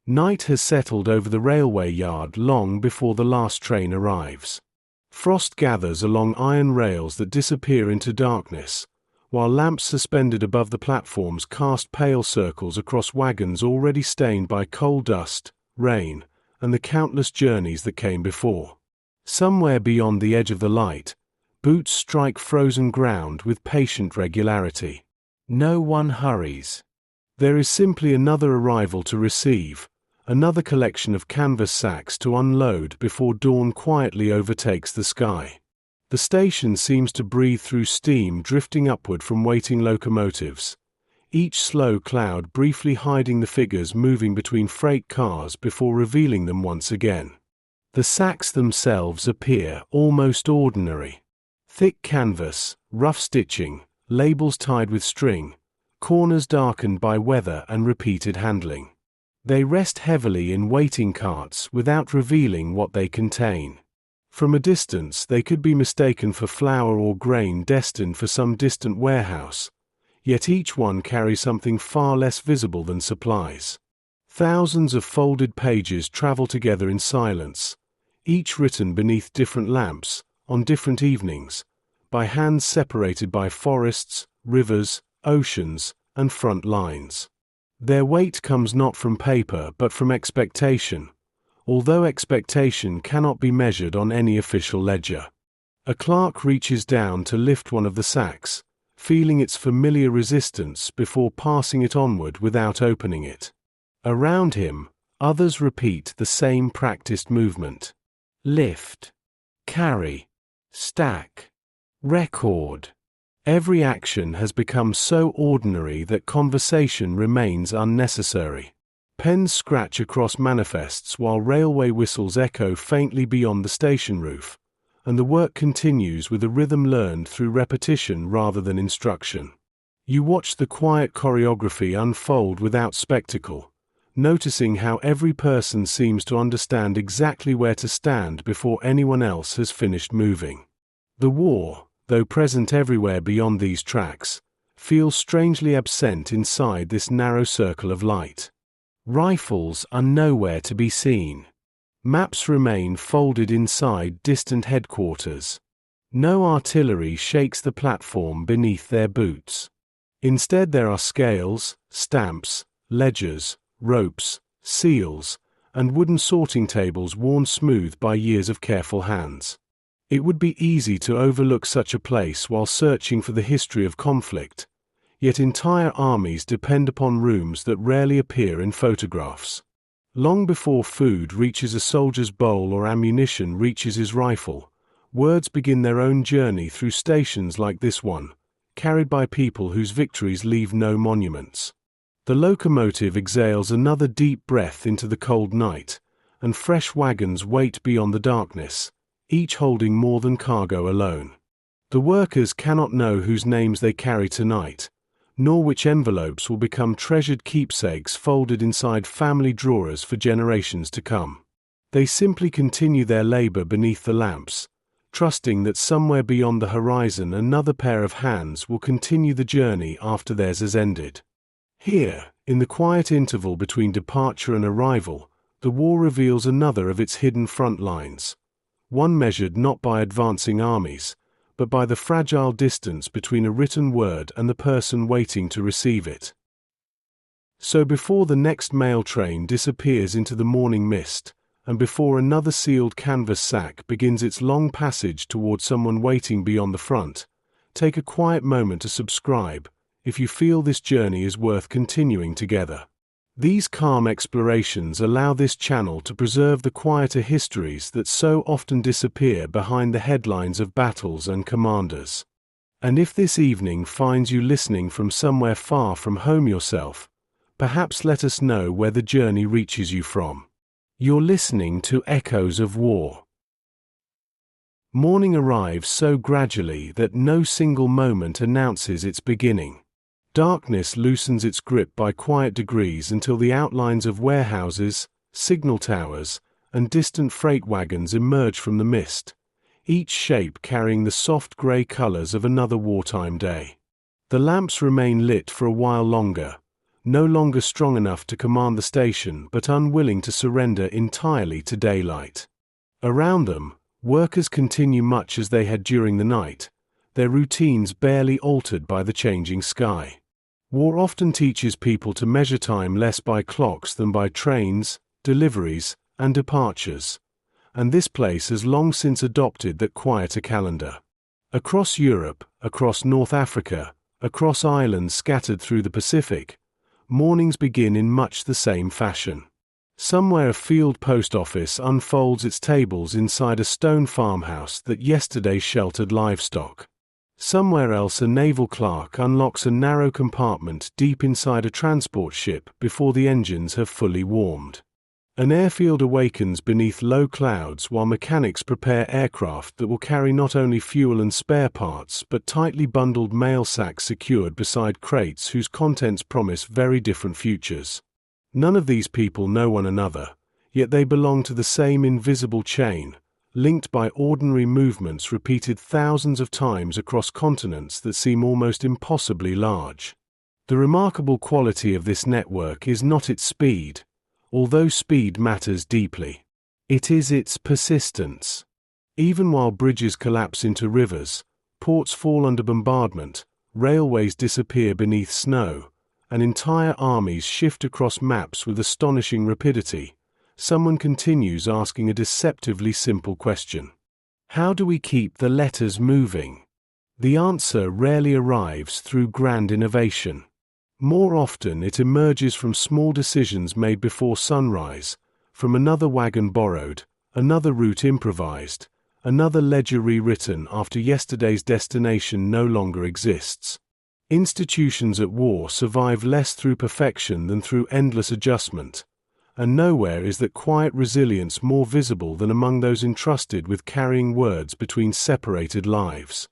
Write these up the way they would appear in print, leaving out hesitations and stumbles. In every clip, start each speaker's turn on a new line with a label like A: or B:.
A: Night has settled over the railway yard long before the last train arrives. Frost gathers along iron rails that disappear into darkness, while lamps suspended above the platforms cast pale circles across wagons already stained by coal dust, rain, and the countless journeys that came before. Somewhere beyond the edge of the light, boots strike frozen ground with patient regularity. No one hurries. There is simply another arrival to receive, another collection of canvas sacks to unload before dawn quietly overtakes the sky. The station seems to breathe through steam drifting upward from waiting locomotives, each slow cloud briefly hiding the figures moving between freight cars before revealing them once again. The sacks themselves appear almost ordinary. Thick canvas, rough stitching, labels tied with string, corners darkened by weather and repeated handling. They rest heavily in waiting carts without revealing what they contain. From a distance they could be mistaken for flour or grain destined for some distant warehouse, yet each one carries something far less visible than supplies. Thousands of folded pages travel together in silence, each written beneath different lamps, on different evenings, by hands separated by forests, rivers, oceans, and front lines. Their weight comes not from paper but from expectation, although expectation cannot be measured on any official ledger. A clerk reaches down to lift one of the sacks, feeling its familiar resistance before passing it onward without opening it. Around him, others repeat the same practiced movement. Lift, carry, stack, record. Every action has become so ordinary that conversation remains unnecessary. Pens scratch across manifests while railway whistles echo faintly beyond the station roof, and the work continues with a rhythm learned through repetition rather than instruction. You watch the quiet choreography unfold without spectacle, noticing how every person seems to understand exactly where to stand before anyone else has finished moving. The war, though present everywhere beyond these tracks, feels strangely absent inside this narrow circle of light. Rifles are nowhere to be seen. Maps remain folded inside distant headquarters. No artillery shakes the platform beneath their boots. Instead there are scales, stamps, ledgers, ropes, seals, and wooden sorting tables worn smooth by years of careful hands. It would be easy to overlook such a place while searching for the history of conflict, yet entire armies depend upon rooms that rarely appear in photographs. Long before food reaches a soldier's bowl or ammunition reaches his rifle, words begin their own journey through stations like this one, carried by people whose victories leave no monuments. The locomotive exhales another deep breath into the cold night, and fresh wagons wait beyond the darkness, each holding more than cargo alone. The workers cannot know whose names they carry tonight, nor which envelopes will become treasured keepsakes folded inside family drawers for generations to come. They simply continue their labor beneath the lamps, trusting that somewhere beyond the horizon another pair of hands will continue the journey after theirs has ended. Here, in the quiet interval between departure and arrival, the war reveals another of its hidden front lines, one measured not by advancing armies, but by the fragile distance between a written word and the person waiting to receive it. So before the next mail train disappears into the morning mist, and before another sealed canvas sack begins its long passage toward someone waiting beyond the front, take a quiet moment to subscribe, if you feel this journey is worth continuing together. These calm explorations allow this channel to preserve the quieter histories that so often disappear behind the headlines of battles and commanders. And if this evening finds you listening from somewhere far from home yourself, perhaps let us know where the journey reaches you from. You're listening to Echoes of War. Morning arrives so gradually that no single moment announces its beginning. Darkness loosens its grip by quiet degrees until the outlines of warehouses, signal towers, and distant freight wagons emerge from the mist, each shape carrying the soft grey colors of another wartime day. The lamps remain lit for a while longer, no longer strong enough to command the station but unwilling to surrender entirely to daylight. Around them, workers continue much as they had during the night, their routines barely altered by the changing sky. War often teaches people to measure time less by clocks than by trains, deliveries, and departures, and this place has long since adopted that quieter calendar. Across Europe, across North Africa, across islands scattered through the Pacific, mornings begin in much the same fashion. Somewhere a field post office unfolds its tables inside a stone farmhouse that yesterday sheltered livestock. Somewhere else a naval clerk unlocks a narrow compartment deep inside a transport ship before the engines have fully warmed. An airfield awakens beneath low clouds while mechanics prepare aircraft that will carry not only fuel and spare parts but tightly bundled mail sacks secured beside crates whose contents promise very different futures. None of these people know one another, yet they belong to the same invisible chain, linked by ordinary movements repeated thousands of times across continents that seem almost impossibly large. The remarkable quality of this network is not its speed, although speed matters deeply. It is its persistence. Even while bridges collapse into rivers, ports fall under bombardment, railways disappear beneath snow, and entire armies shift across maps with astonishing rapidity, someone continues asking a deceptively simple question. How do we keep the letters moving? The answer rarely arrives through grand innovation. More often it emerges from small decisions made before sunrise, from another wagon borrowed, another route improvised, another ledger rewritten after yesterday's destination no longer exists. Institutions at war survive less through perfection than through endless adjustment, and nowhere is that quiet resilience more visible than among those entrusted with carrying words between separated lives.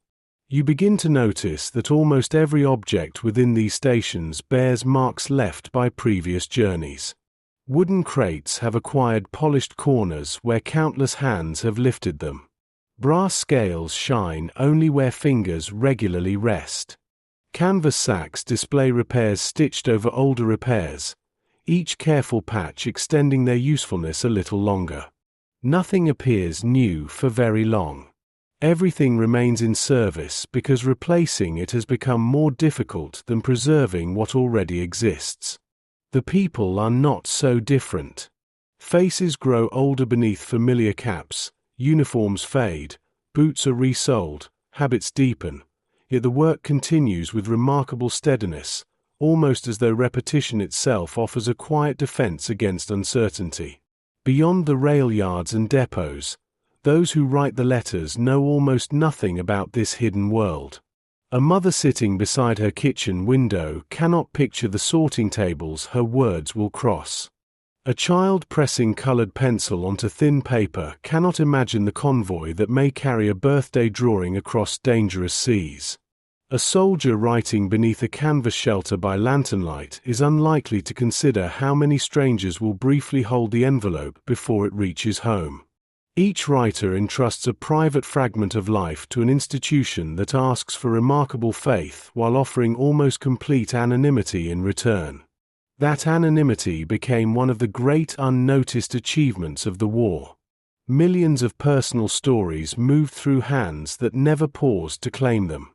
A: You begin to notice that almost every object within these stations bears marks left by previous journeys. Wooden crates have acquired polished corners where countless hands have lifted them. Brass scales shine only where fingers regularly rest. Canvas sacks display repairs stitched over older repairs, each careful patch extending their usefulness a little longer. Nothing appears new for very long. Everything remains in service because replacing it has become more difficult than preserving what already exists. The people are not so different. Faces grow older beneath familiar caps, uniforms fade, boots are resoled, habits deepen, yet the work continues with remarkable steadiness, almost as though repetition itself offers a quiet defense against uncertainty. Beyond the rail yards and depots, those who write the letters know almost nothing about this hidden world. A mother sitting beside her kitchen window cannot picture the sorting tables her words will cross. A child pressing colored pencil onto thin paper cannot imagine the convoy that may carry a birthday drawing across dangerous seas. A soldier writing beneath a canvas shelter by lantern light is unlikely to consider how many strangers will briefly hold the envelope before it reaches home. Each writer entrusts a private fragment of life to an institution that asks for remarkable faith while offering almost complete anonymity in return. That anonymity became one of the great unnoticed achievements of the war. Millions of personal stories moved through hands that never paused to claim them.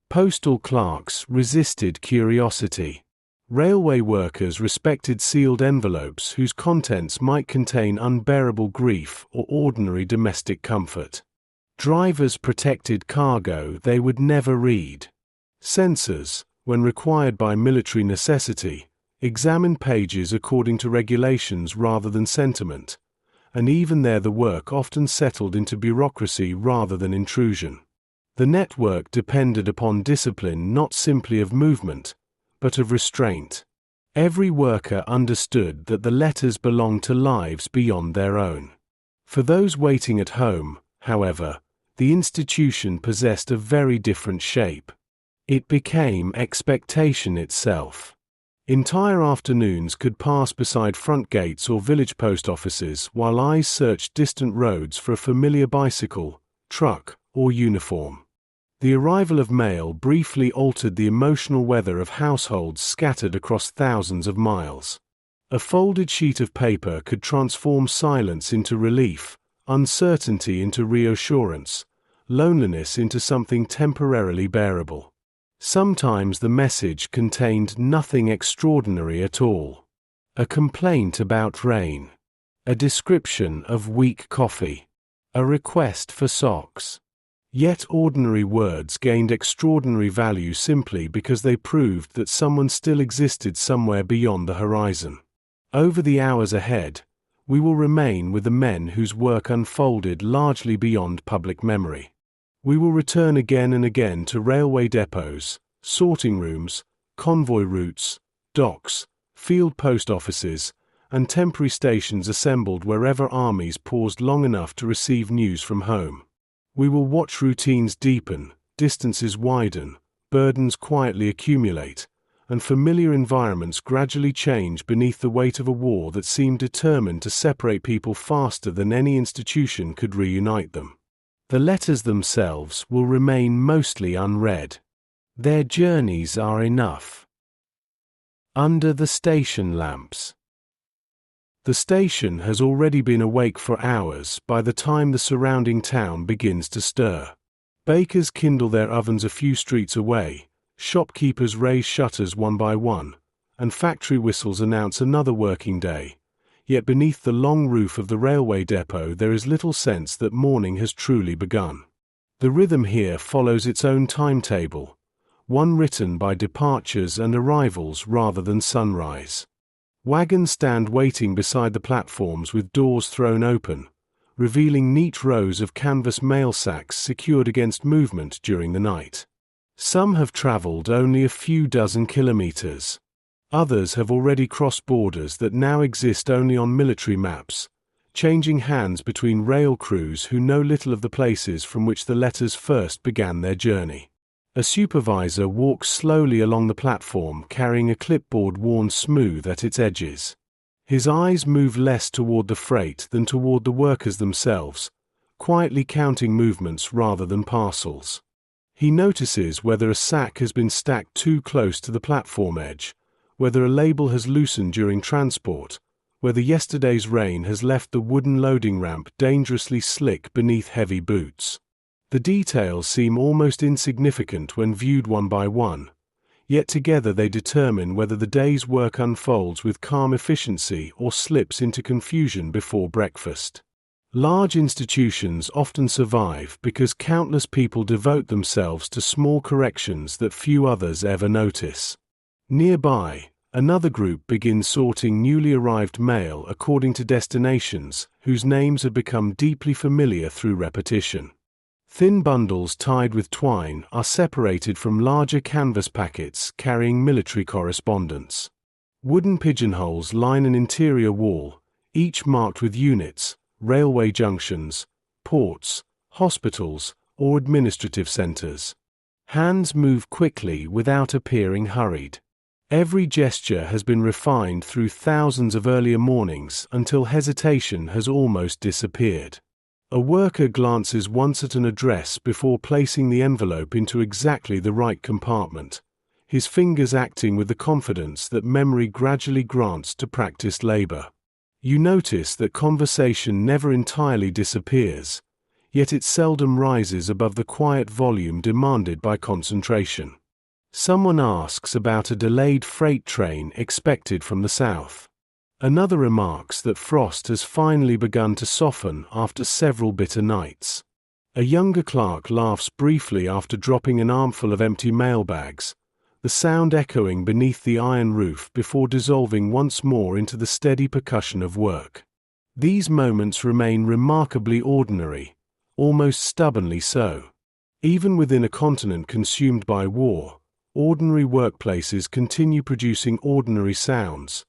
A: Postal clerks resisted curiosity. Railway workers respected sealed envelopes whose contents might contain unbearable grief or ordinary domestic comfort. Drivers protected cargo they would never read. Censors, when required by military necessity, examined pages according to regulations rather than sentiment, and even there the work often settled into bureaucracy rather than intrusion. The network depended upon discipline not simply of movement, but of restraint. Every worker understood that the letters belonged to lives beyond their own. For those waiting at home, however, the institution possessed a very different shape. It became expectation itself. Entire afternoons could pass beside front gates or village post offices while eyes searched distant roads for a familiar bicycle, truck, or uniform. The arrival of mail briefly altered the emotional weather of households scattered across thousands of miles. A folded sheet of paper could transform silence into relief, uncertainty into reassurance, loneliness into something temporarily bearable. Sometimes the message contained nothing extraordinary at all. A complaint about rain. A description of weak coffee. A request for socks. Yet ordinary words gained extraordinary value simply because they proved that someone still existed somewhere beyond the horizon. Over the hours ahead, we will remain with the men whose work unfolded largely beyond public memory. We will return again and again to railway depots, sorting rooms, convoy routes, docks, field post offices, and temporary stations assembled wherever armies paused long enough to receive news from home. We will watch routines deepen, distances widen, burdens quietly accumulate, and familiar environments gradually change beneath the weight of a war that seemed determined to separate people faster than any institution could reunite them. The letters themselves will remain mostly unread. Their journeys are enough. Under the station lamps. The station has already been awake for hours by the time the surrounding town begins to stir. Bakers kindle their ovens a few streets away, shopkeepers raise shutters one by one, and factory whistles announce another working day. Yet beneath the long roof of the railway depot there is little sense that morning has truly begun. The rhythm here follows its own timetable, one written by departures and arrivals rather than sunrise. Wagons stand waiting beside the platforms with doors thrown open, revealing neat rows of canvas mail sacks secured against movement during the night. Some have traveled only a few dozen kilometers. Others have already crossed borders that now exist only on military maps, changing hands between rail crews who know little of the places from which the letters first began their journey. A supervisor walks slowly along the platform carrying a clipboard worn smooth at its edges. His eyes move less toward the freight than toward the workers themselves, quietly counting movements rather than parcels. He notices whether a sack has been stacked too close to the platform edge, whether a label has loosened during transport, whether yesterday's rain has left the wooden loading ramp dangerously slick beneath heavy boots. The details seem almost insignificant when viewed one by one, yet together they determine whether the day's work unfolds with calm efficiency or slips into confusion before breakfast. Large institutions often survive because countless people devote themselves to small corrections that few others ever notice. Nearby, another group begins sorting newly arrived mail according to destinations whose names have become deeply familiar through repetition. Thin bundles tied with twine are separated from larger canvas packets carrying military correspondence. Wooden pigeonholes line an interior wall, each marked with units, railway junctions, ports, hospitals, or administrative centers. Hands move quickly without appearing hurried. Every gesture has been refined through thousands of earlier mornings until hesitation has almost disappeared. A worker glances once at an address before placing the envelope into exactly the right compartment, his fingers acting with the confidence that memory gradually grants to practiced labor. You notice that conversation never entirely disappears, yet it seldom rises above the quiet volume demanded by concentration. Someone asks about a delayed freight train expected from the south. Another remarks that frost has finally begun to soften after several bitter nights. A younger clerk laughs briefly after dropping an armful of empty mailbags, the sound echoing beneath the iron roof before dissolving once more into the steady percussion of work. These moments remain remarkably ordinary, almost stubbornly so. Even within a continent consumed by war, ordinary workplaces continue producing ordinary sounds,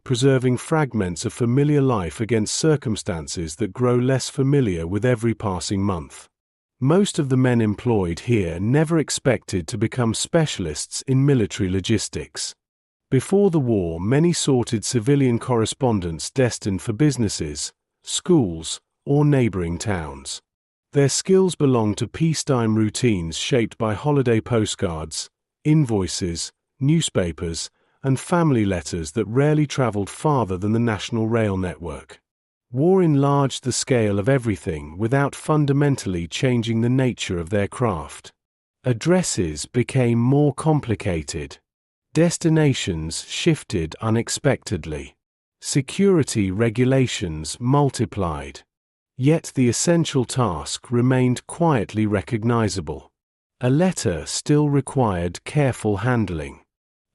A: preserving fragments of familiar life against circumstances that grow less familiar with every passing month. Most of the men employed here never expected to become specialists in military logistics. Before the war, many sorted civilian correspondence destined for businesses, schools, or neighboring towns. Their skills belong to peacetime routines shaped by holiday postcards, invoices, newspapers, and family letters that rarely traveled farther than the national rail network. War enlarged the scale of everything without fundamentally changing the nature of their craft. Addresses became more complicated. Destinations shifted unexpectedly. Security regulations multiplied. Yet the essential task remained quietly recognizable. A letter still required careful handling.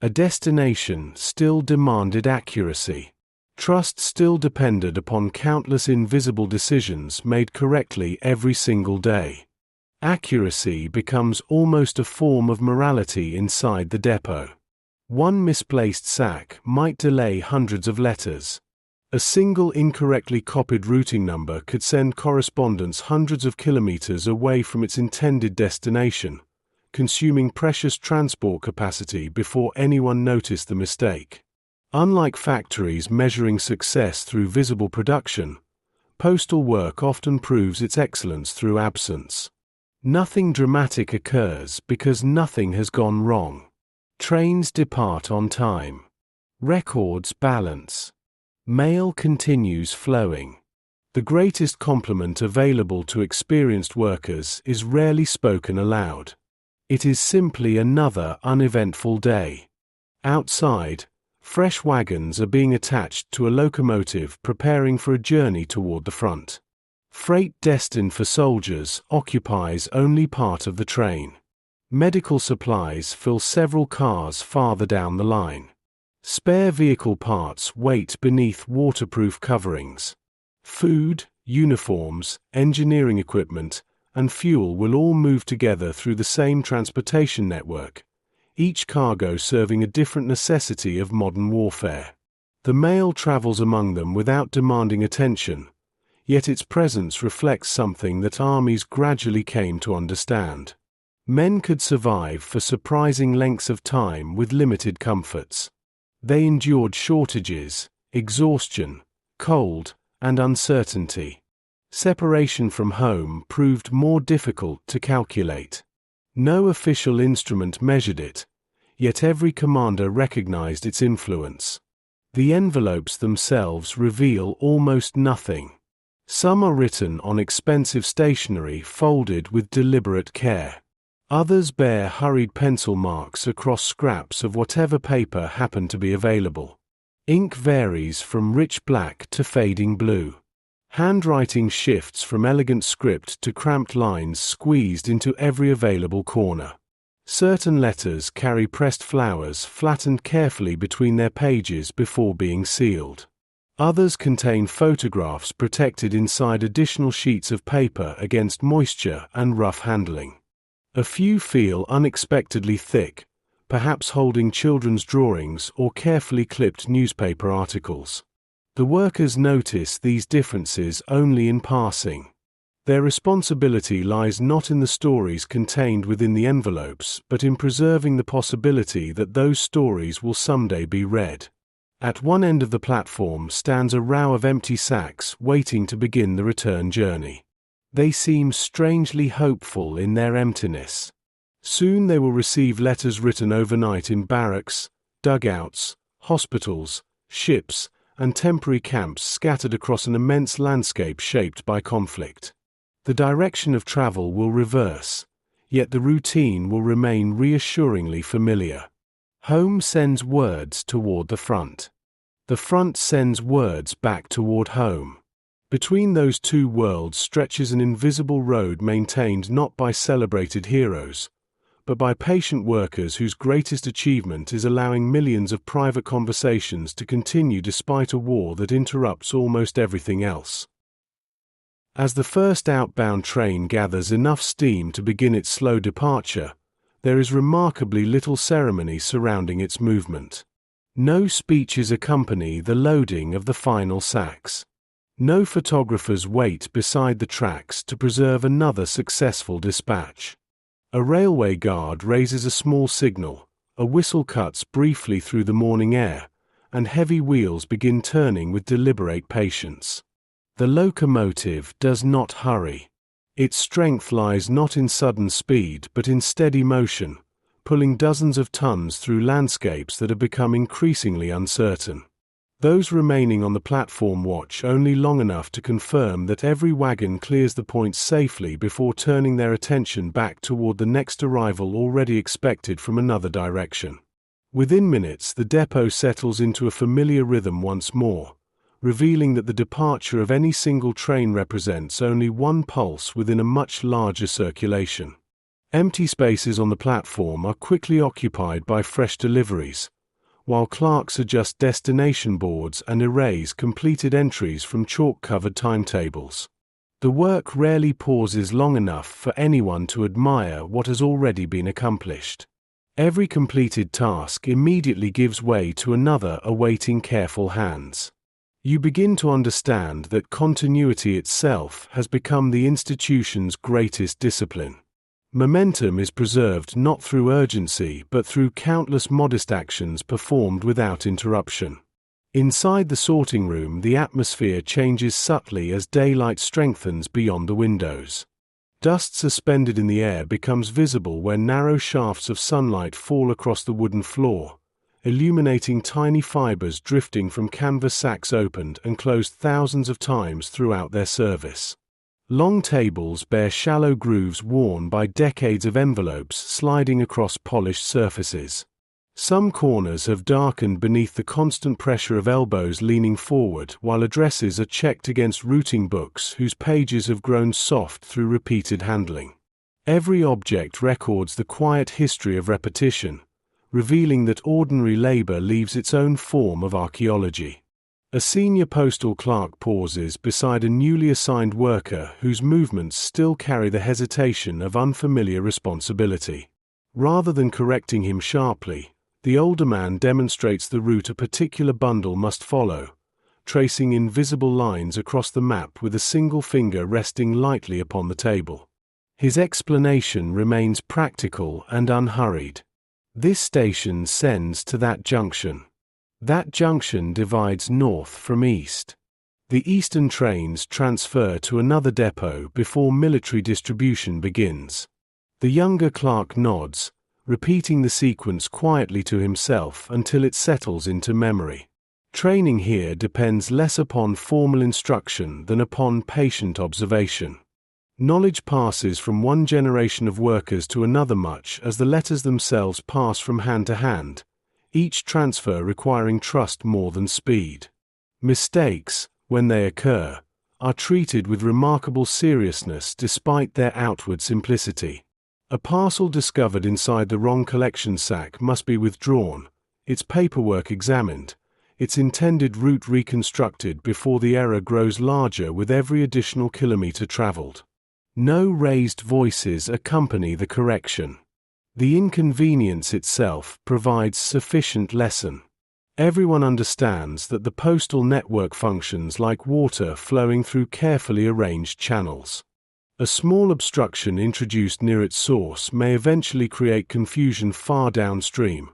A: A destination still demanded accuracy. Trust still depended upon countless invisible decisions made correctly every single day. Accuracy becomes almost a form of morality inside the depot. One misplaced sack might delay hundreds of letters. A single incorrectly copied routing number could send correspondence hundreds of kilometers away from its intended destination, consuming precious transport capacity before anyone noticed the mistake. Unlike factories measuring success through visible production, postal work often proves its excellence through absence. Nothing dramatic occurs because nothing has gone wrong. Trains depart on time. Records balance. Mail continues flowing. The greatest compliment available to experienced workers is rarely spoken aloud. It is simply another uneventful day. Outside, fresh wagons are being attached to a locomotive preparing for a journey toward the front. Freight destined for soldiers occupies only part of the train. Medical supplies fill several cars farther down the line. Spare vehicle parts wait beneath waterproof coverings. Food, uniforms, engineering equipment, and fuel will all move together through the same transportation network, each cargo serving a different necessity of modern warfare. The mail travels among them without demanding attention, yet its presence reflects something that armies gradually came to understand. Men could survive for surprising lengths of time with limited comforts. They endured shortages, exhaustion, cold, and uncertainty. Separation from home proved more difficult to calculate. No official instrument measured it, yet every commander recognized its influence. The envelopes themselves reveal almost nothing. Some are written on expensive stationery folded with deliberate care. Others bear hurried pencil marks across scraps of whatever paper happened to be available. Ink varies from rich black to fading blue. Handwriting shifts from elegant script to cramped lines squeezed into every available corner. Certain letters carry pressed flowers flattened carefully between their pages before being sealed. Others contain photographs protected inside additional sheets of paper against moisture and rough handling. A few feel unexpectedly thick, perhaps holding children's drawings or carefully clipped newspaper articles. The workers notice these differences only in passing. Their responsibility lies not in the stories contained within the envelopes, but in preserving the possibility that those stories will someday be read. At one end of the platform stands a row of empty sacks waiting to begin the return journey. They seem strangely hopeful in their emptiness. Soon they will receive letters written overnight in barracks, dugouts, hospitals, ships, and temporary camps scattered across an immense landscape shaped by conflict. The direction of travel will reverse, yet the routine will remain reassuringly familiar. Home sends words toward the front. The front sends words back toward home. Between those two worlds stretches an invisible road maintained not by celebrated heroes, but by patient workers whose greatest achievement is allowing millions of private conversations to continue despite a war that interrupts almost everything else. As the first outbound train gathers enough steam to begin its slow departure, there is remarkably little ceremony surrounding its movement. No speeches accompany the loading of the final sacks. No photographers wait beside the tracks to preserve another successful dispatch. A railway guard raises a small signal, a whistle cuts briefly through the morning air, and heavy wheels begin turning with deliberate patience. The locomotive does not hurry. Its strength lies not in sudden speed but in steady motion, pulling dozens of tons through landscapes that have become increasingly uncertain. Those remaining on the platform watch only long enough to confirm that every wagon clears the points safely before turning their attention back toward the next arrival already expected from another direction. Within minutes, the depot settles into a familiar rhythm once more, revealing that the departure of any single train represents only one pulse within a much larger circulation. Empty spaces on the platform are quickly occupied by fresh deliveries, while clerks adjust destination boards and erase completed entries from chalk-covered timetables. The work rarely pauses long enough for anyone to admire what has already been accomplished. Every completed task immediately gives way to another awaiting careful hands. You begin to understand that continuity itself has become the institution's greatest discipline. Momentum is preserved not through urgency but through countless modest actions performed without interruption. Inside the sorting room, the atmosphere changes subtly as daylight strengthens beyond the windows. Dust suspended in the air becomes visible where narrow shafts of sunlight fall across the wooden floor, illuminating tiny fibers drifting from canvas sacks opened and closed thousands of times throughout their service. Long tables bear shallow grooves worn by decades of envelopes sliding across polished surfaces. Some corners have darkened beneath the constant pressure of elbows leaning forward, while addresses are checked against routing books whose pages have grown soft through repeated handling. Every object records the quiet history of repetition, revealing that ordinary labor leaves its own form of archaeology. A senior postal clerk pauses beside a newly assigned worker whose movements still carry the hesitation of unfamiliar responsibility. Rather than correcting him sharply, the older man demonstrates the route a particular bundle must follow, tracing invisible lines across the map with a single finger resting lightly upon the table. His explanation remains practical and unhurried. This station sends to that junction. That junction divides north from east. The eastern trains transfer to another depot before military distribution begins. The younger clerk nods, repeating the sequence quietly to himself until it settles into memory. Training here depends less upon formal instruction than upon patient observation. Knowledge passes from one generation of workers to another much as the letters themselves pass from hand to hand, each transfer requiring trust more than speed. Mistakes, when they occur, are treated with remarkable seriousness despite their outward simplicity. A parcel discovered inside the wrong collection sack must be withdrawn, its paperwork examined, its intended route reconstructed before the error grows larger with every additional kilometer traveled. No raised voices accompany the correction. The inconvenience itself provides sufficient lesson. Everyone understands that the postal network functions like water flowing through carefully arranged channels. A small obstruction introduced near its source may eventually create confusion far downstream,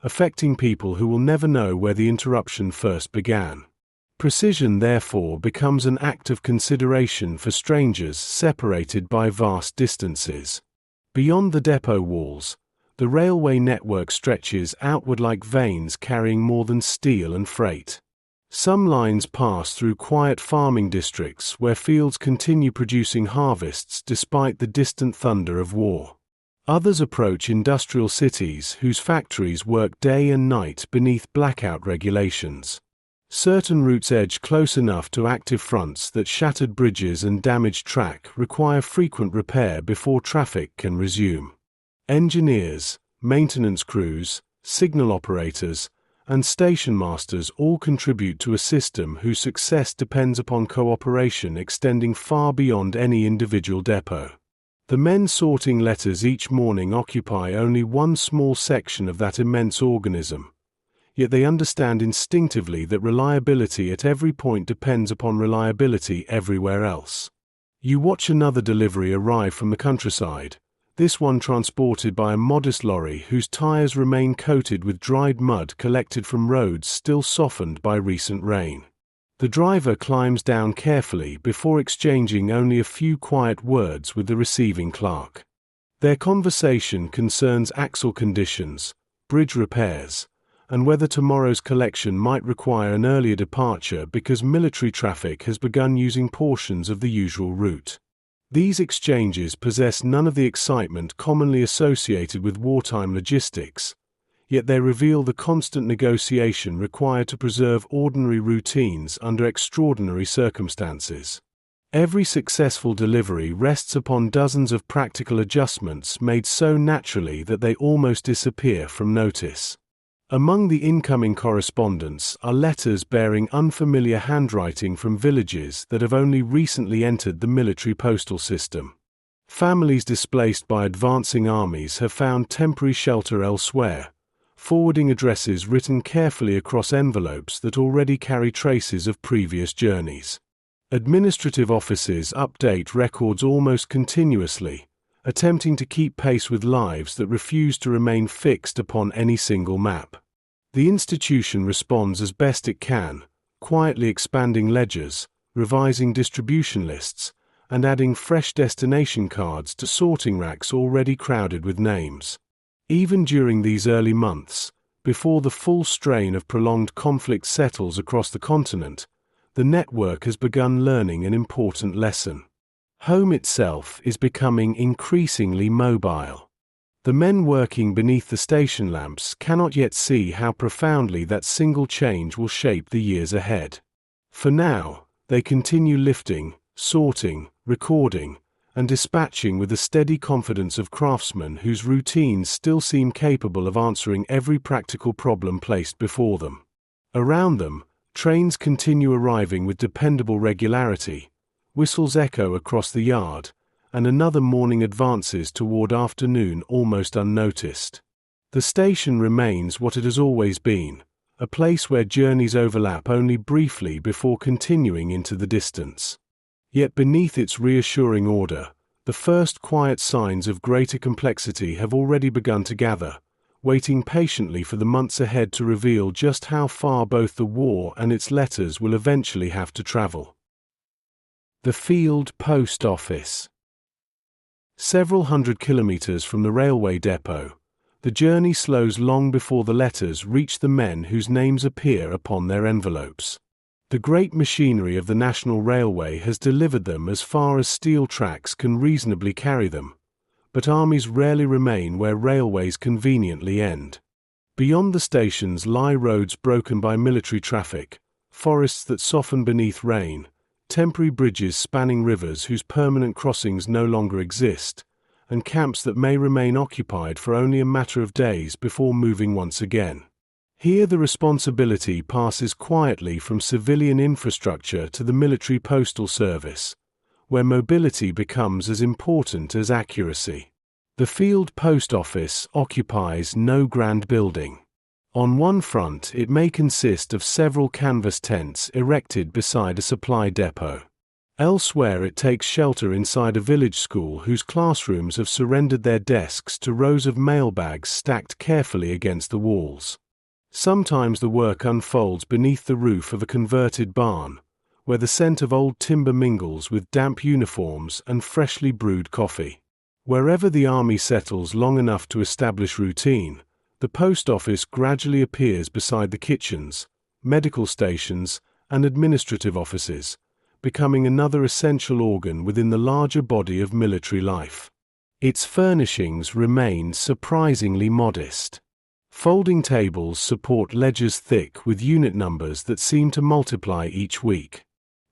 A: affecting people who will never know where the interruption first began. Precision, therefore, becomes an act of consideration for strangers separated by vast distances. Beyond the depot walls, the railway network stretches outward like veins carrying more than steel and freight. Some lines pass through quiet farming districts where fields continue producing harvests despite the distant thunder of war. Others approach industrial cities whose factories work day and night beneath blackout regulations. Certain routes edge close enough to active fronts that shattered bridges and damaged track require frequent repair before traffic can resume. Engineers, maintenance crews, signal operators, and station masters all contribute to a system whose success depends upon cooperation extending far beyond any individual depot. The men sorting letters each morning occupy only one small section of that immense organism. Yet they understand instinctively that reliability at every point depends upon reliability everywhere else. You watch another delivery arrive from the countryside, this one transported by a modest lorry whose tires remain coated with dried mud collected from roads still softened by recent rain. The driver climbs down carefully before exchanging only a few quiet words with the receiving clerk. Their conversation concerns axle conditions, bridge repairs, and whether tomorrow's collection might require an earlier departure because military traffic has begun using portions of the usual route. These exchanges possess none of the excitement commonly associated with wartime logistics, yet they reveal the constant negotiation required to preserve ordinary routines under extraordinary circumstances. Every successful delivery rests upon dozens of practical adjustments made so naturally that they almost disappear from notice. Among the incoming correspondence are letters bearing unfamiliar handwriting from villages that have only recently entered the military postal system. Families displaced by advancing armies have found temporary shelter elsewhere, forwarding addresses written carefully across envelopes that already carry traces of previous journeys. Administrative offices update records almost continuously, attempting to keep pace with lives that refuse to remain fixed upon any single map. The institution responds as best it can, quietly expanding ledgers, revising distribution lists, and adding fresh destination cards to sorting racks already crowded with names. Even during these early months, before the full strain of prolonged conflict settles across the continent, the network has begun learning an important lesson. Home itself is becoming increasingly mobile. The men working beneath the station lamps cannot yet see how profoundly that single change will shape the years ahead. For now, they continue lifting, sorting, recording, and dispatching with the steady confidence of craftsmen whose routines still seem capable of answering every practical problem placed before them. Around them, trains continue arriving with dependable regularity, whistles echo across the yard, and another morning advances toward afternoon almost unnoticed. The station remains what it has always been, a place where journeys overlap only briefly before continuing into the distance. Yet beneath its reassuring order, the first quiet signs of greater complexity have already begun to gather, waiting patiently for the months ahead to reveal just how far both the war and its letters will eventually have to travel. The Field Post Office. Several hundred kilometers from the railway depot, the journey slows long before the letters reach the men whose names appear upon their envelopes. The great machinery of the National Railway has delivered them as far as steel tracks can reasonably carry them, but armies rarely remain where railways conveniently end. Beyond the stations lie roads broken by military traffic, forests that soften beneath rain, temporary bridges spanning rivers whose permanent crossings no longer exist, and camps that may remain occupied for only a matter of days before moving once again. Here the responsibility passes quietly from civilian infrastructure to the military postal service, where mobility becomes as important as accuracy. The Field Post Office occupies no grand building. On one front it may consist of several canvas tents erected beside a supply depot. Elsewhere it takes shelter inside a village school whose classrooms have surrendered their desks to rows of mailbags stacked carefully against the walls. Sometimes the work unfolds beneath the roof of a converted barn, where the scent of old timber mingles with damp uniforms and freshly brewed coffee. Wherever the army settles long enough to establish routine, the post office gradually appears beside the kitchens, medical stations, and administrative offices, becoming another essential organ within the larger body of military life. Its furnishings remain surprisingly modest. Folding tables support ledgers thick with unit numbers that seem to multiply each week.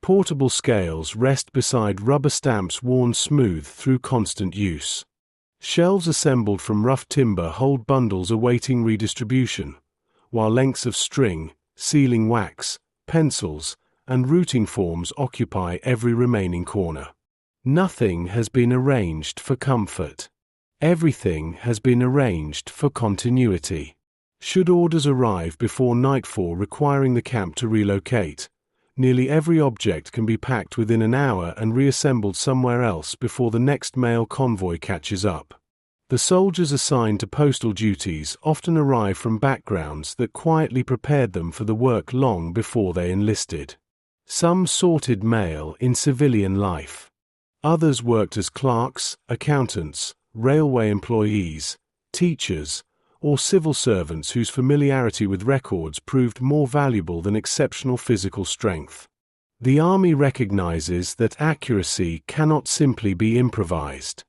A: Portable scales rest beside rubber stamps worn smooth through constant use. Shelves assembled from rough timber hold bundles awaiting redistribution, while lengths of string, sealing wax, pencils, and routing forms occupy every remaining corner. Nothing has been arranged for comfort. Everything has been arranged for continuity. Should orders arrive before nightfall requiring the camp to relocate, nearly every object can be packed within an hour and reassembled somewhere else before the next mail convoy catches up. The soldiers assigned to postal duties often arrive from backgrounds that quietly prepared them for the work long before they enlisted. Some sorted mail in civilian life. Others worked as clerks, accountants, railway employees, teachers, or civil servants whose familiarity with records proved more valuable than exceptional physical strength. The Army recognizes that accuracy cannot simply be improvised.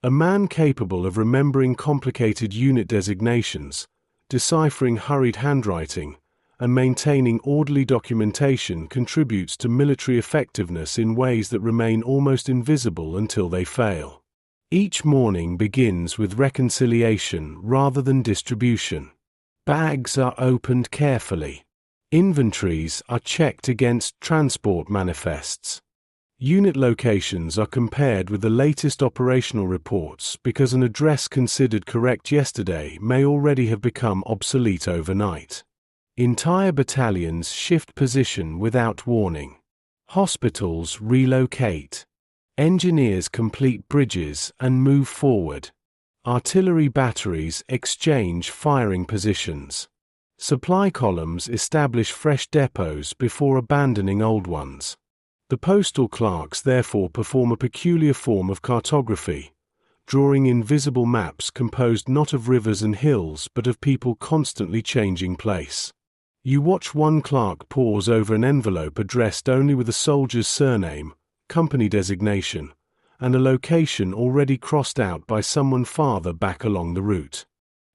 A: A man capable of remembering complicated unit designations, deciphering hurried handwriting, and maintaining orderly documentation contributes to military effectiveness in ways that remain almost invisible until they fail. Each morning begins with reconciliation rather than distribution. Bags are opened carefully. Inventories are checked against transport manifests. Unit locations are compared with the latest operational reports because an address considered correct yesterday may already have become obsolete overnight. Entire battalions shift position without warning. Hospitals relocate. Engineers complete bridges and move forward. Artillery batteries exchange firing positions. Supply columns establish fresh depots before abandoning old ones. The postal clerks therefore perform a peculiar form of cartography, drawing invisible maps composed not of rivers and hills but of people constantly changing place. You watch one clerk pause over an envelope addressed only with a soldier's surname, company designation, and a location already crossed out by someone farther back along the route.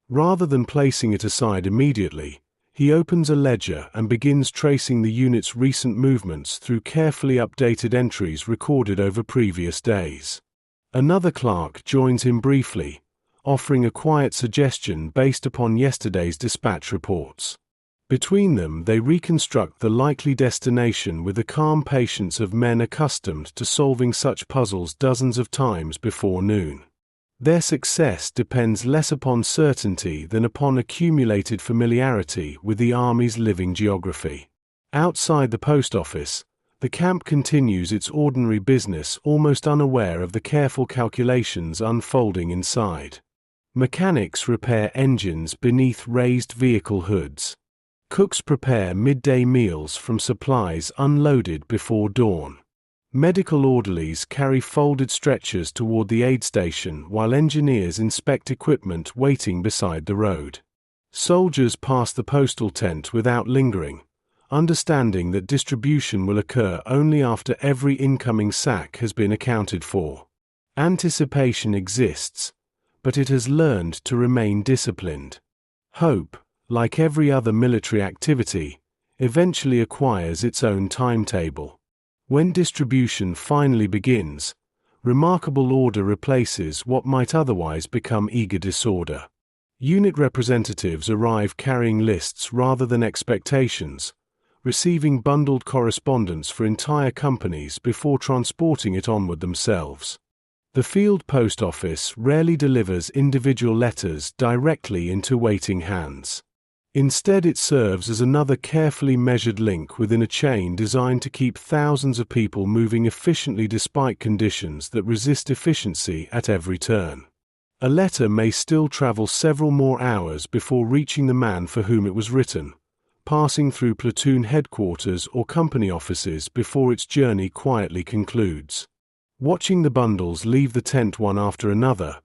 A: Rather than placing it aside immediately, he opens a ledger and begins tracing the unit's recent movements through carefully updated entries recorded over previous days. Another clerk joins him briefly, offering a quiet suggestion based upon yesterday's dispatch reports. Between them, they reconstruct the likely destination with the calm patience of men accustomed to solving such puzzles dozens of times before noon. Their success depends less upon certainty than upon accumulated familiarity with the Army's living geography. Outside the post office, the camp continues its ordinary business almost unaware of the careful calculations unfolding inside. Mechanics repair engines beneath raised vehicle hoods. Cooks prepare midday meals from supplies unloaded before dawn. Medical orderlies carry folded stretchers toward the aid station while engineers inspect equipment waiting beside the road. Soldiers pass the postal tent without lingering, understanding that distribution will occur only after every incoming sack has been accounted for. Anticipation exists, but it has learned to remain disciplined. Hope, like every other military activity, eventually acquires its own timetable. When distribution finally begins, remarkable order replaces what might otherwise become eager disorder. Unit representatives arrive carrying lists rather than expectations, receiving bundled correspondence for entire companies before transporting it onward themselves. The field post office rarely delivers individual letters directly into waiting hands. Instead, it serves as another carefully measured link within a chain designed to keep thousands of people moving efficiently despite conditions that resist efficiency at every turn. A letter may still travel several more hours before reaching the man for whom it was written, passing through platoon headquarters or company offices before its journey quietly concludes. Watching the bundles leave the tent one after another,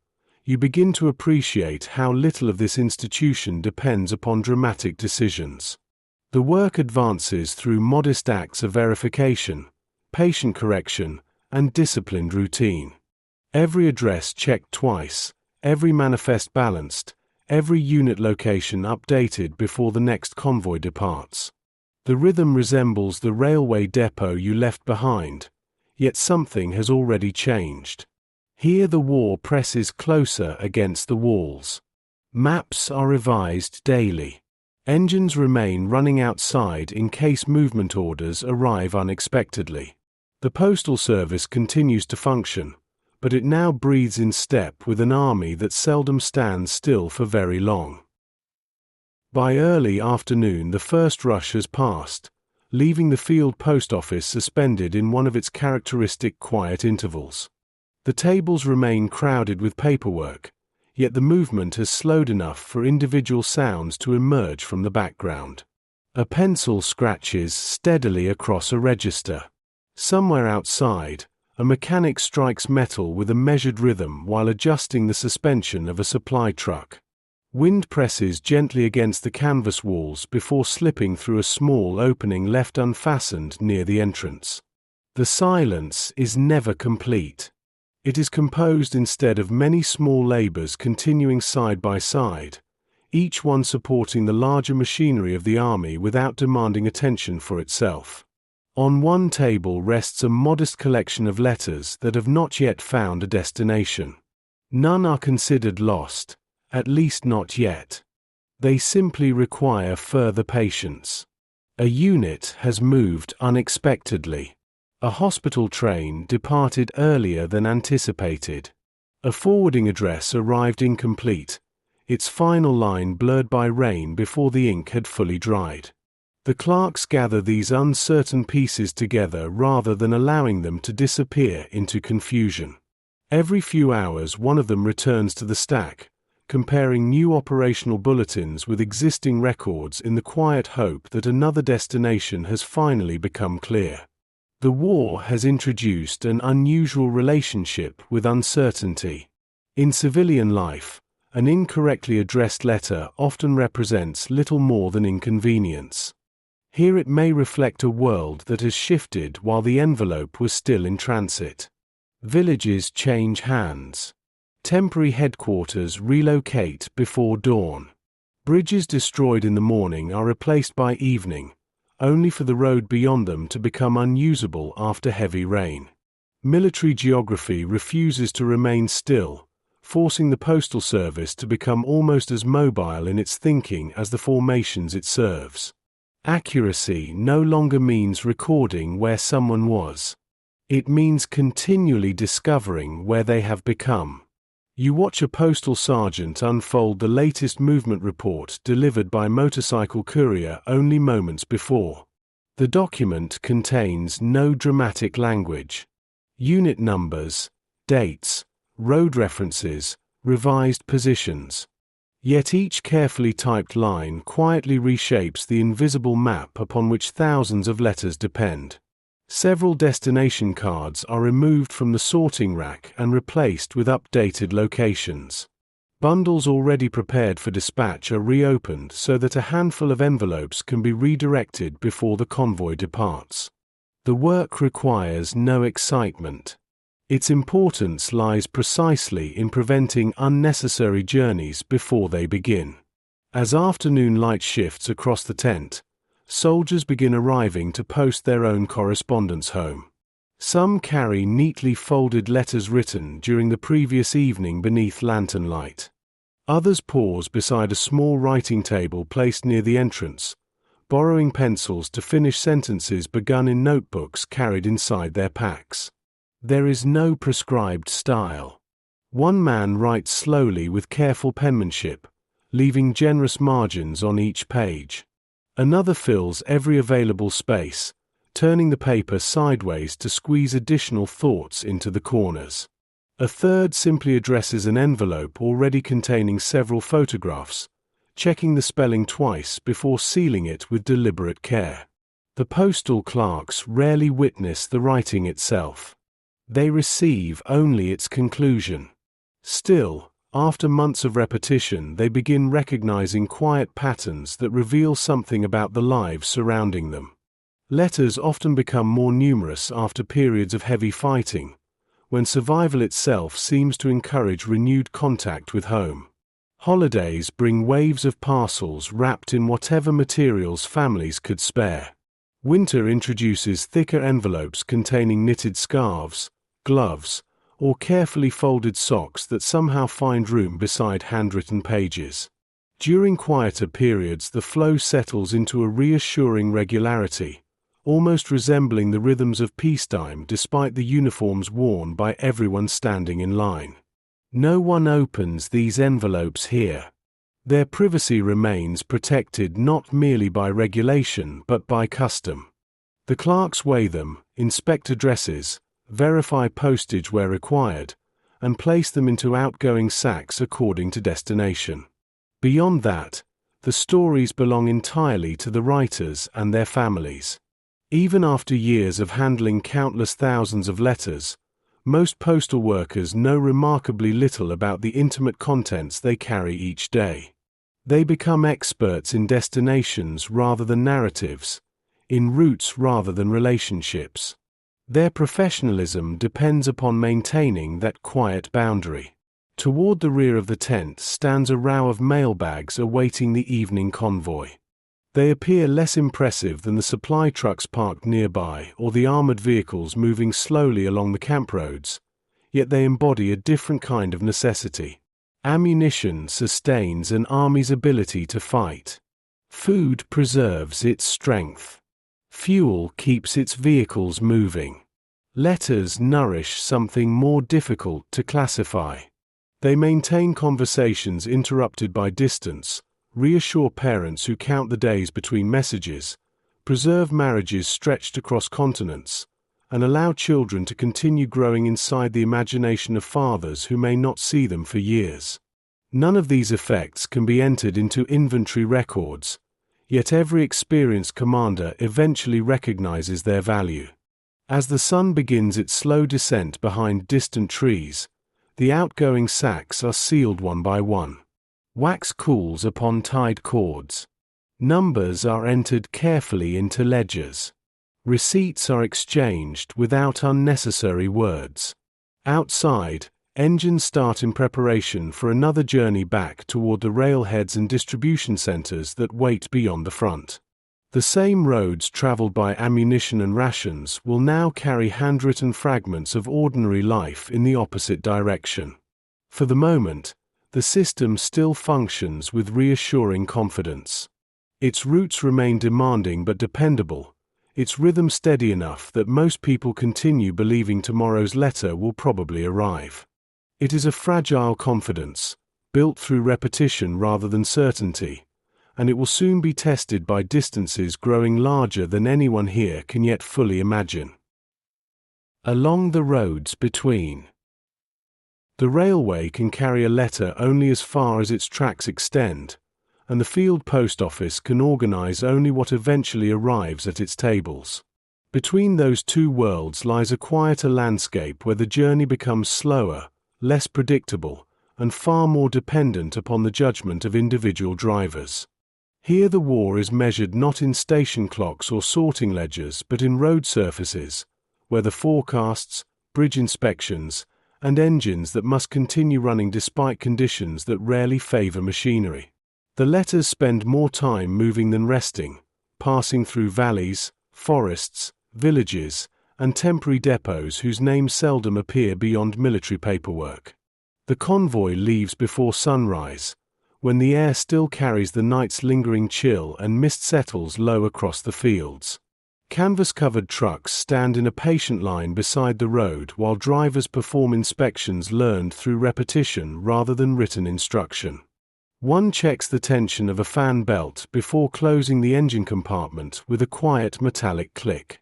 A: you begin to appreciate how little of this institution depends upon dramatic decisions. The work advances through modest acts of verification, patient correction, and disciplined routine. Every address checked twice, every manifest balanced, every unit location updated before the next convoy departs. The rhythm resembles the railway depot you left behind, yet something has already changed. Here the war presses closer against the walls. Maps are revised daily. Engines remain running outside in case movement orders arrive unexpectedly. The postal service continues to function, but it now breathes in step with an army that seldom stands still for very long. By early afternoon, the first rush has passed, leaving the field post office suspended in one of its characteristic quiet intervals. The tables remain crowded with paperwork, yet the movement has slowed enough for individual sounds to emerge from the background. A pencil scratches steadily across a register. Somewhere outside, a mechanic strikes metal with a measured rhythm while adjusting the suspension of a supply truck. Wind presses gently against the canvas walls before slipping through a small opening left unfastened near the entrance. The silence is never complete. It is composed instead of many small labors continuing side by side, each one supporting the larger machinery of the army without demanding attention for itself. On one table rests a modest collection of letters that have not yet found a destination. None are considered lost, at least not yet. They simply require further patience. A unit has moved unexpectedly. A hospital train departed earlier than anticipated. A forwarding address arrived incomplete, its final line blurred by rain before the ink had fully dried. The clerks gather these uncertain pieces together rather than allowing them to disappear into confusion. Every few hours one of them returns to the stack, comparing new operational bulletins with existing records in the quiet hope that another destination has finally become clear. The war has introduced an unusual relationship with uncertainty. In civilian life, an incorrectly addressed letter often represents little more than inconvenience. Here it may reflect a world that has shifted while the envelope was still in transit. Villages change hands. Temporary headquarters relocate before dawn. Bridges destroyed in the morning are replaced by evening, only for the road beyond them to become unusable after heavy rain. Military geography refuses to remain still, forcing the postal service to become almost as mobile in its thinking as the formations it serves. Accuracy no longer means recording where someone was. It means continually discovering where they have become. You watch a postal sergeant unfold the latest movement report delivered by motorcycle courier only moments before. The document contains no dramatic language. Unit numbers, dates, road references, revised positions. Yet each carefully typed line quietly reshapes the invisible map upon which thousands of letters depend. Several destination cards are removed from the sorting rack and replaced with updated locations. Bundles already prepared for dispatch are reopened so that a handful of envelopes can be redirected before the convoy departs. The work requires no excitement. Its importance lies precisely in preventing unnecessary journeys before they begin. As afternoon light shifts across the tent, soldiers begin arriving to post their own correspondence home. Some carry neatly folded letters written during the previous evening beneath lantern light. Others pause beside a small writing table placed near the entrance, borrowing pencils to finish sentences begun in notebooks carried inside their packs. There is no prescribed style. One man writes slowly with careful penmanship, leaving generous margins on each page. Another fills every available space, turning the paper sideways to squeeze additional thoughts into the corners. A third simply addresses an envelope already containing several photographs, checking the spelling twice before sealing it with deliberate care. The postal clerks rarely witness the writing itself. They receive only its conclusion. Still, after months of repetition, they begin recognizing quiet patterns that reveal something about the lives surrounding them. Letters often become more numerous after periods of heavy fighting, when survival itself seems to encourage renewed contact with home. Holidays bring waves of parcels wrapped in whatever materials families could spare. Winter introduces thicker envelopes containing knitted scarves, gloves, or carefully folded socks that somehow find room beside handwritten pages. During quieter periods, the flow settles into a reassuring regularity, almost resembling the rhythms of peacetime despite the uniforms worn by everyone standing in line. No one opens these envelopes here. Their privacy remains protected not merely by regulation but by custom. The clerks weigh them, inspect addresses, verify postage where required, and place them into outgoing sacks according to destination. Beyond that, The stories belong entirely to the writers and their families. Even after years of handling countless thousands of letters, most postal workers know remarkably little about the intimate contents they carry each day. They become experts in destinations rather than narratives, in routes rather than relationships. Their professionalism depends upon maintaining that quiet boundary. Toward the rear of the tent stands a row of mailbags awaiting the evening convoy. They appear less impressive than the supply trucks parked nearby or the armored vehicles moving slowly along the camp roads, yet they embody a different kind of necessity. Ammunition sustains an army's ability to fight. Food preserves its strength. Fuel keeps its vehicles moving. Letters nourish something more difficult to classify. They maintain conversations interrupted by distance, reassure parents who count the days between messages, preserve marriages stretched across continents, and allow children to continue growing inside the imagination of fathers who may not see them for years. None of these effects can be entered into inventory records, yet every experienced commander eventually recognizes their value. As the sun begins its slow descent behind distant trees, the outgoing sacks are sealed one by one. Wax cools upon tied cords. Numbers are entered carefully into ledgers. Receipts are exchanged without unnecessary words. Outside, engines start in preparation for another journey back toward the railheads and distribution centers that wait beyond the front. The same roads traveled by ammunition and rations will now carry handwritten fragments of ordinary life in the opposite direction. For the moment, the system still functions with reassuring confidence. Its routes remain demanding but dependable, its rhythm steady enough that most people continue believing tomorrow's letter will probably arrive. It is a fragile confidence, built through repetition rather than certainty, and it will soon be tested by distances growing larger than anyone here can yet fully imagine. Along the roads between. The railway can carry a letter only as far as its tracks extend, and the field post office can organize only what eventually arrives at its tables. Between those two worlds lies a quieter landscape where the journey becomes slower, less predictable, and far more dependent upon the judgment of individual drivers. Here the war is measured not in station clocks or sorting ledgers but in road surfaces, weather forecasts, bridge inspections, and engines that must continue running despite conditions that rarely favor machinery. The letters spend more time moving than resting, passing through valleys, forests, villages, and temporary depots whose names seldom appear beyond military paperwork. The convoy leaves before sunrise, when the air still carries the night's lingering chill and mist settles low across the fields. Canvas-covered trucks stand in a patient line beside the road while drivers perform inspections learned through repetition rather than written instruction. One checks the tension of a fan belt before closing the engine compartment with a quiet metallic click.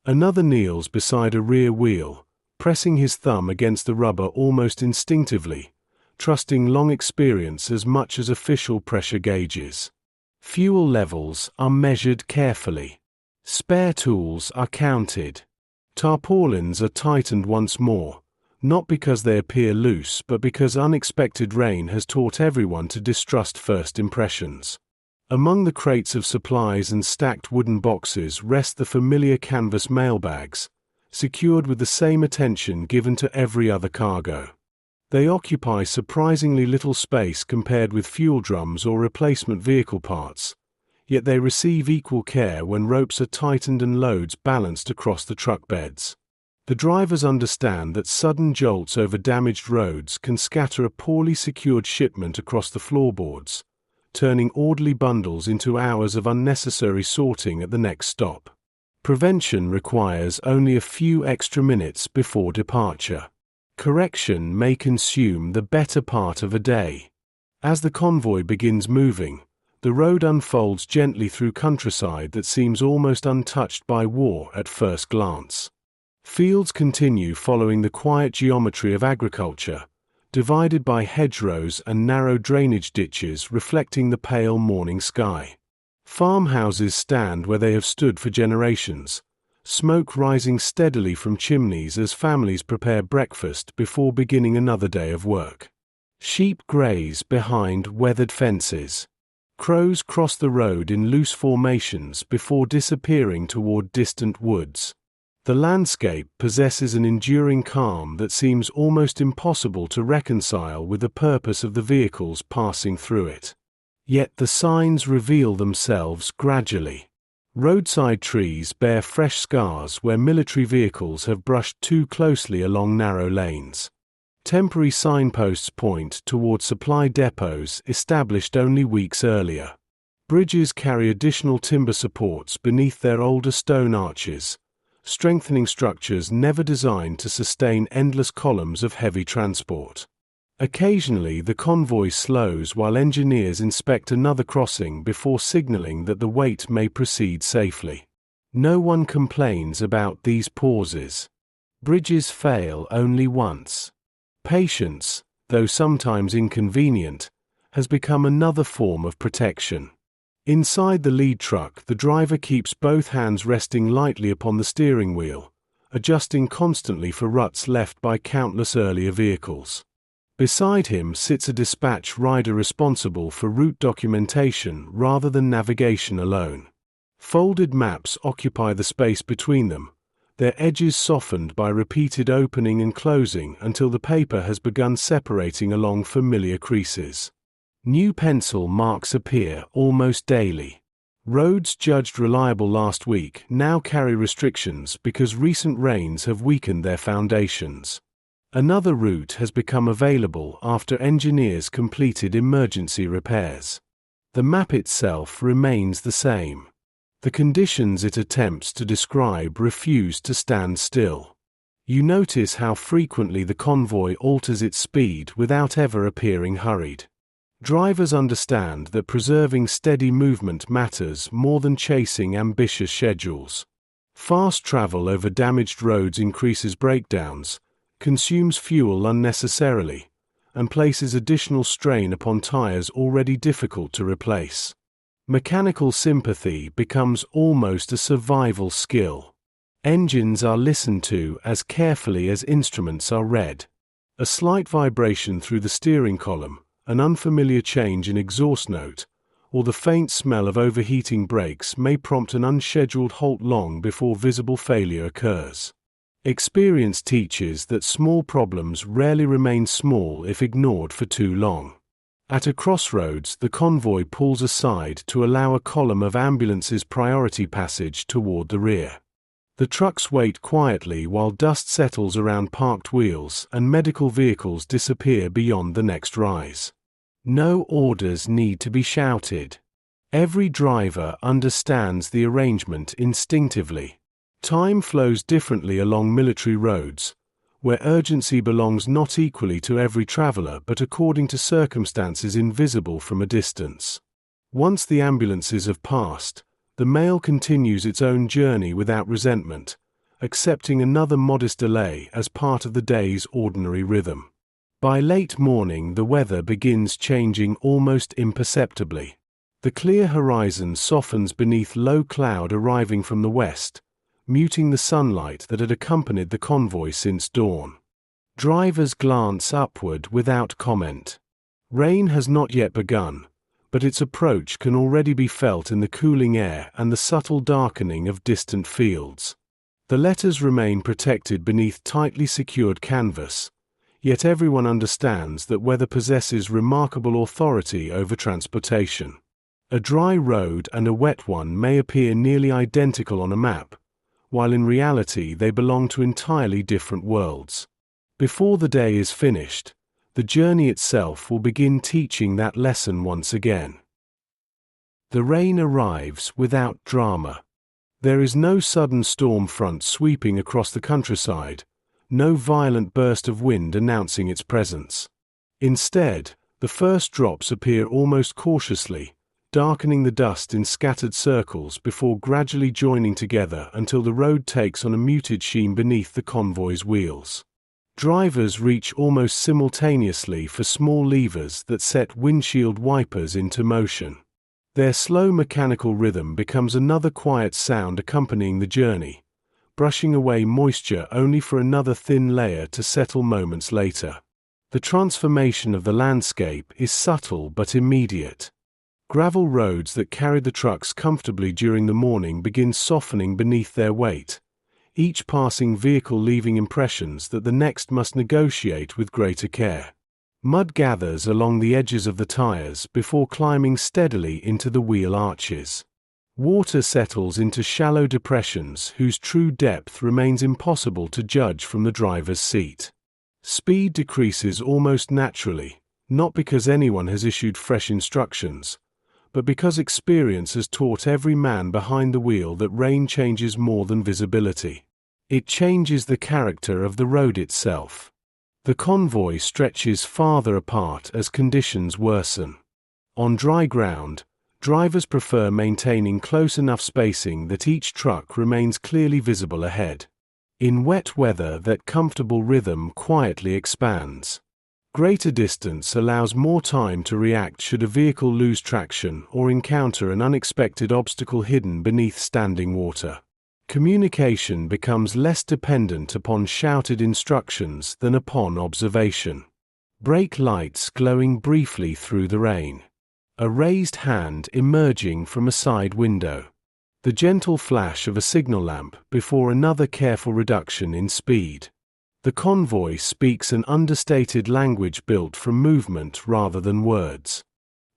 A: Another kneels beside a rear wheel, pressing his thumb against the rubber almost instinctively, trusting long experience as much as official pressure gauges. Fuel levels are measured carefully. Spare tools are counted. Tarpaulins are tightened once more, not because they appear loose but because unexpected rain has taught everyone to distrust first impressions. Among the crates of supplies and stacked wooden boxes rest the familiar canvas mailbags, secured with the same attention given to every other cargo. They occupy surprisingly little space compared with fuel drums or replacement vehicle parts, yet they receive equal care when ropes are tightened and loads balanced across the truck beds. The drivers understand that sudden jolts over damaged roads can scatter a poorly secured shipment across the floorboards, turning orderly bundles into hours of unnecessary sorting at the next stop. Prevention requires only a few extra minutes before departure. Correction may consume the better part of a day. As the convoy begins moving, the road unfolds gently through countryside that seems almost untouched by war at first glance. Fields continue following the quiet geometry of agriculture, divided by hedgerows and narrow drainage ditches reflecting the pale morning sky. Farmhouses stand where they have stood for generations, smoke rising steadily from chimneys as families prepare breakfast before beginning another day of work. Sheep graze behind weathered fences. Crows cross the road in loose formations before disappearing toward distant woods. The landscape possesses an enduring calm that seems almost impossible to reconcile with the purpose of the vehicles passing through it. Yet the signs reveal themselves gradually. Roadside trees bear fresh scars where military vehicles have brushed too closely along narrow lanes. Temporary signposts point toward supply depots established only weeks earlier. Bridges carry additional timber supports beneath their older stone arches, strengthening structures never designed to sustain endless columns of heavy transport. Occasionally, the convoy slows while engineers inspect another crossing before signaling that the weight may proceed safely. No one complains about these pauses. Bridges fail only once. Patience, though sometimes inconvenient, has become another form of protection. Inside the lead truck, the driver keeps both hands resting lightly upon the steering wheel, adjusting constantly for ruts left by countless earlier vehicles. Beside him sits a dispatch rider responsible for route documentation rather than navigation alone. Folded maps occupy the space between them, their edges softened by repeated opening and closing until the paper has begun separating along familiar creases. New pencil marks appear almost daily. Roads judged reliable last week now carry restrictions because recent rains have weakened their foundations. Another route has become available after engineers completed emergency repairs. The map itself remains the same. The conditions it attempts to describe refuse to stand still. You notice how frequently the convoy alters its speed without ever appearing hurried. Drivers understand that preserving steady movement matters more than chasing ambitious schedules. Fast travel over damaged roads increases breakdowns, consumes fuel unnecessarily, and places additional strain upon tires already difficult to replace. Mechanical sympathy becomes almost a survival skill. Engines are listened to as carefully as instruments are read. A slight vibration through the steering column, an unfamiliar change in exhaust note, or the faint smell of overheating brakes may prompt an unscheduled halt long before visible failure occurs. Experience teaches that small problems rarely remain small if ignored for too long. At a crossroads, the convoy pulls aside to allow a column of ambulances priority passage toward the rear. The trucks wait quietly while dust settles around parked wheels and medical vehicles disappear beyond the next rise. No orders need to be shouted. Every driver understands the arrangement instinctively. Time flows differently along military roads, where urgency belongs not equally to every traveler but according to circumstances invisible from a distance. Once the ambulances have passed, the mail continues its own journey without resentment, accepting another modest delay as part of the day's ordinary rhythm. By late morning, the weather begins changing almost imperceptibly. The clear horizon softens beneath low cloud arriving from the west, muting the sunlight that had accompanied the convoy since dawn. Drivers glance upward without comment. Rain has not yet begun, but its approach can already be felt in the cooling air and the subtle darkening of distant fields. The letters remain protected beneath tightly secured canvas, yet everyone understands that weather possesses remarkable authority over transportation. A dry road and a wet one may appear nearly identical on a map, while in reality they belong to entirely different worlds. Before the day is finished, the journey itself will begin teaching that lesson once again. The rain arrives without drama. There is no sudden storm front sweeping across the countryside, no violent burst of wind announcing its presence. Instead, the first drops appear almost cautiously, darkening the dust in scattered circles before gradually joining together until the road takes on a muted sheen beneath the convoy's wheels. Drivers reach almost simultaneously for small levers that set windshield wipers into motion. Their slow mechanical rhythm becomes another quiet sound accompanying the journey, brushing away moisture only for another thin layer to settle moments later. The transformation of the landscape is subtle but immediate. Gravel roads that carried the trucks comfortably during the morning begin softening beneath their weight, each passing vehicle leaving impressions that the next must negotiate with greater care. Mud gathers along the edges of the tires before climbing steadily into the wheel arches. Water settles into shallow depressions whose true depth remains impossible to judge from the driver's seat. Speed decreases almost naturally, not because anyone has issued fresh instructions, but because experience has taught every man behind the wheel that rain changes more than visibility. It changes the character of the road itself. The convoy stretches farther apart as conditions worsen. On dry ground, drivers prefer maintaining close enough spacing that each truck remains clearly visible ahead. In wet weather, that comfortable rhythm quietly expands. Greater distance allows more time to react should a vehicle lose traction or encounter an unexpected obstacle hidden beneath standing water. Communication becomes less dependent upon shouted instructions than upon observation. Brake lights glowing briefly through the rain. A raised hand emerging from a side window. The gentle flash of a signal lamp before another careful reduction in speed. The convoy speaks an understated language built from movement rather than words.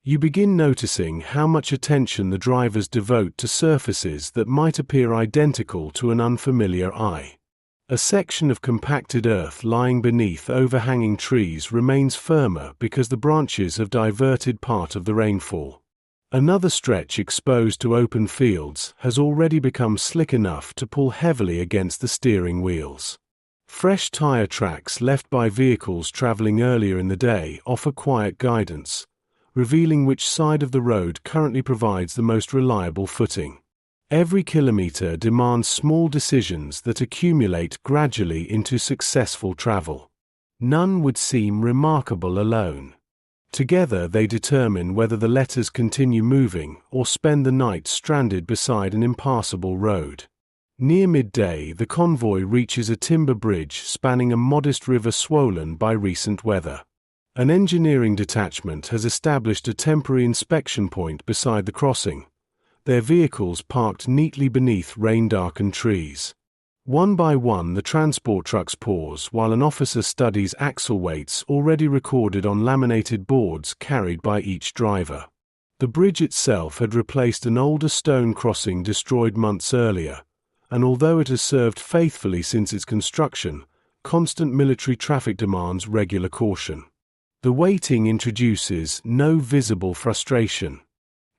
A: You begin noticing how much attention the drivers devote to surfaces that might appear identical to an unfamiliar eye. A section of compacted earth lying beneath overhanging trees remains firmer because the branches have diverted part of the rainfall. Another stretch exposed to open fields has already become slick enough to pull heavily against the steering wheels. Fresh tire tracks left by vehicles traveling earlier in the day offer quiet guidance, revealing which side of the road currently provides the most reliable footing. Every kilometer demands small decisions that accumulate gradually into successful travel. None would seem remarkable alone. Together they determine whether the letters continue moving or spend the night stranded beside an impassable road. Near midday, the convoy reaches a timber bridge spanning a modest river swollen by recent weather. An engineering detachment has established a temporary inspection point beside the crossing, their vehicles parked neatly beneath rain-darkened trees. One by one the transport trucks pause while an officer studies axle weights already recorded on laminated boards carried by each driver. The bridge itself had replaced an older stone crossing destroyed months earlier, and although it has served faithfully since its construction, constant military traffic demands regular caution. The waiting introduces no visible frustration.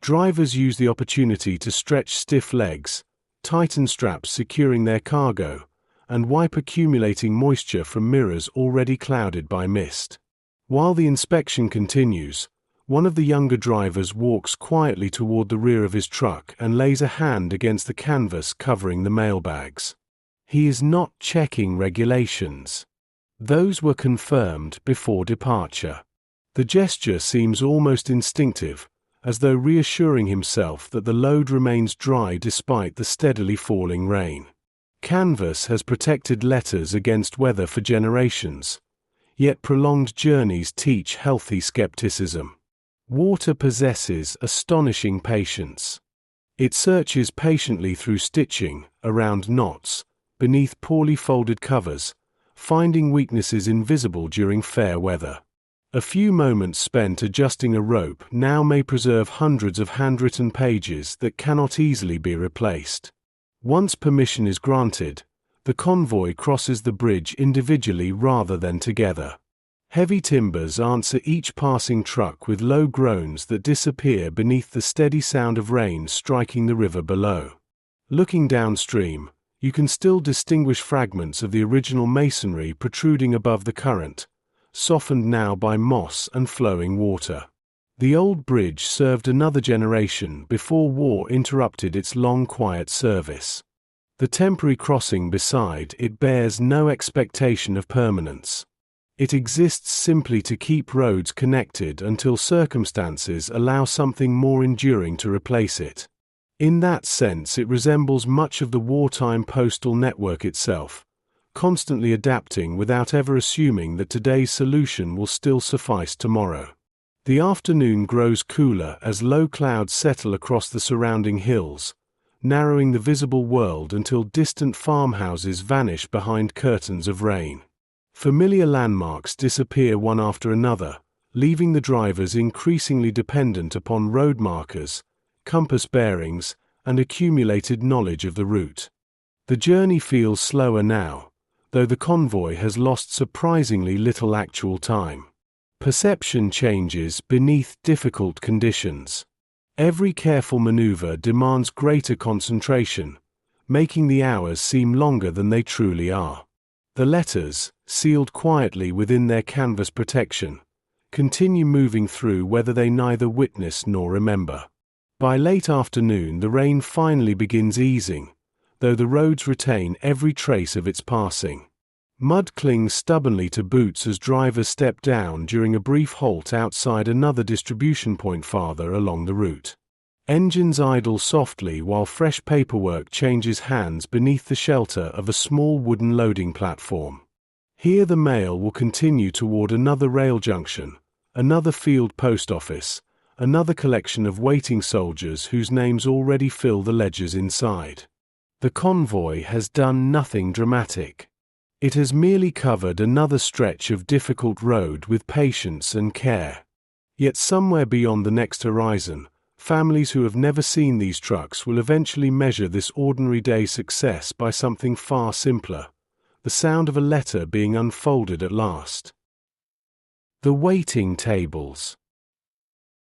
A: Drivers use the opportunity to stretch stiff legs, tighten straps securing their cargo, and wipe accumulating moisture from mirrors already clouded by mist. While the inspection continues, one of the younger drivers walks quietly toward the rear of his truck and lays a hand against the canvas covering the mailbags. He is not checking regulations. Those were confirmed before departure. The gesture seems almost instinctive, as though reassuring himself that the load remains dry despite the steadily falling rain. Canvas has protected letters against weather for generations, yet prolonged journeys teach healthy skepticism. Water possesses astonishing patience. It searches patiently through stitching, around knots, beneath poorly folded covers, finding weaknesses invisible during fair weather. A few moments spent adjusting a rope now may preserve hundreds of handwritten pages that cannot easily be replaced. Once permission is granted, the convoy crosses the bridge individually rather than together. Heavy timbers answer each passing truck with low groans that disappear beneath the steady sound of rain striking the river below. Looking downstream, you can still distinguish fragments of the original masonry protruding above the current, softened now by moss and flowing water. The old bridge served another generation before war interrupted its long quiet service. The temporary crossing beside it bears no expectation of permanence. It exists simply to keep roads connected until circumstances allow something more enduring to replace it. In that sense, it resembles much of the wartime postal network itself, constantly adapting without ever assuming that today's solution will still suffice tomorrow. The afternoon grows cooler as low clouds settle across the surrounding hills, narrowing the visible world until distant farmhouses vanish behind curtains of rain. Familiar landmarks disappear one after another, leaving the drivers increasingly dependent upon road markers, compass bearings, and accumulated knowledge of the route. The journey feels slower now, though the convoy has lost surprisingly little actual time. Perception changes beneath difficult conditions. Every careful maneuver demands greater concentration, making the hours seem longer than they truly are. The letters, sealed quietly within their canvas protection, continue moving through whether they neither witness nor remember. By late afternoon, the rain finally begins easing, though the roads retain every trace of its passing. Mud clings stubbornly to boots as drivers step down during a brief halt outside another distribution point farther along the route. Engines idle softly while fresh paperwork changes hands beneath the shelter of a small wooden loading platform. Here the mail will continue toward another rail junction, another field post office, another collection of waiting soldiers whose names already fill the ledgers inside. The convoy has done nothing dramatic. It has merely covered another stretch of difficult road with patience and care. Yet somewhere beyond the next horizon, families who have never seen these trucks will eventually measure this ordinary day's success by something far simpler: the sound of a letter being unfolded at last. The waiting tables.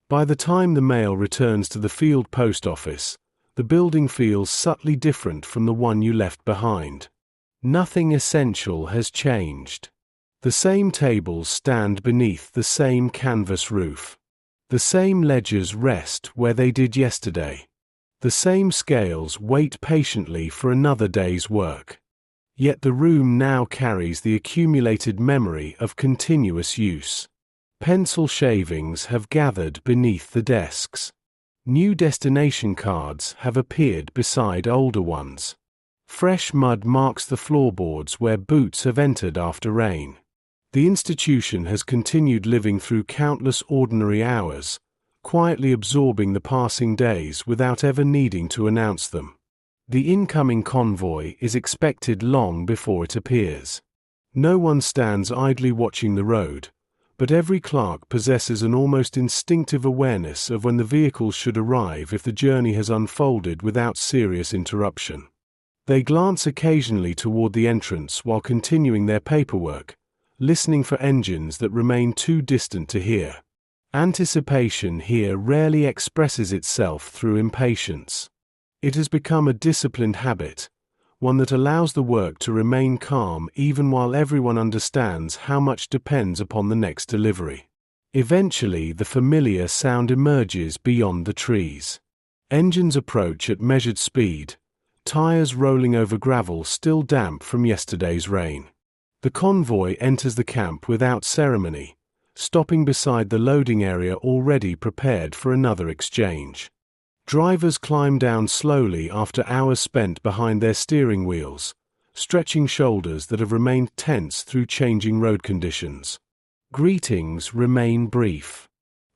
A: By the time the mail returns to the field post office, the building feels subtly different from the one you left behind. Nothing essential has changed. The same tables stand beneath the same canvas roof. The same ledgers rest where they did yesterday. The same scales wait patiently for another day's work. Yet the room now carries the accumulated memory of continuous use. Pencil shavings have gathered beneath the desks. New destination cards have appeared beside older ones. Fresh mud marks the floorboards where boots have entered after rain. The institution has continued living through countless ordinary hours, quietly absorbing the passing days without ever needing to announce them. The incoming convoy is expected long before it appears. No one stands idly watching the road, but every clerk possesses an almost instinctive awareness of when the vehicles should arrive if the journey has unfolded without serious interruption. They glance occasionally toward the entrance while continuing their paperwork, listening for engines that remain too distant to hear. Anticipation here rarely expresses itself through impatience. It has become a disciplined habit, one that allows the work to remain calm even while everyone understands how much depends upon the next delivery. Eventually, the familiar sound emerges beyond the trees. Engines approach at measured speed, tires rolling over gravel still damp from yesterday's rain. The convoy enters the camp without ceremony, stopping beside the loading area already prepared for another exchange. Drivers climb down slowly after hours spent behind their steering wheels, stretching shoulders that have remained tense through changing road conditions. Greetings remain brief.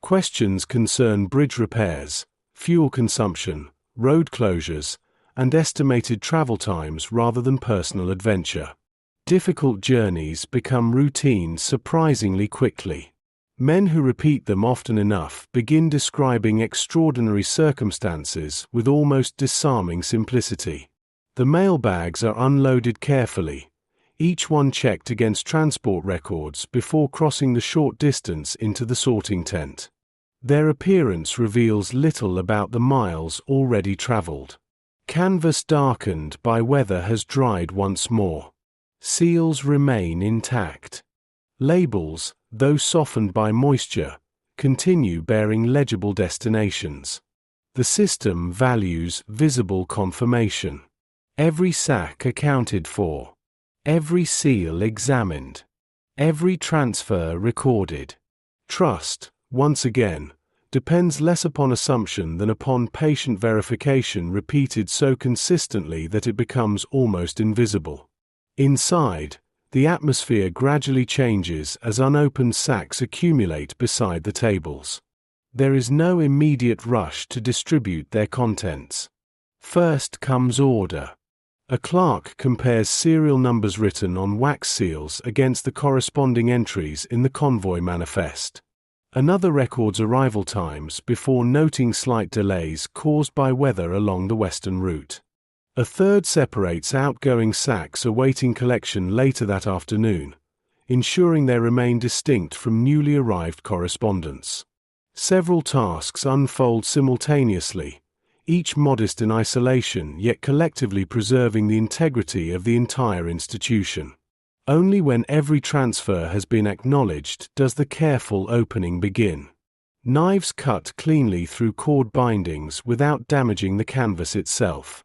A: Questions concern bridge repairs, fuel consumption, road closures, and estimated travel times rather than personal adventure. Difficult journeys become routine surprisingly quickly. Men who repeat them often enough begin describing extraordinary circumstances with almost disarming simplicity. The mailbags are unloaded carefully, each one checked against transport records before crossing the short distance into the sorting tent. Their appearance reveals little about the miles already traveled. Canvas darkened by weather has dried once more. Seals remain intact. Labels, though softened by moisture, continue bearing legible destinations. The system values visible confirmation. Every sack accounted for. Every seal examined. Every transfer recorded. Trust, once again, depends less upon assumption than upon patient verification repeated so consistently that it becomes almost invisible. Inside, the atmosphere gradually changes as unopened sacks accumulate beside the tables. There is no immediate rush to distribute their contents. First comes order. A clerk compares serial numbers written on wax seals against the corresponding entries in the convoy manifest. Another records arrival times before noting slight delays caused by weather along the western route. A third separates outgoing sacks awaiting collection later that afternoon, ensuring they remain distinct from newly arrived correspondence. Several tasks unfold simultaneously, each modest in isolation yet collectively preserving the integrity of the entire institution. Only when every transfer has been acknowledged does the careful opening begin. Knives cut cleanly through cord bindings without damaging the canvas itself.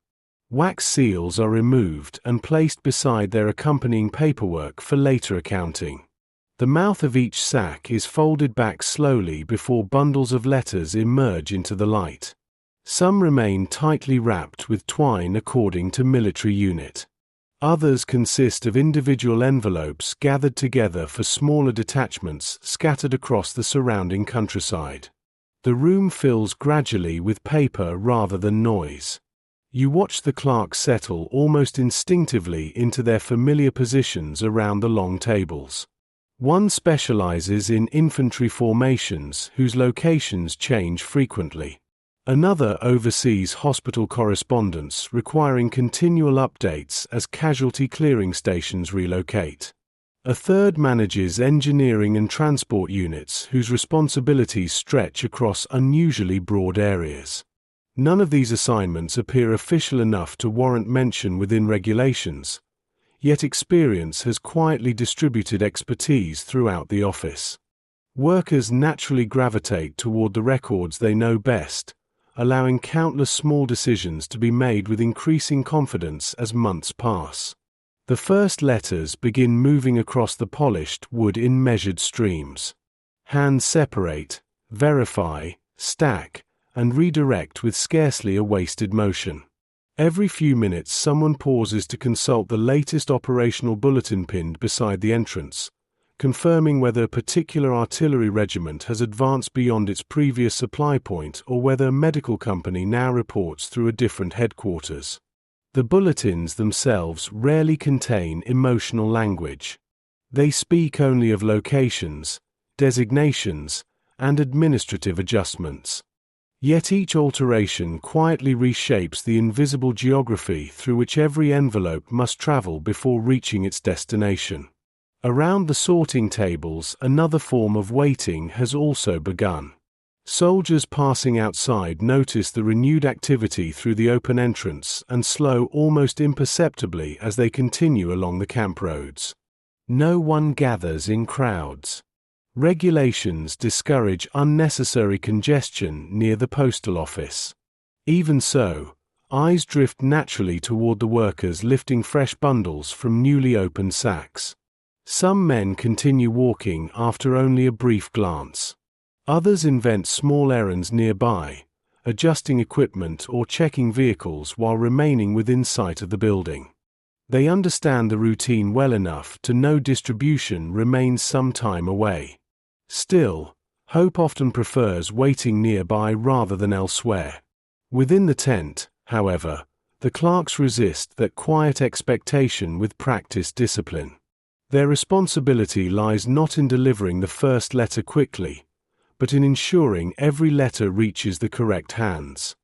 A: Wax seals are removed and placed beside their accompanying paperwork for later accounting. The mouth of each sack is folded back slowly before bundles of letters emerge into the light. Some remain tightly wrapped with twine according to military unit. Others consist of individual envelopes gathered together for smaller detachments scattered across the surrounding countryside. The room fills gradually with paper rather than noise. You watch the clerks settle almost instinctively into their familiar positions around the long tables. One specializes in infantry formations whose locations change frequently. Another oversees hospital correspondence requiring continual updates as casualty clearing stations relocate. A third manages engineering and transport units whose responsibilities stretch across unusually broad areas. None of these assignments appear official enough to warrant mention within regulations, yet experience has quietly distributed expertise throughout the office. Workers naturally gravitate toward the records they know best, allowing countless small decisions to be made with increasing confidence as months pass. The first letters begin moving across the polished wood in measured streams. Hands separate, verify, stack, and redirect with scarcely a wasted motion. Every few minutes someone pauses to consult the latest operational bulletin pinned beside the entrance, confirming whether a particular artillery regiment has advanced beyond its previous supply point or whether a medical company now reports through a different headquarters. The bulletins themselves rarely contain emotional language. They speak only of locations, designations, and administrative adjustments. Yet each alteration quietly reshapes the invisible geography through which every envelope must travel before reaching its destination. Around the sorting tables, another form of waiting has also begun. Soldiers passing outside notice the renewed activity through the open entrance and slow almost imperceptibly as they continue along the camp roads. No one gathers in crowds. Regulations discourage unnecessary congestion near the postal office. Even so, eyes drift naturally toward the workers lifting fresh bundles from newly opened sacks. Some men continue walking after only a brief glance. Others invent small errands nearby, adjusting equipment or checking vehicles while remaining within sight of the building. They understand the routine well enough to know distribution remains some time away. Still, hope often prefers waiting nearby rather than elsewhere. Within the tent, however, the clerks resist that quiet expectation with practiced discipline. Their responsibility lies not in delivering the first letter quickly, but in ensuring every letter reaches the correct hands.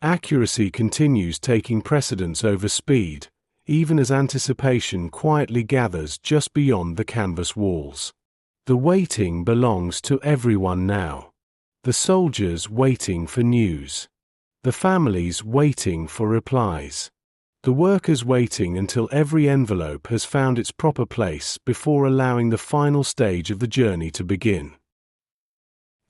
A: Accuracy continues taking precedence over speed, even as anticipation quietly gathers just beyond the canvas walls. The waiting belongs to everyone now. The soldiers waiting for news. The families waiting for replies. The workers waiting until every envelope has found its proper place before allowing the final stage of the journey to begin.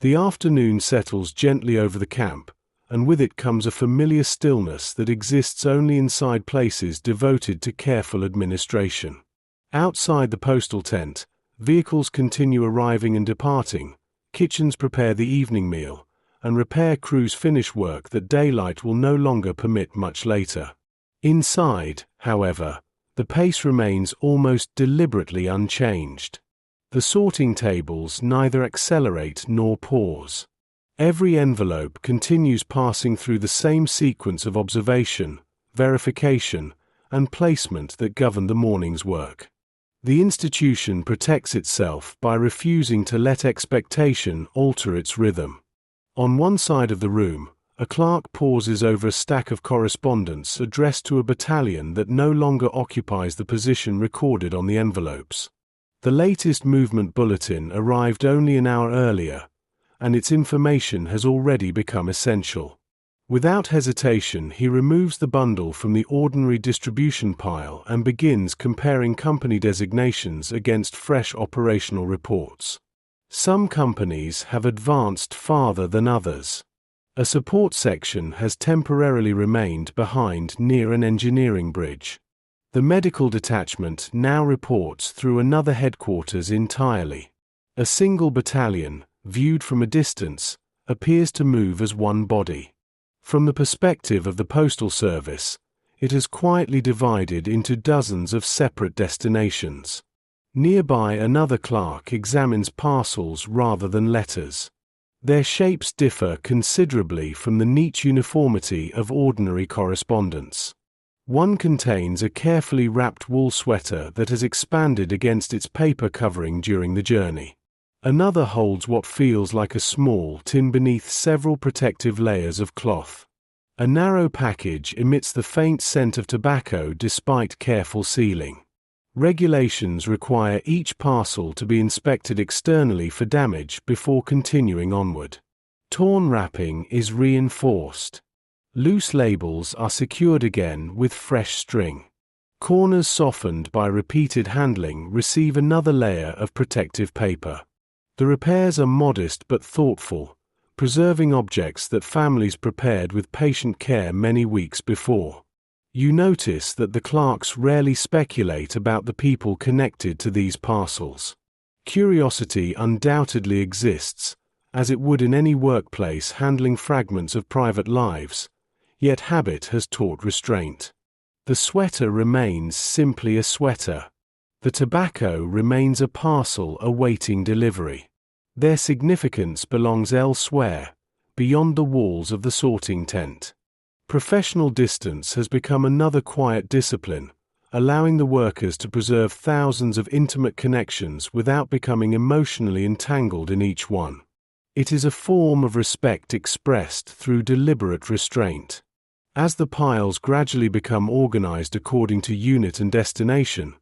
A: The afternoon settles gently over the camp, and with it comes a familiar stillness that exists only inside places devoted to careful administration. Outside the postal tent, vehicles continue arriving and departing, kitchens prepare the evening meal, and repair crews finish work that daylight will no longer permit much later. Inside, however, the pace remains almost deliberately unchanged. The sorting tables neither accelerate nor pause. Every envelope continues passing through the same sequence of observation, verification, and placement that govern the morning's work. The institution protects itself by refusing to let expectation alter its rhythm. On one side of the room, a clerk pauses over a stack of correspondence addressed to a battalion that no longer occupies the position recorded on the envelopes. The latest movement bulletin arrived only an hour earlier, and its information has already become essential. Without hesitation, he removes the bundle from the ordinary distribution pile and begins comparing company designations against fresh operational reports. Some companies have advanced farther than others. A support section has temporarily remained behind near an engineering bridge. The medical detachment now reports through another headquarters entirely. A single battalion, viewed from a distance, appears to move as one body. From the perspective of the Postal Service, it has quietly divided into dozens of separate destinations. Nearby, another clerk examines parcels rather than letters. Their shapes differ considerably from the neat uniformity of ordinary correspondence. One contains a carefully wrapped wool sweater that has expanded against its paper covering during the journey. Another holds what feels like a small tin beneath several protective layers of cloth. A narrow package emits the faint scent of tobacco despite careful sealing. Regulations require each parcel to be inspected externally for damage before continuing onward. Torn wrapping is reinforced. Loose labels are secured again with fresh string. Corners softened by repeated handling receive another layer of protective paper. The repairs are modest but thoughtful, preserving objects that families prepared with patient care many weeks before. You notice that the clerks rarely speculate about the people connected to these parcels. Curiosity undoubtedly exists, as it would in any workplace handling fragments of private lives, yet habit has taught restraint. The sweater remains simply a sweater. The tobacco remains a parcel awaiting delivery. Their significance belongs elsewhere, beyond the walls of the sorting tent. Professional distance has become another quiet discipline, allowing the workers to preserve thousands of intimate connections without becoming emotionally entangled in each one. It is a form of respect expressed through deliberate restraint. As the piles gradually become organized according to unit and destination,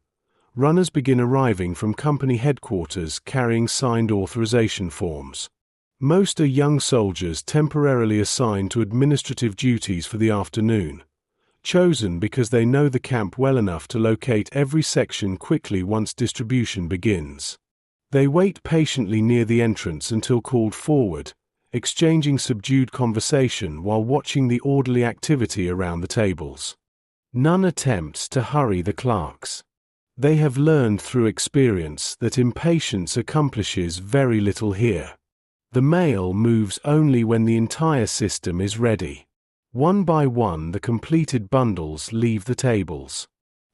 A: runners begin arriving from company headquarters carrying signed authorization forms. Most are young soldiers temporarily assigned to administrative duties for the afternoon, chosen because they know the camp well enough to locate every section quickly once distribution begins. They wait patiently near the entrance until called forward, exchanging subdued conversation while watching the orderly activity around the tables. None attempts to hurry the clerks. They have learned through experience that impatience accomplishes very little here. The mail moves only when the entire system is ready. One by one, the completed bundles leave the tables.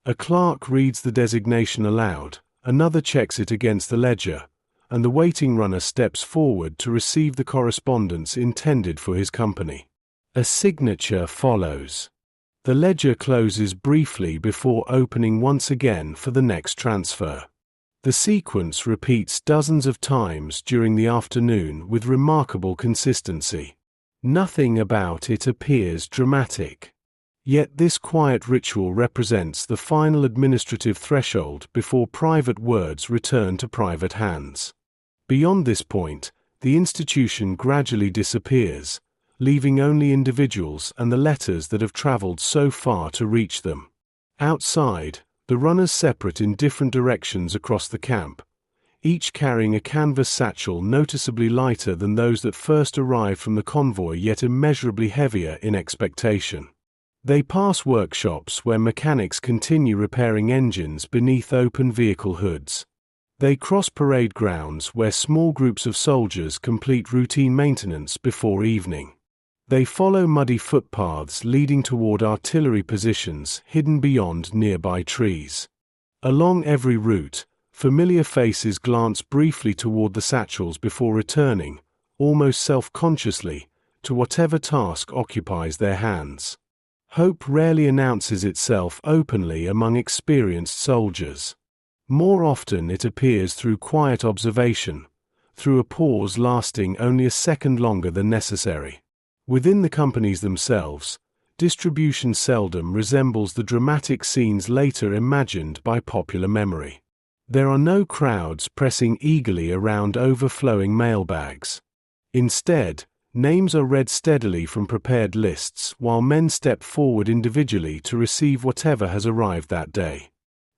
A: A clerk reads the designation aloud, another checks it against the ledger, and the waiting runner steps forward to receive the correspondence intended for his company. A signature follows. The ledger closes briefly before opening once again for the next transfer. The sequence repeats dozens of times during the afternoon with remarkable consistency. Nothing about it appears dramatic. Yet this quiet ritual represents the final administrative threshold before private words return to private hands. Beyond this point, the institution gradually disappears, leaving only individuals and the letters that have traveled so far to reach them. Outside, the runners separate in different directions across the camp, each carrying a canvas satchel noticeably lighter than those that first arrived from the convoy, yet immeasurably heavier in expectation. They pass workshops where mechanics continue repairing engines beneath open vehicle hoods. They cross parade grounds where small groups of soldiers complete routine maintenance before evening. They follow muddy footpaths leading toward artillery positions hidden beyond nearby trees. Along every route, familiar faces glance briefly toward the satchels before returning, almost self-consciously, to whatever task occupies their hands. Hope rarely announces itself openly among experienced soldiers. More often it appears through quiet observation, through a pause lasting only a second longer than necessary. Within the companies themselves, distribution seldom resembles the dramatic scenes later imagined by popular memory. There are no crowds pressing eagerly around overflowing mailbags. Instead, names are read steadily from prepared lists while men step forward individually to receive whatever has arrived that day.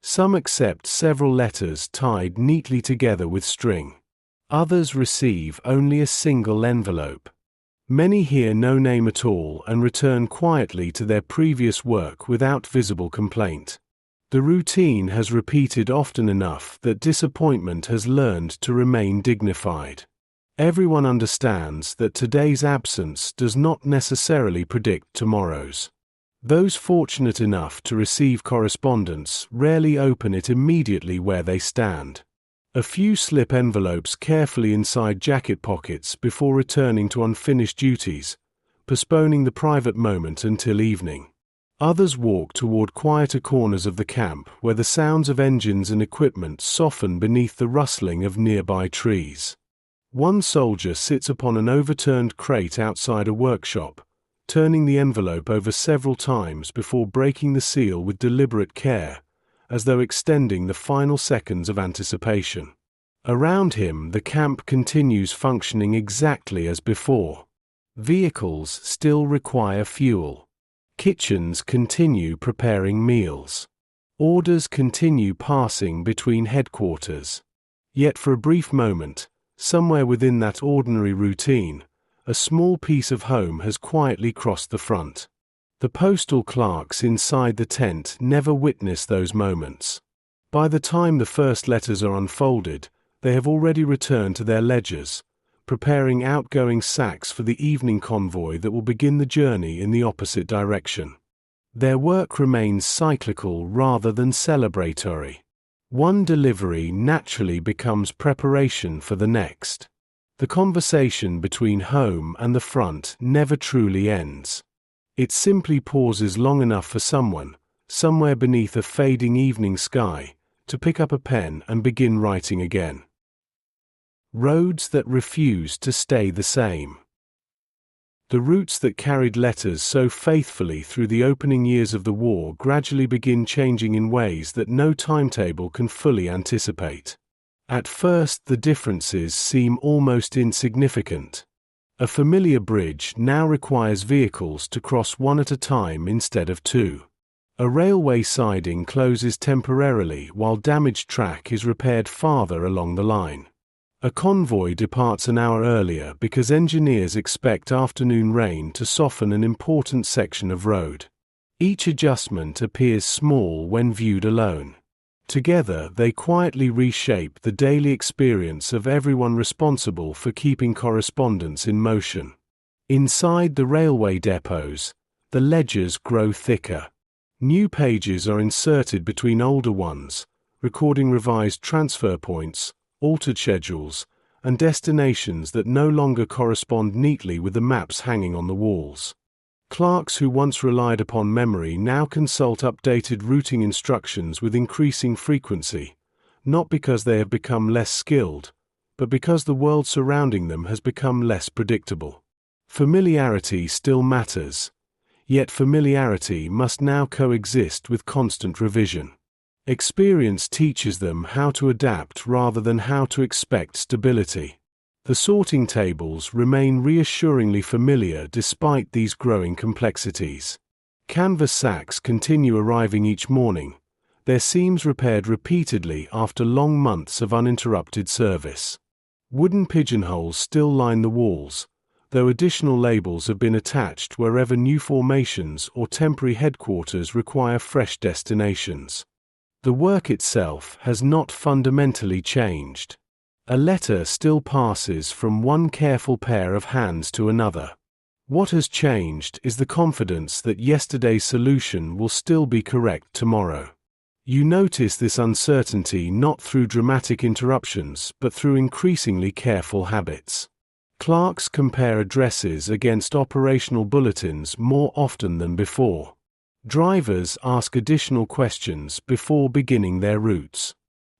A: Some accept several letters tied neatly together with string. Others receive only a single envelope. Many hear no name at all and return quietly to their previous work without visible complaint. The routine has repeated often enough that disappointment has learned to remain dignified. Everyone understands that today's absence does not necessarily predict tomorrow's. Those fortunate enough to receive correspondence rarely open it immediately where they stand. A few slip envelopes carefully inside jacket pockets before returning to unfinished duties, postponing the private moment until evening. Others walk toward quieter corners of the camp where the sounds of engines and equipment soften beneath the rustling of nearby trees. One soldier sits upon an overturned crate outside a workshop, turning the envelope over several times before breaking the seal with deliberate care, as though extending the final seconds of anticipation. Around him, the camp continues functioning exactly as before. Vehicles still require fuel. Kitchens continue preparing meals. Orders continue passing between headquarters. Yet for a brief moment, somewhere within that ordinary routine, a small piece of home has quietly crossed the front. The postal clerks inside the tent never witness those moments. By the time the first letters are unfolded, they have already returned to their ledgers, preparing outgoing sacks for the evening convoy that will begin the journey in the opposite direction. Their work remains cyclical rather than celebratory. One delivery naturally becomes preparation for the next. The conversation between home and the front never truly ends. It simply pauses long enough for someone, somewhere beneath a fading evening sky, to pick up a pen and begin writing again. Roads that refuse to stay the same. The routes that carried letters so faithfully through the opening years of the war gradually begin changing in ways that no timetable can fully anticipate. At first, the differences seem almost insignificant. A familiar bridge now requires vehicles to cross one at a time instead of two. A railway siding closes temporarily while damaged track is repaired farther along the line. A convoy departs an hour earlier because engineers expect afternoon rain to soften an important section of road. Each adjustment appears small when viewed alone. Together, they quietly reshape the daily experience of everyone responsible for keeping correspondence in motion. Inside the railway depots, the ledgers grow thicker. New pages are inserted between older ones, recording revised transfer points, altered schedules, and destinations that no longer correspond neatly with the maps hanging on the walls. Clerks who once relied upon memory now consult updated routing instructions with increasing frequency, not because they have become less skilled, but because the world surrounding them has become less predictable. Familiarity still matters, yet familiarity must now coexist with constant revision. Experience teaches them how to adapt rather than how to expect stability. The sorting tables remain reassuringly familiar despite these growing complexities. Canvas sacks continue arriving each morning, their seams repaired repeatedly after long months of uninterrupted service. Wooden pigeonholes still line the walls, though additional labels have been attached wherever new formations or temporary headquarters require fresh destinations. The work itself has not fundamentally changed. A letter still passes from one careful pair of hands to another. What has changed is the confidence that yesterday's solution will still be correct tomorrow. You notice this uncertainty not through dramatic interruptions but through increasingly careful habits. Clerks compare addresses against operational bulletins more often than before. Drivers ask additional questions before beginning their routes.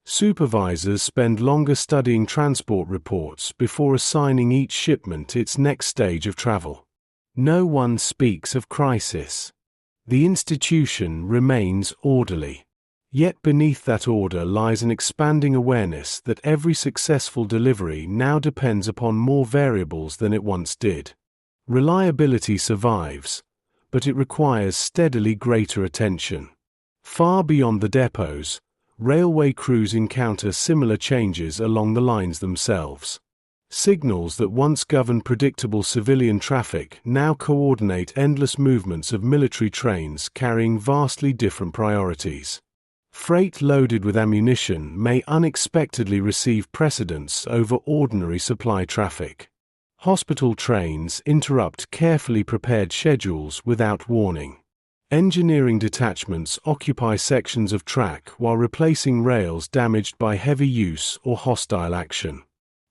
A: Supervisors spend longer studying transport reports before assigning each shipment its next stage of travel. No one speaks of crisis. The institution remains orderly. Yet beneath that order lies an expanding awareness that every successful delivery now depends upon more variables than it once did. Reliability survives, but it requires steadily greater attention. Far beyond the depots, railway crews encounter similar changes along the lines themselves. Signals that once governed predictable civilian traffic now coordinate endless movements of military trains carrying vastly different priorities. Freight loaded with ammunition may unexpectedly receive precedence over ordinary supply traffic. Hospital trains interrupt carefully prepared schedules without warning. Engineering detachments occupy sections of track while replacing rails damaged by heavy use or hostile action.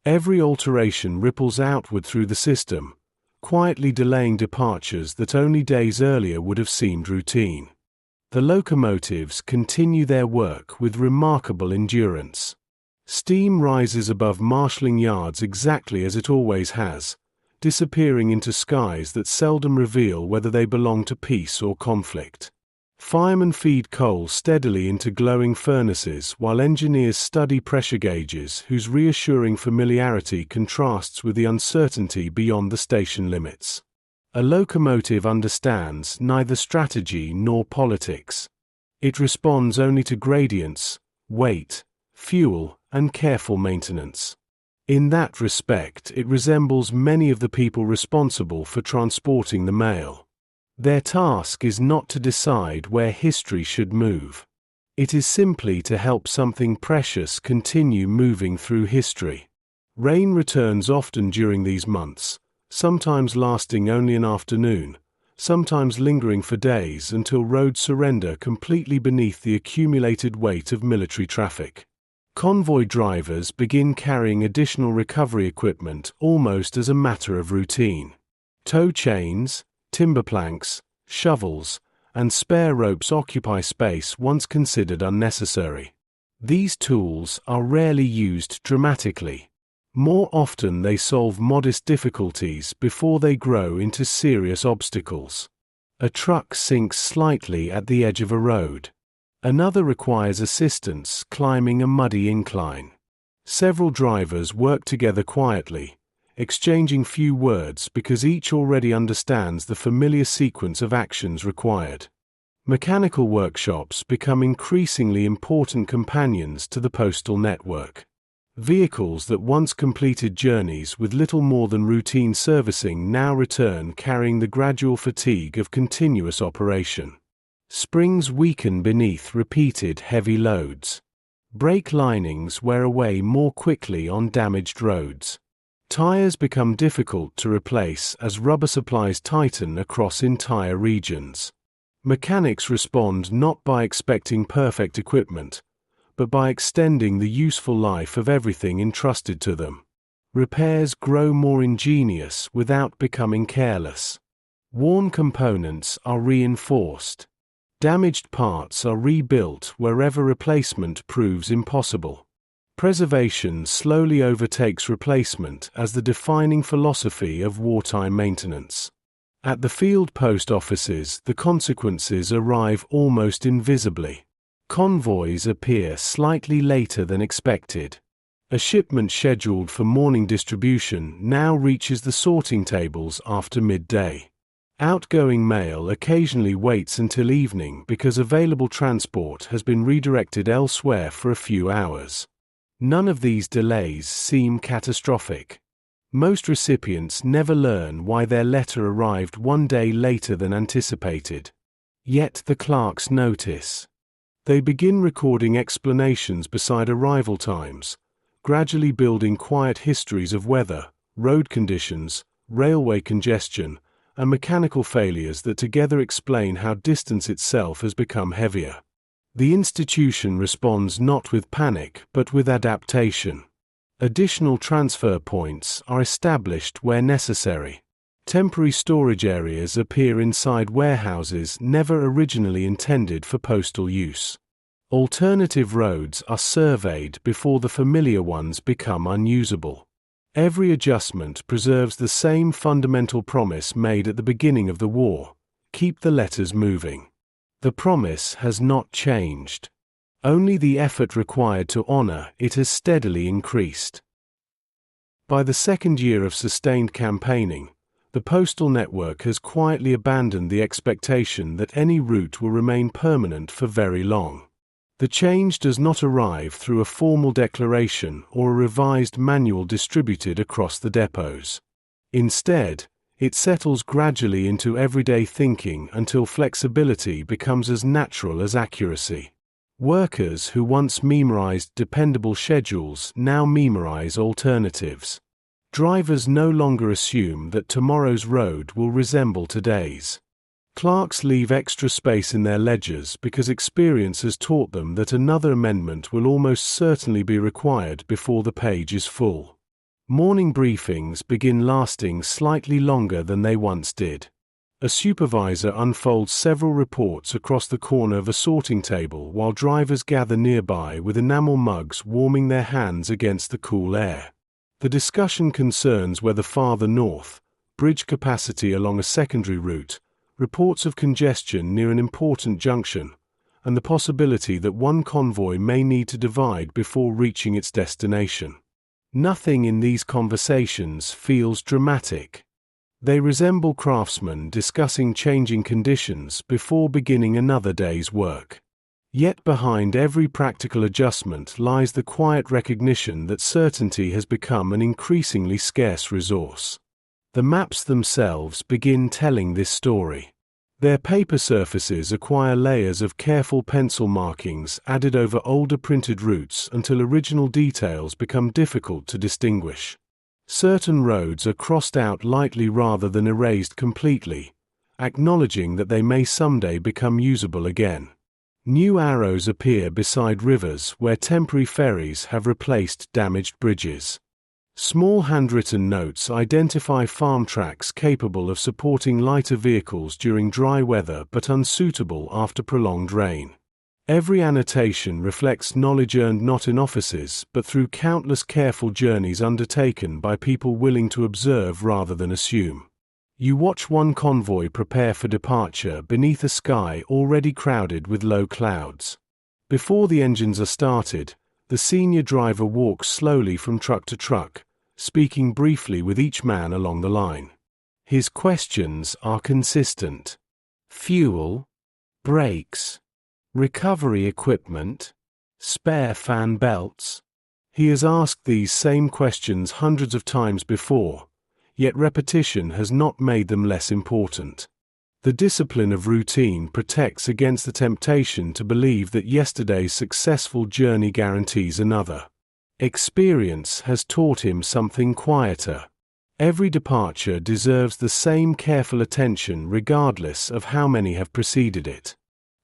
A: Every alteration ripples outward through the system, quietly delaying departures that only days earlier would have seemed routine. The locomotives continue their work with remarkable endurance. Steam rises above marshalling yards exactly as it always has, disappearing into skies that seldom reveal whether they belong to peace or conflict. Firemen feed coal steadily into glowing furnaces while engineers study pressure gauges whose reassuring familiarity contrasts with the uncertainty beyond the station limits. A locomotive understands neither strategy nor politics. It responds only to gradients, weight, fuel, and careful maintenance. In that respect, it resembles many of the people responsible for transporting the mail. Their task is not to decide where history should move. It is simply to help something precious continue moving through history. Rain returns often during these months, sometimes lasting only an afternoon, sometimes lingering for days until roads surrender completely beneath the accumulated weight of military traffic. Convoy drivers begin carrying additional recovery equipment almost as a matter of routine. Tow chains, timber planks, shovels, and spare ropes occupy space once considered unnecessary. These tools are rarely used dramatically. More often they solve modest difficulties before they grow into serious obstacles. A truck sinks slightly at the edge of a road. Another requires assistance climbing a muddy incline. Several drivers work together quietly, exchanging few words because each already understands the familiar sequence of actions required. Mechanical workshops become increasingly important companions to the postal network. Vehicles that once completed journeys with little more than routine servicing now return carrying the gradual fatigue of continuous operation. Springs weaken beneath repeated heavy loads. Brake linings wear away more quickly on damaged roads. Tires become difficult to replace as rubber supplies tighten across entire regions. Mechanics respond not by expecting perfect equipment, but by extending the useful life of everything entrusted to them. Repairs grow more ingenious without becoming careless. Worn components are reinforced. Damaged parts are rebuilt wherever replacement proves impossible. Preservation slowly overtakes replacement as the defining philosophy of wartime maintenance. At the field post offices, the consequences arrive almost invisibly. Convoys appear slightly later than expected. A shipment scheduled for morning distribution now reaches the sorting tables after midday. Outgoing mail occasionally waits until evening because available transport has been redirected elsewhere for a few hours. None of these delays seem catastrophic. Most recipients never learn why their letter arrived one day later than anticipated. Yet the clerks notice. They begin recording explanations beside arrival times, gradually building quiet histories of weather, road conditions, railway congestion, and mechanical failures that together explain how distance itself has become heavier. The institution responds not with panic but with adaptation. Additional transfer points are established where necessary. Temporary storage areas appear inside warehouses never originally intended for postal use. Alternative roads are surveyed before the familiar ones become unusable. Every adjustment preserves the same fundamental promise made at the beginning of the war: keep the letters moving. The promise has not changed. Only the effort required to honor it has steadily increased. By the second year of sustained campaigning, the postal network has quietly abandoned the expectation that any route will remain permanent for very long. The change does not arrive through a formal declaration or a revised manual distributed across the depots. Instead, it settles gradually into everyday thinking until flexibility becomes as natural as accuracy. Workers who once memorized dependable schedules now memorize alternatives. Drivers no longer assume that tomorrow's road will resemble today's. Clerks leave extra space in their ledgers because experience has taught them that another amendment will almost certainly be required before the page is full. Morning briefings begin lasting slightly longer than they once did. A supervisor unfolds several reports across the corner of a sorting table while drivers gather nearby with enamel mugs warming their hands against the cool air. The discussion concerns whether farther north, bridge capacity along a secondary route, reports of congestion near an important junction, and the possibility that one convoy may need to divide before reaching its destination. Nothing in these conversations feels dramatic. They resemble craftsmen discussing changing conditions before beginning another day's work. Yet behind every practical adjustment lies the quiet recognition that certainty has become an increasingly scarce resource. The maps themselves begin telling this story. Their paper surfaces acquire layers of careful pencil markings added over older printed routes until original details become difficult to distinguish. Certain roads are crossed out lightly rather than erased completely, acknowledging that they may someday become usable again. New arrows appear beside rivers where temporary ferries have replaced damaged bridges. Small handwritten notes identify farm tracks capable of supporting lighter vehicles during dry weather but unsuitable after prolonged rain. Every annotation reflects knowledge earned not in offices but through countless careful journeys undertaken by people willing to observe rather than assume. You watch one convoy prepare for departure beneath a sky already crowded with low clouds. Before the engines are started, the senior driver walks slowly from truck to truck, speaking briefly with each man along the line. His questions are consistent. Fuel, brakes, recovery equipment, spare fan belts. He has asked these same questions hundreds of times before, yet repetition has not made them less important. The discipline of routine protects against the temptation to believe that yesterday's successful journey guarantees another. Experience has taught him something quieter. Every departure deserves the same careful attention regardless of how many have preceded it.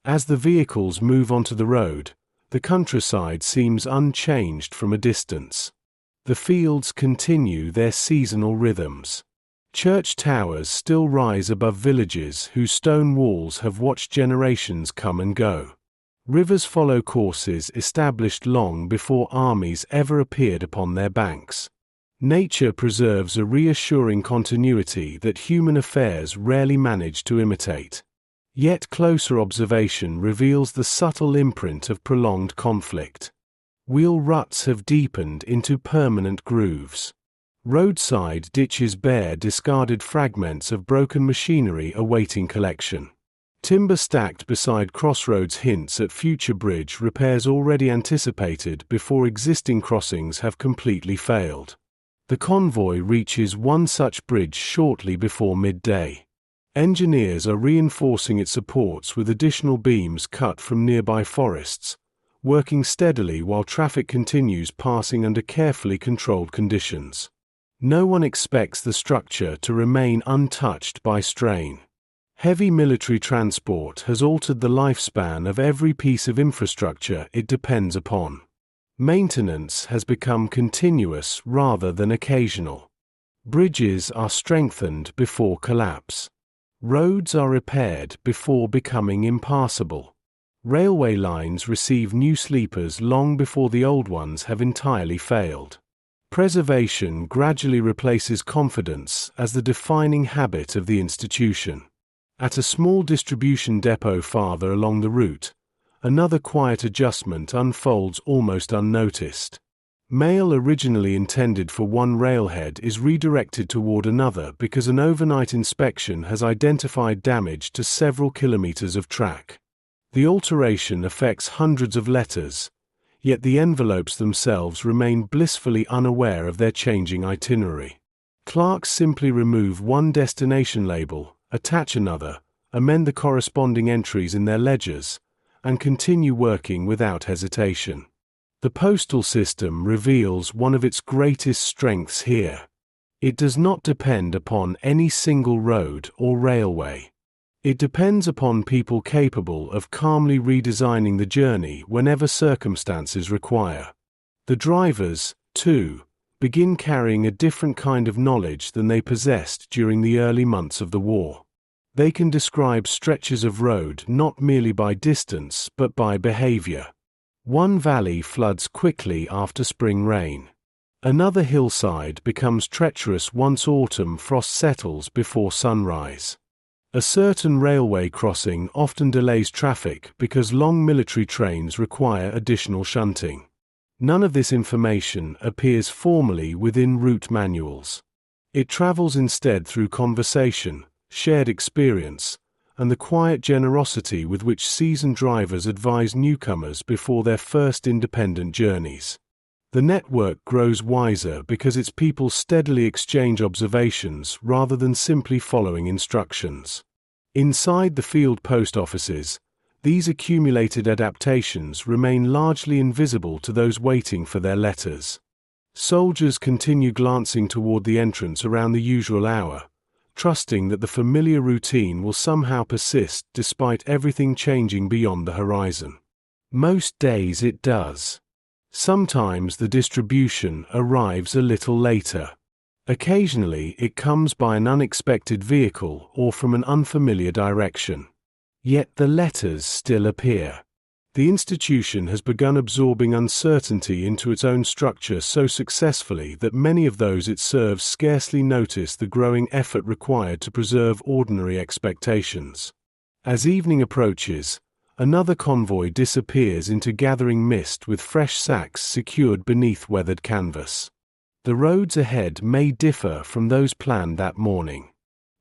A: As the vehicles move onto the road, the countryside seems unchanged from a distance. The fields continue their seasonal rhythms. Church towers still rise above villages whose stone walls have watched generations come and go. Rivers follow courses established long before armies ever appeared upon their banks. Nature preserves a reassuring continuity that human affairs rarely manage to imitate. Yet closer observation reveals the subtle imprint of prolonged conflict. Wheel ruts have deepened into permanent grooves. Roadside ditches bear discarded fragments of broken machinery awaiting collection. Timber stacked beside crossroads hints at future bridge repairs already anticipated before existing crossings have completely failed. The convoy reaches one such bridge shortly before midday. Engineers are reinforcing its supports with additional beams cut from nearby forests, working steadily while traffic continues passing under carefully controlled conditions. No one expects the structure to remain untouched by strain. Heavy military transport has altered the lifespan of every piece of infrastructure it depends upon. Maintenance has become continuous rather than occasional. Bridges are strengthened before collapse. Roads are repaired before becoming impassable. Railway lines receive new sleepers long before the old ones have entirely failed. Preservation gradually replaces confidence as the defining habit of the institution. At a small distribution depot farther along the route, another quiet adjustment unfolds almost unnoticed. Mail originally intended for one railhead is redirected toward another because an overnight inspection has identified damage to several kilometers of track. The alteration affects hundreds of letters, yet the envelopes themselves remain blissfully unaware of their changing itinerary. Clerks simply remove one destination label, attach another, amend the corresponding entries in their ledgers, and continue working without hesitation. The postal system reveals one of its greatest strengths here. It does not depend upon any single road or railway. It depends upon people capable of calmly redesigning the journey whenever circumstances require. The drivers, too, begin carrying a different kind of knowledge than they possessed during the early months of the war. They can describe stretches of road not merely by distance but by behavior. One valley floods quickly after spring rain. Another hillside becomes treacherous once autumn frost settles before sunrise. A certain railway crossing often delays traffic because long military trains require additional shunting. None of this information appears formally within route manuals. It travels instead through conversation, shared experience, and the quiet generosity with which seasoned drivers advise newcomers before their first independent journeys. The network grows wiser because its people steadily exchange observations rather than simply following instructions. Inside the field post offices, these accumulated adaptations remain largely invisible to those waiting for their letters. Soldiers continue glancing toward the entrance around the usual hour, trusting that the familiar routine will somehow persist despite everything changing beyond the horizon. Most days it does. Sometimes the distribution arrives a little later. Occasionally it comes by an unexpected vehicle or from an unfamiliar direction. Yet the letters still appear. The institution has begun absorbing uncertainty into its own structure so successfully that many of those it serves scarcely notice the growing effort required to preserve ordinary expectations. As evening approaches, another convoy disappears into gathering mist with fresh sacks secured beneath weathered canvas. The roads ahead may differ from those planned that morning.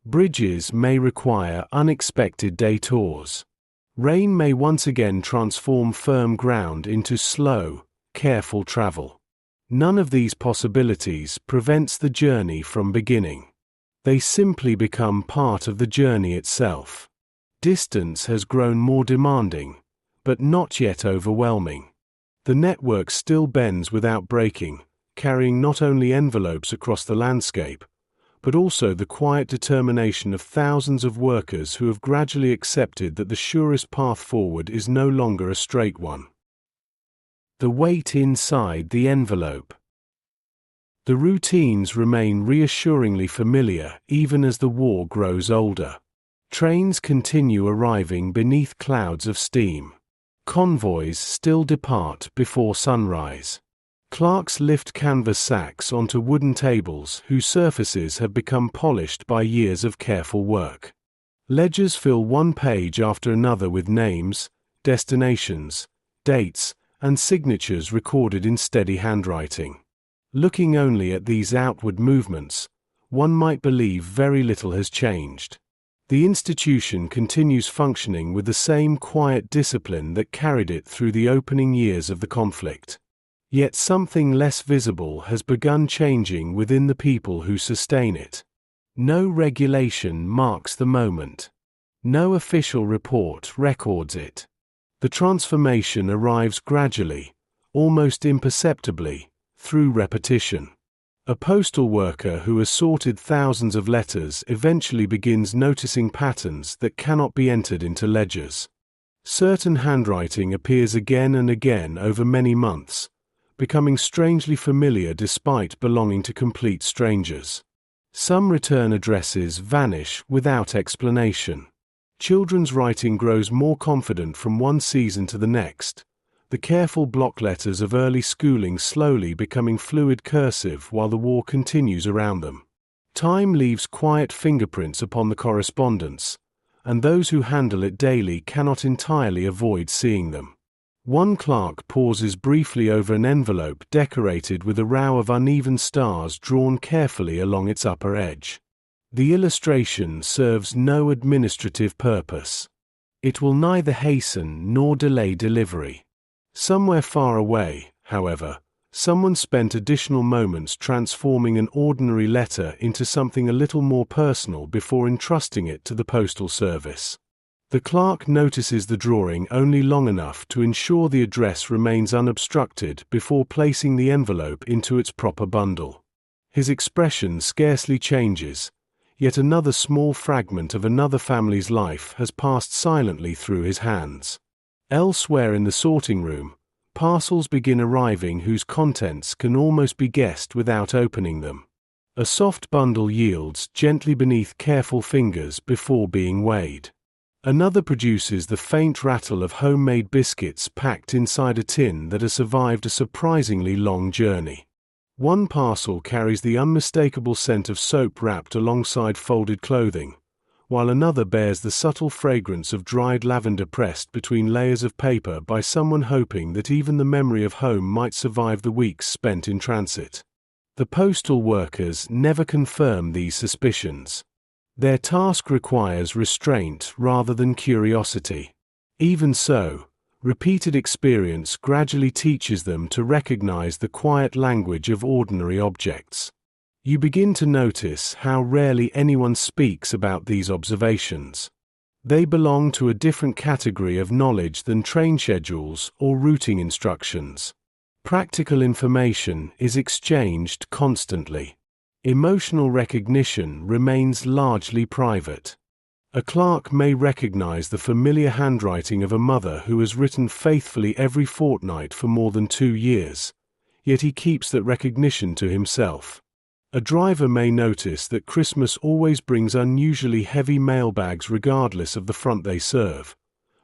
A: Bridges may require unexpected detours. Rain may once again transform firm ground into slow, careful travel. None of these possibilities prevents the journey from beginning. They simply become part of the journey itself. Distance has grown more demanding, but not yet overwhelming. The network still bends without breaking, carrying not only envelopes across the landscape, but also the quiet determination of thousands of workers who have gradually accepted that the surest path forward is no longer a straight one. The weight inside the envelope. The routines remain reassuringly familiar even as the war grows older. Trains continue arriving beneath clouds of steam. Convoys still depart before sunrise. Clerks lift canvas sacks onto wooden tables whose surfaces have become polished by years of careful work. Ledgers fill one page after another with names, destinations, dates, and signatures recorded in steady handwriting. Looking only at these outward movements, one might believe very little has changed. The institution continues functioning with the same quiet discipline that carried it through the opening years of the conflict. Yet something less visible has begun changing within the people who sustain it. No regulation marks the moment. No official report records it. The transformation arrives gradually, almost imperceptibly, through repetition. A postal worker who has sorted thousands of letters eventually begins noticing patterns that cannot be entered into ledgers. Certain handwriting appears again and again over many months, becoming strangely familiar despite belonging to complete strangers. Some return addresses vanish without explanation. Children's writing grows more confident from one season to the next, the careful block letters of early schooling slowly becoming fluid cursive while the war continues around them. Time leaves quiet fingerprints upon the correspondence, and those who handle it daily cannot entirely avoid seeing them. One clerk pauses briefly over an envelope decorated with a row of uneven stars drawn carefully along its upper edge. The illustration serves no administrative purpose. It will neither hasten nor delay delivery. Somewhere far away, however, someone spent additional moments transforming an ordinary letter into something a little more personal before entrusting it to the postal service. The clerk notices the drawing only long enough to ensure the address remains unobstructed before placing the envelope into its proper bundle. His expression scarcely changes, yet another small fragment of another family's life has passed silently through his hands. Elsewhere in the sorting room, parcels begin arriving whose contents can almost be guessed without opening them. A soft bundle yields gently beneath careful fingers before being weighed. Another produces the faint rattle of homemade biscuits packed inside a tin that has survived a surprisingly long journey. One parcel carries the unmistakable scent of soap wrapped alongside folded clothing, while another bears the subtle fragrance of dried lavender pressed between layers of paper by someone hoping that even the memory of home might survive the weeks spent in transit. The postal workers never confirm these suspicions. Their task requires restraint rather than curiosity. Even so, repeated experience gradually teaches them to recognize the quiet language of ordinary objects. You begin to notice how rarely anyone speaks about these observations. They belong to a different category of knowledge than train schedules or routing instructions. Practical information is exchanged constantly. Emotional recognition remains largely private. A clerk may recognize the familiar handwriting of a mother who has written faithfully every fortnight for more than 2 years, yet he keeps that recognition to himself. A driver may notice that Christmas always brings unusually heavy mailbags regardless of the front they serve,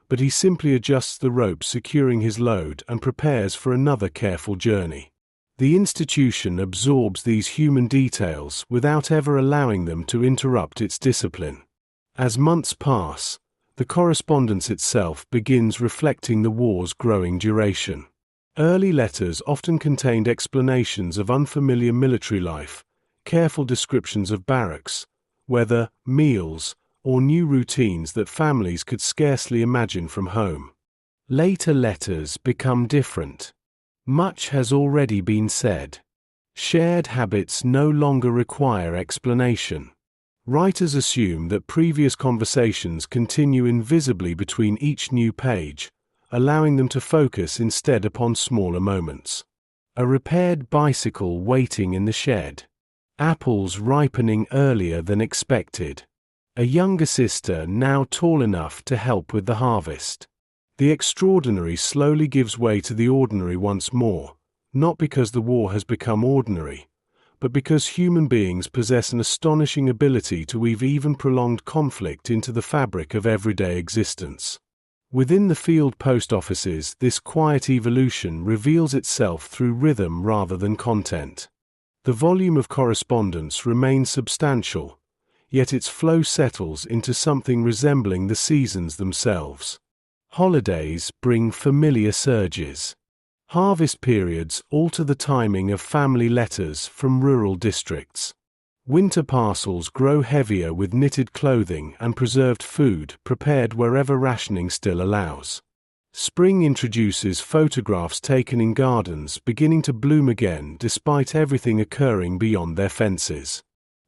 A: but he simply adjusts the rope securing his load and prepares for another careful journey. The institution absorbs these human details without ever allowing them to interrupt its discipline. As months pass, the correspondence itself begins reflecting the war's growing duration. Early letters often contained explanations of unfamiliar military life, careful descriptions of barracks, weather, meals, or new routines that families could scarcely imagine from home. Later letters become different. Much has already been said. Shared habits no longer require explanation. Writers assume that previous conversations continue invisibly between each new page, allowing them to focus instead upon smaller moments. A repaired bicycle waiting in the shed. Apples ripening earlier than expected. A younger sister now tall enough to help with the harvest. The extraordinary slowly gives way to the ordinary once more, not because the war has become ordinary, but because human beings possess an astonishing ability to weave even prolonged conflict into the fabric of everyday existence. Within the field post offices, this quiet evolution reveals itself through rhythm rather than content. The volume of correspondence remains substantial, yet its flow settles into something resembling the seasons themselves. Holidays bring familiar surges. Harvest periods alter the timing of family letters from rural districts. Winter parcels grow heavier with knitted clothing and preserved food prepared wherever rationing still allows. Spring introduces photographs taken in gardens beginning to bloom again despite everything occurring beyond their fences.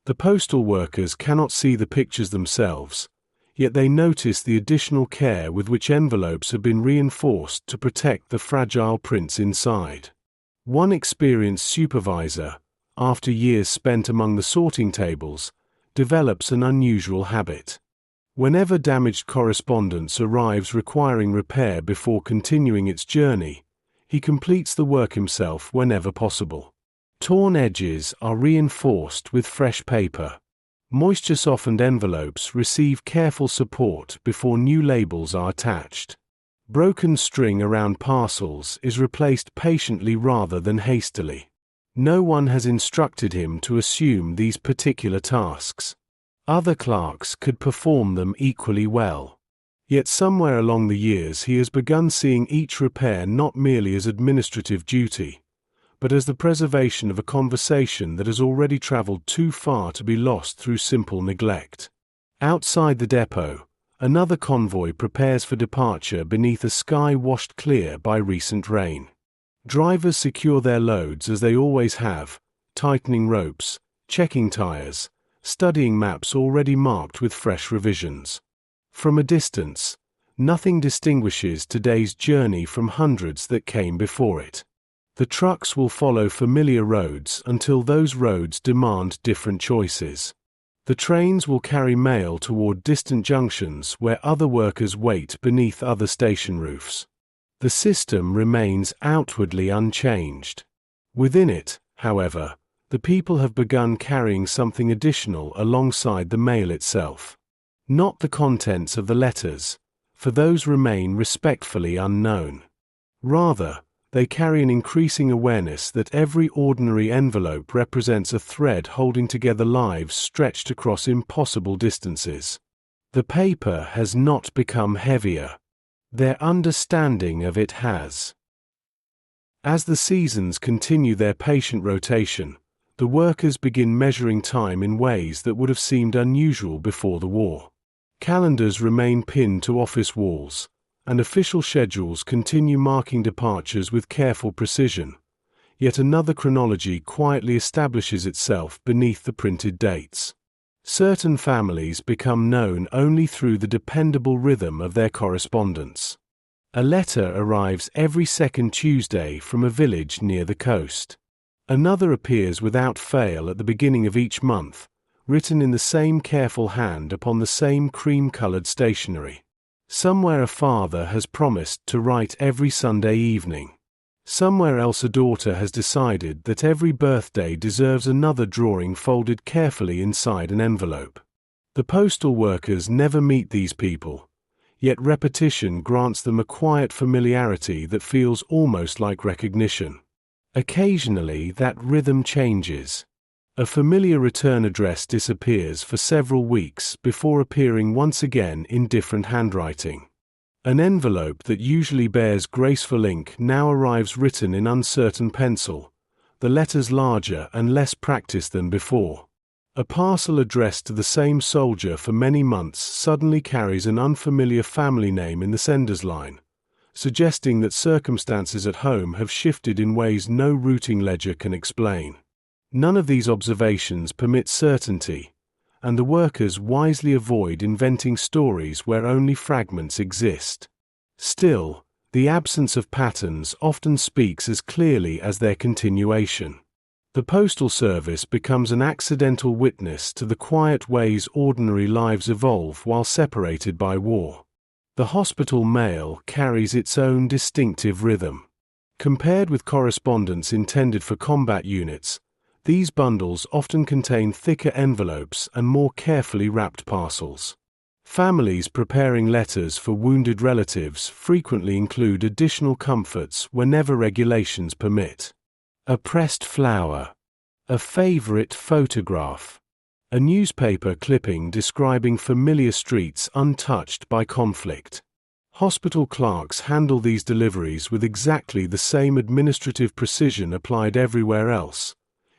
A: The postal workers cannot see the pictures themselves, yet they notice the additional care with which envelopes have been reinforced to protect the fragile prints inside. One experienced supervisor, after years spent among the sorting tables, develops an unusual habit. Whenever damaged correspondence arrives requiring repair before continuing its journey, he completes the work himself whenever possible. Torn edges are reinforced with fresh paper. Moisture-softened envelopes receive careful support before new labels are attached. Broken string around parcels is replaced patiently rather than hastily. No one has instructed him to assume these particular tasks. Other clerks could perform them equally well. Yet somewhere along the years he has begun seeing each repair not merely as administrative duty, but as the preservation of a conversation that has already traveled too far to be lost through simple neglect. Outside the depot, another convoy prepares for departure beneath a sky washed clear by recent rain. Drivers secure their loads as they always have, tightening ropes, checking tires, studying maps already marked with fresh revisions. From a distance, nothing distinguishes today's journey from hundreds that came before it. The trucks will follow familiar roads until those roads demand different choices. The trains will carry mail toward distant junctions where other workers wait beneath other station roofs. The system remains outwardly unchanged. Within it, however, the people have begun carrying something additional alongside the mail itself. Not the contents of the letters, for those remain respectfully unknown. Rather, they carry an increasing awareness that every ordinary envelope represents a thread holding together lives stretched across impossible distances. The paper has not become heavier. Their understanding of it has. As the seasons continue their patient rotation, the workers begin measuring time in ways that would have seemed unusual before the war. Calendars remain pinned to office walls, and official schedules continue marking departures with careful precision, yet another chronology quietly establishes itself beneath the printed dates. Certain families become known only through the dependable rhythm of their correspondence. A letter arrives every second Tuesday from a village near the coast. Another appears without fail at the beginning of each month, written in the same careful hand upon the same cream-colored stationery. Somewhere a father has promised to write every Sunday evening. Somewhere else a daughter has decided that every birthday deserves another drawing folded carefully inside an envelope. The postal workers never meet these people, yet repetition grants them a quiet familiarity that feels almost like recognition. Occasionally that rhythm changes. A familiar return address disappears for several weeks before appearing once again in different handwriting. An envelope that usually bears graceful ink now arrives written in uncertain pencil, the letters larger and less practiced than before. A parcel addressed to the same soldier for many months suddenly carries an unfamiliar family name in the sender's line, suggesting that circumstances at home have shifted in ways no routing ledger can explain. None of these observations permit certainty, and the workers wisely avoid inventing stories where only fragments exist. Still, the absence of patterns often speaks as clearly as their continuation. The postal service becomes an accidental witness to the quiet ways ordinary lives evolve while separated by war. The hospital mail carries its own distinctive rhythm. Compared with correspondence intended for combat units, these bundles often contain thicker envelopes and more carefully wrapped parcels. Families preparing letters for wounded relatives frequently include additional comforts whenever regulations permit. A pressed flower, a favorite photograph, a newspaper clipping describing familiar streets untouched by conflict. Hospital clerks handle these deliveries with exactly the same administrative precision applied everywhere else,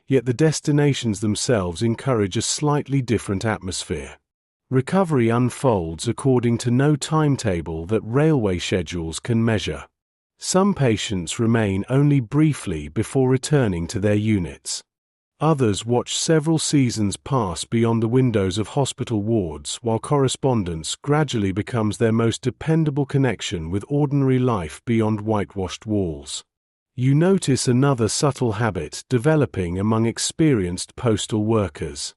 A: yet the destinations themselves encourage a slightly different atmosphere. Recovery unfolds according to no timetable that railway schedules can measure. Some patients remain only briefly before returning to their units. Others watch several seasons pass beyond the windows of hospital wards, while correspondence gradually becomes their most dependable connection with ordinary life beyond whitewashed walls. You notice another subtle habit developing among experienced postal workers.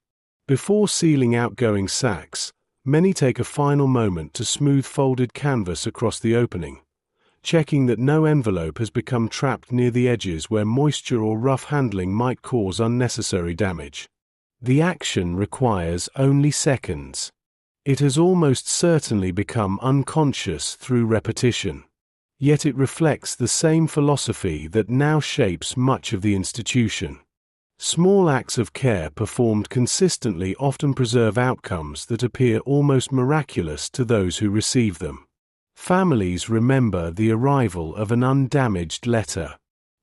A: Before sealing outgoing sacks, many take a final moment to smooth folded canvas across the opening, checking that no envelope has become trapped near the edges where moisture or rough handling might cause unnecessary damage. The action requires only seconds. It has almost certainly become unconscious through repetition. Yet it reflects the same philosophy that now shapes much of the institution. Small acts of care performed consistently often preserve outcomes that appear almost miraculous to those who receive them. Families remember the arrival of an undamaged letter.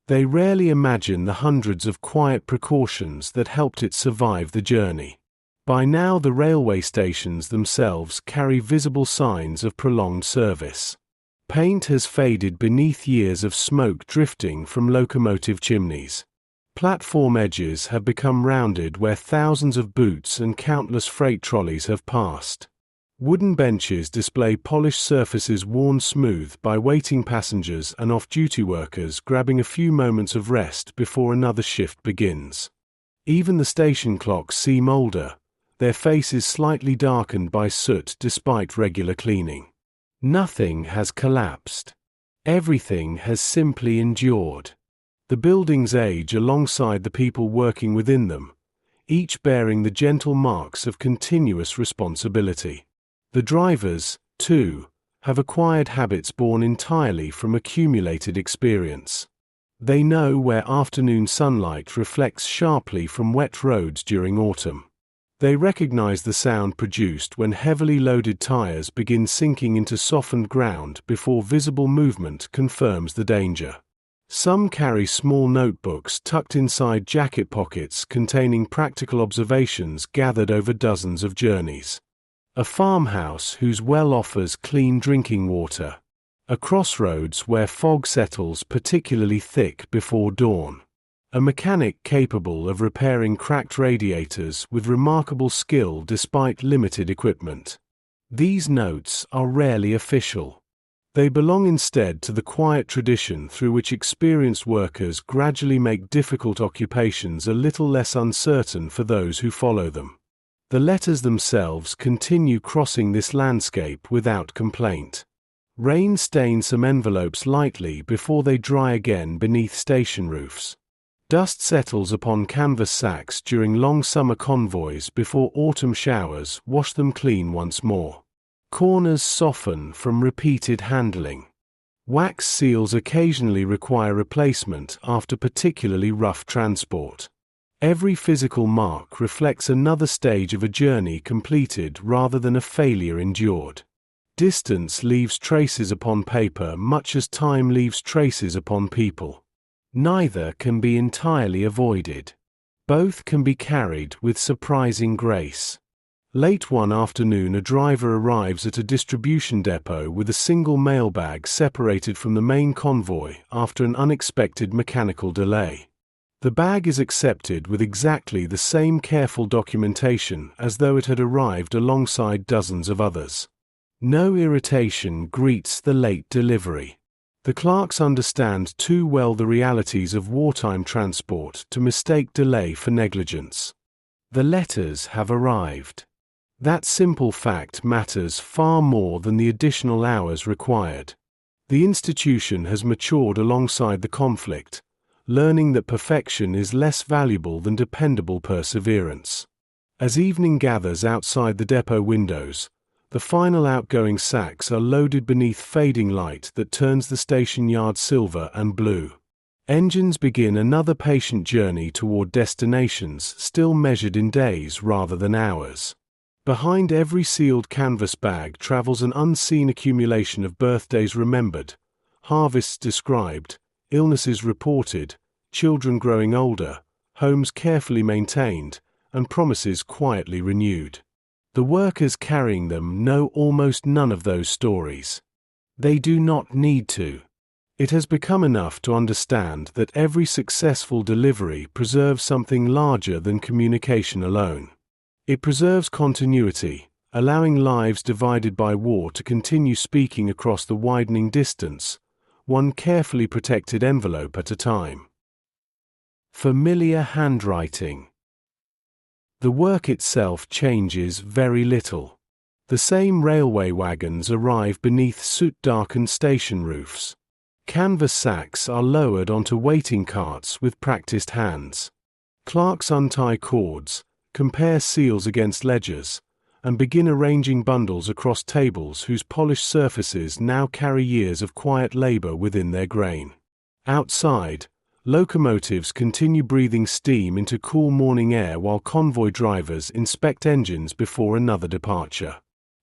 A: They rarely imagine the hundreds of quiet precautions that helped it survive the journey. By now, the railway stations themselves carry visible signs of prolonged service. Paint has faded beneath years of smoke drifting from locomotive chimneys. Platform edges have become rounded where thousands of boots and countless freight trolleys have passed. Wooden benches display polished surfaces worn smooth by waiting passengers and off-duty workers grabbing a few moments of rest before another shift begins. Even the station clocks seem older, their faces slightly darkened by soot despite regular cleaning. Nothing has collapsed. Everything has simply endured. The buildings age alongside the people working within them, each bearing the gentle marks of continuous responsibility. The drivers, too, have acquired habits born entirely from accumulated experience. They know where afternoon sunlight reflects sharply from wet roads during autumn. They recognize the sound produced when heavily loaded tires begin sinking into softened ground before visible movement confirms the danger. Some carry small notebooks tucked inside jacket pockets containing practical observations gathered over dozens of journeys. A farmhouse whose well offers clean drinking water. A crossroads where fog settles particularly thick before dawn. A mechanic capable of repairing cracked radiators with remarkable skill despite limited equipment. These notes are rarely official. They belong instead to the quiet tradition through which experienced workers gradually make difficult occupations a little less uncertain for those who follow them. The letters themselves continue crossing this landscape without complaint. Rain stains some envelopes lightly before they dry again beneath station roofs. Dust settles upon canvas sacks during long summer convoys before autumn showers wash them clean once more. Corners soften from repeated handling. Wax seals occasionally require replacement after particularly rough transport. Every physical mark reflects another stage of a journey completed rather than a failure endured. Distance leaves traces upon paper much as time leaves traces upon people. Neither can be entirely avoided. Both can be carried with surprising grace. Late one afternoon, a driver arrives at a distribution depot with a single mailbag separated from the main convoy after an unexpected mechanical delay. The bag is accepted with exactly the same careful documentation as though it had arrived alongside dozens of others. No irritation greets the late delivery. The clerks understand too well the realities of wartime transport to mistake delay for negligence. The letters have arrived. That simple fact matters far more than the additional hours required. The institution has matured alongside the conflict, learning that perfection is less valuable than dependable perseverance. As evening gathers outside the depot windows, the final outgoing sacks are loaded beneath fading light that turns the station yard silver and blue. Engines begin another patient journey toward destinations still measured in days rather than hours. Behind every sealed canvas bag travels an unseen accumulation of birthdays remembered, harvests described, illnesses reported, children growing older, homes carefully maintained, and promises quietly renewed. The workers carrying them know almost none of those stories. They do not need to. It has become enough to understand that every successful delivery preserves something larger than communication alone. It preserves continuity, allowing lives divided by war to continue speaking across the widening distance, one carefully protected envelope at a time. Familiar handwriting. The work itself changes very little. The same railway wagons arrive beneath soot-darkened station roofs. Canvas sacks are lowered onto waiting carts with practiced hands. Clerks untie cords, compare seals against ledgers, and begin arranging bundles across tables whose polished surfaces now carry years of quiet labor within their grain. Outside, locomotives continue breathing steam into cool morning air while convoy drivers inspect engines before another departure.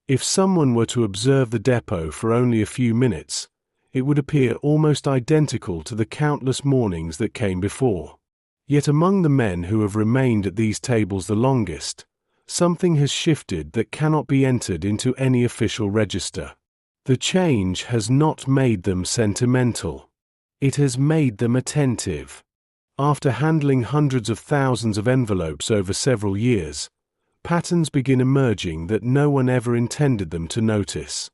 A: If someone were to observe the depot for only a few minutes, it would appear almost identical to the countless mornings that came before. Yet among the men who have remained at these tables the longest, something has shifted that cannot be entered into any official register. The change has not made them sentimental. It has made them attentive. After handling hundreds of thousands of envelopes over several years, patterns begin emerging that no one ever intended them to notice.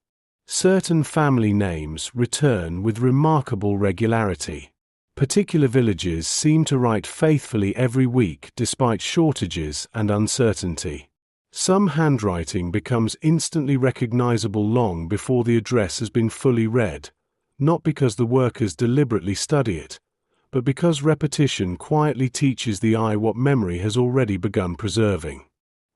A: Certain family names return with remarkable regularity. Particular villages seem to write faithfully every week despite shortages and uncertainty. Some handwriting becomes instantly recognizable long before the address has been fully read, not because the workers deliberately study it, but because repetition quietly teaches the eye what memory has already begun preserving.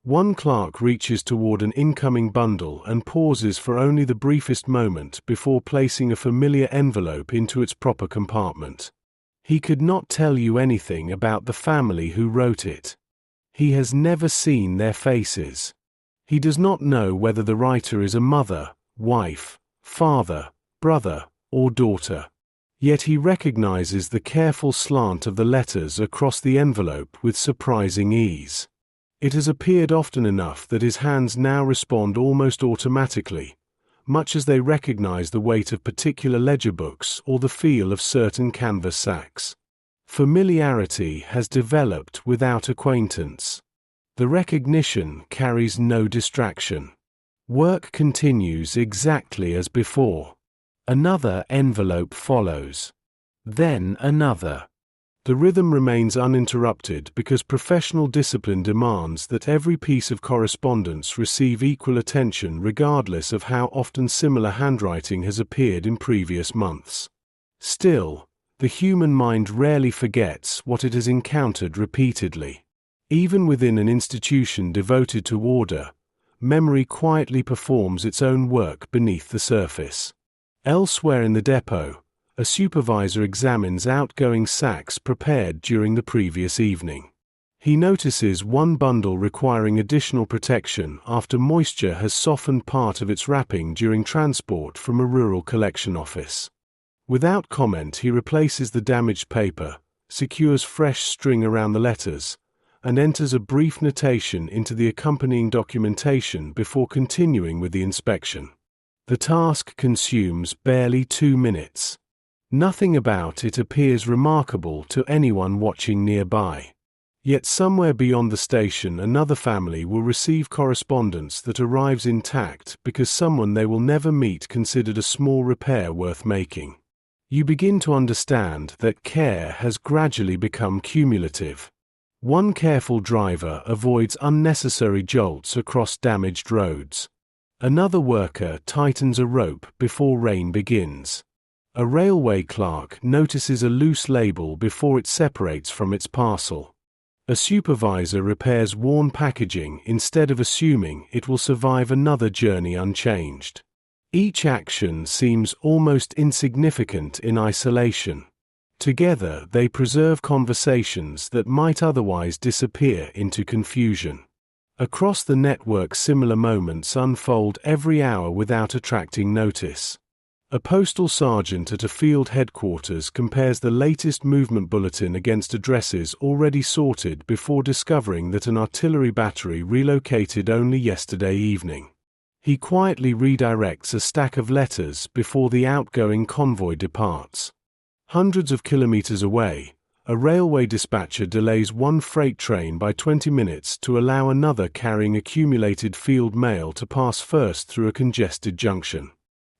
A: One clerk reaches toward an incoming bundle and pauses for only the briefest moment before placing a familiar envelope into its proper compartment. He could not tell you anything about the family who wrote it. He has never seen their faces. He does not know whether the writer is a mother, wife, father, brother, or daughter. Yet he recognizes the careful slant of the letters across the envelope with surprising ease. It has appeared often enough that his hands now respond almost automatically, much as they recognize the weight of particular ledger books or the feel of certain canvas sacks. Familiarity has developed without acquaintance. The recognition carries no distraction. Work continues exactly as before. Another envelope follows. Then another. The rhythm remains uninterrupted because professional discipline demands that every piece of correspondence receive equal attention regardless of how often similar handwriting has appeared in previous months. Still, the human mind rarely forgets what it has encountered repeatedly. Even within an institution devoted to order, memory quietly performs its own work beneath the surface. Elsewhere in the depot, a supervisor examines outgoing sacks prepared during the previous evening. He notices one bundle requiring additional protection after moisture has softened part of its wrapping during transport from a rural collection office. Without comment, he replaces the damaged paper, secures fresh string around the letters, and enters a brief notation into the accompanying documentation before continuing with the inspection. The task consumes barely 2 minutes. Nothing about it appears remarkable to anyone watching nearby. Yet somewhere beyond the station another family will receive correspondence that arrives intact because someone they will never meet considered a small repair worth making. You begin to understand that care has gradually become cumulative. One careful driver avoids unnecessary jolts across damaged roads. Another worker tightens a rope before rain begins. A railway clerk notices a loose label before it separates from its parcel. A supervisor repairs worn packaging instead of assuming it will survive another journey unchanged. Each action seems almost insignificant in isolation. Together they preserve conversations that might otherwise disappear into confusion. Across the network, similar moments unfold every hour without attracting notice. A postal sergeant at a field headquarters compares the latest movement bulletin against addresses already sorted before discovering that an artillery battery relocated only yesterday evening. He quietly redirects a stack of letters before the outgoing convoy departs. Hundreds of kilometers away, a railway dispatcher delays one freight train by 20 minutes to allow another carrying accumulated field mail to pass first through a congested junction.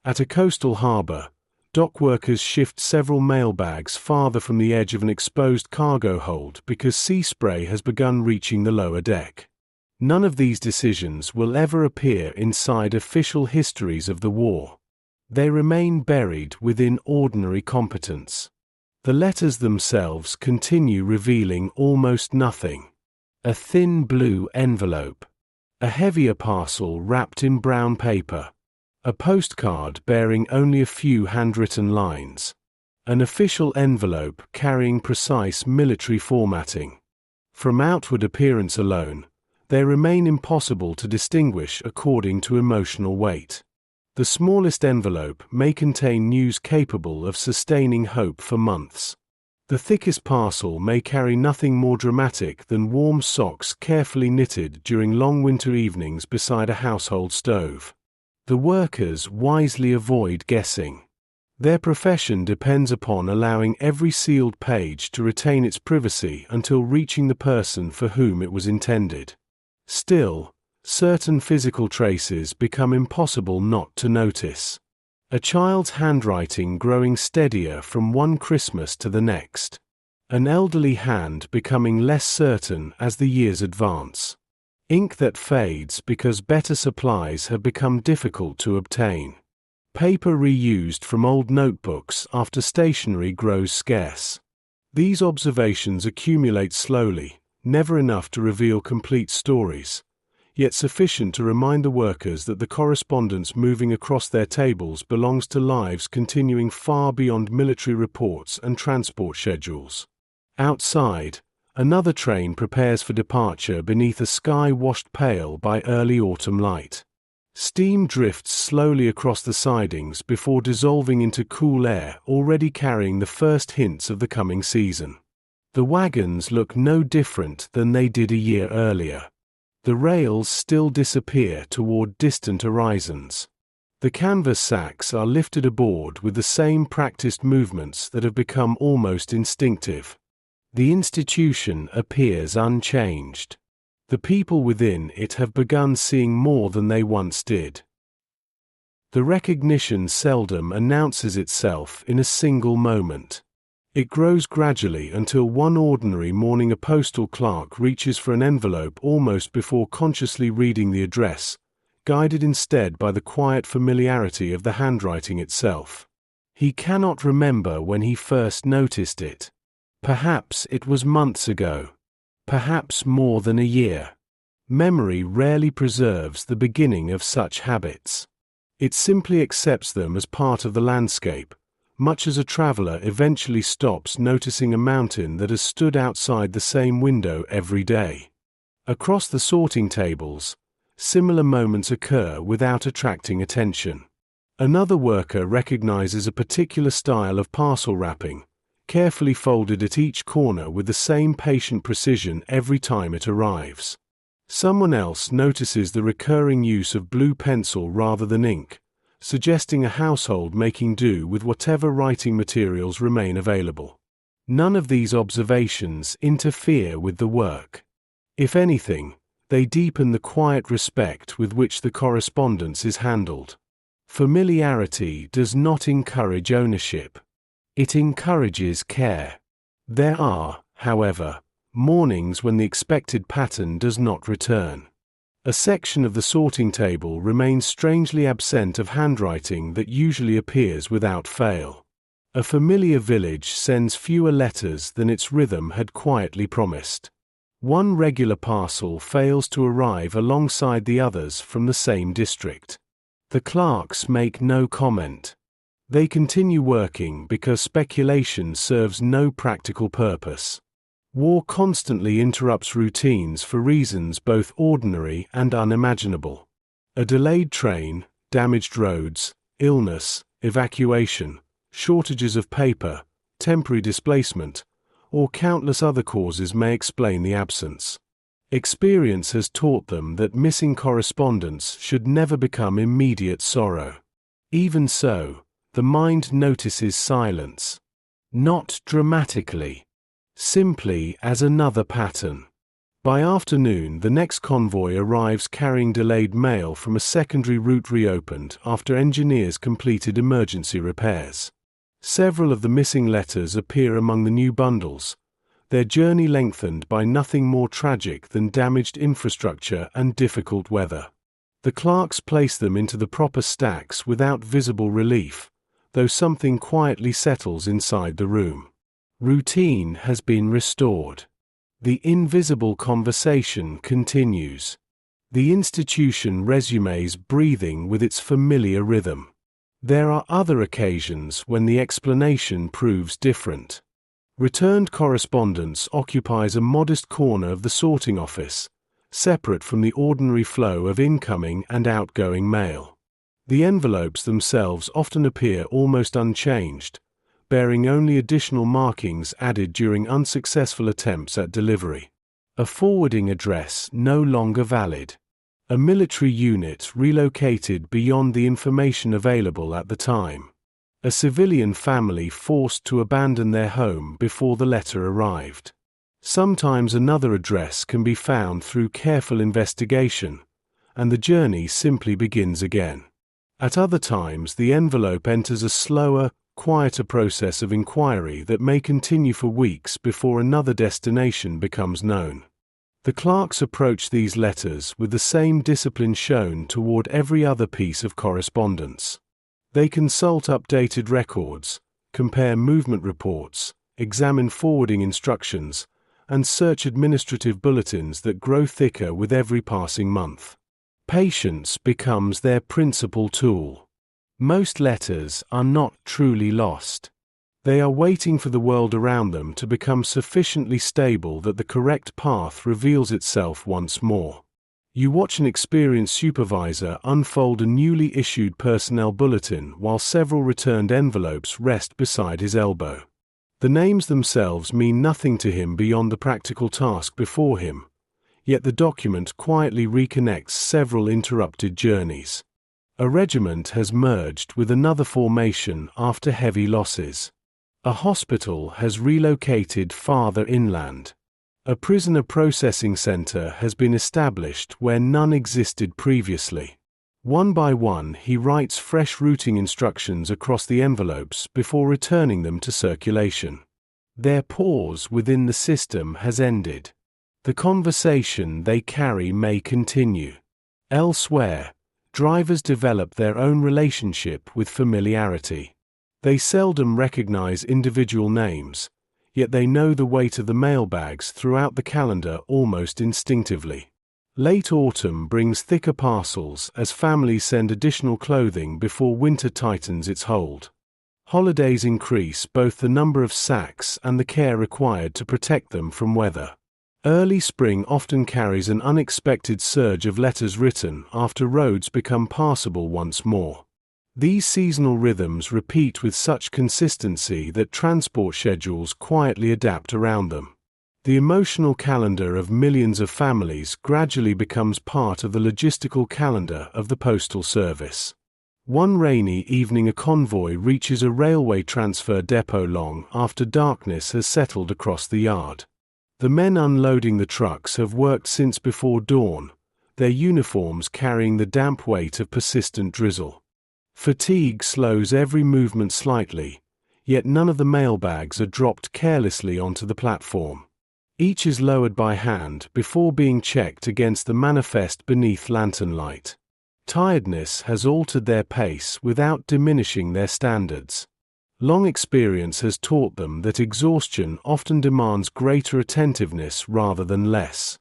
A: At a coastal harbor, dock workers shift several mail bags farther from the edge of an exposed cargo hold because sea spray has begun reaching the lower deck. None of these decisions will ever appear inside official histories of the war. They remain buried within ordinary competence. The letters themselves continue revealing almost nothing. A thin blue envelope. A heavier parcel wrapped in brown paper. A postcard bearing only a few handwritten lines. An official envelope carrying precise military formatting. From outward appearance alone, they remain impossible to distinguish according to emotional weight. The smallest envelope may contain news capable of sustaining hope for months. The thickest parcel may carry nothing more dramatic than warm socks carefully knitted during long winter evenings beside a household stove. The workers wisely avoid guessing. Their profession depends upon allowing every sealed page to retain its privacy until reaching the person for whom it was intended. Still, certain physical traces become impossible not to notice. A child's handwriting growing steadier from one Christmas to the next. An elderly hand becoming less certain as the years advance. Ink that fades because better supplies have become difficult to obtain. Paper reused from old notebooks after stationery grows scarce. These observations accumulate slowly, never enough to reveal complete stories, yet sufficient to remind the workers that the correspondence moving across their tables belongs to lives continuing far beyond military reports and transport schedules. Outside, another train prepares for departure beneath a sky washed pale by early autumn light. Steam drifts slowly across the sidings before dissolving into cool air already carrying the first hints of the coming season. The wagons look no different than they did a year earlier. The rails still disappear toward distant horizons. The canvas sacks are lifted aboard with the same practiced movements that have become almost instinctive. The institution appears unchanged. The people within it have begun seeing more than they once did. The recognition seldom announces itself in a single moment. It grows gradually until one ordinary morning a postal clerk reaches for an envelope almost before consciously reading the address, guided instead by the quiet familiarity of the handwriting itself. He cannot remember when he first noticed it. Perhaps it was months ago. Perhaps more than a year. Memory rarely preserves the beginning of such habits. It simply accepts them as part of the landscape, much as a traveler eventually stops noticing a mountain that has stood outside the same window every day. Across the sorting tables, similar moments occur without attracting attention. Another worker recognizes a particular style of parcel wrapping, carefully folded at each corner with the same patient precision every time it arrives. Someone else notices the recurring use of blue pencil rather than ink, suggesting a household making do with whatever writing materials remain available. None of these observations interfere with the work. If anything, they deepen the quiet respect with which the correspondence is handled. Familiarity does not encourage ownership. It encourages care. There are, however, mornings when the expected pattern does not return. A section of the sorting table remains strangely absent of handwriting that usually appears without fail. A familiar village sends fewer letters than its rhythm had quietly promised. One regular parcel fails to arrive alongside the others from the same district. The clerks make no comment. They continue working because speculation serves no practical purpose. War constantly interrupts routines for reasons both ordinary and unimaginable. A delayed train, damaged roads, illness, evacuation, shortages of paper, temporary displacement, or countless other causes may explain the absence. Experience has taught them that missing correspondence should never become immediate sorrow. Even so, the mind notices silence. Not dramatically. Simply as another pattern. By afternoon, the next convoy arrives carrying delayed mail from a secondary route reopened after engineers completed emergency repairs. Several of the missing letters appear among the new bundles, their journey lengthened by nothing more tragic than damaged infrastructure and difficult weather. The clerks place them into the proper stacks without visible relief, though something quietly settles inside the room. Routine has been restored. The invisible conversation continues. The institution resumes breathing with its familiar rhythm. There are other occasions when the explanation proves different. Returned correspondence occupies a modest corner of the sorting office, separate from the ordinary flow of incoming and outgoing mail. The envelopes themselves often appear almost unchanged, bearing only additional markings added during unsuccessful attempts at delivery. A forwarding address no longer valid. A military unit relocated beyond the information available at the time. A civilian family forced to abandon their home before the letter arrived. Sometimes another address can be found through careful investigation, and the journey simply begins again. At other times, the envelope enters a slower, quieter process of inquiry that may continue for weeks before another destination becomes known. The clerks approach these letters with the same discipline shown toward every other piece of correspondence. They consult updated records, compare movement reports, examine forwarding instructions, and search administrative bulletins that grow thicker with every passing month. Patience becomes their principal tool. Most letters are not truly lost. They are waiting for the world around them to become sufficiently stable that the correct path reveals itself once more. You watch an experienced supervisor unfold a newly issued personnel bulletin while several returned envelopes rest beside his elbow. The names themselves mean nothing to him beyond the practical task before him, yet the document quietly reconnects several interrupted journeys. A regiment has merged with another formation after heavy losses. A hospital has relocated farther inland. A prisoner processing center has been established where none existed previously. One by one, he writes fresh routing instructions across the envelopes before returning them to circulation. Their pause within the system has ended. The conversation they carry may continue. Elsewhere, drivers develop their own relationship with familiarity. They seldom recognize individual names, yet they know the weight of the mailbags throughout the calendar almost instinctively. Late autumn brings thicker parcels as families send additional clothing before winter tightens its hold. Holidays increase both the number of sacks and the care required to protect them from weather. Early spring often carries an unexpected surge of letters written after roads become passable once more. These seasonal rhythms repeat with such consistency that transport schedules quietly adapt around them. The emotional calendar of millions of families gradually becomes part of the logistical calendar of the Postal Service. One rainy evening, a convoy reaches a railway transfer depot long after darkness has settled across the yard. The men unloading the trucks have worked since before dawn, their uniforms carrying the damp weight of persistent drizzle. Fatigue slows every movement slightly, yet none of the mailbags are dropped carelessly onto the platform. Each is lowered by hand before being checked against the manifest beneath lantern light. Tiredness has altered their pace without diminishing their standards. Long experience has taught them that exhaustion often demands greater attentiveness rather than less.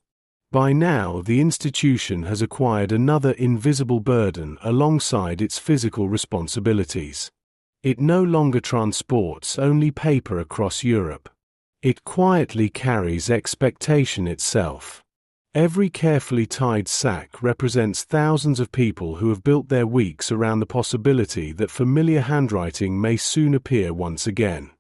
A: By now, the institution has acquired another invisible burden alongside its physical responsibilities. It no longer transports only paper across Europe. It quietly carries expectation itself. Every carefully tied sack represents thousands of people who have built their weeks around the possibility that familiar handwriting may soon appear once again.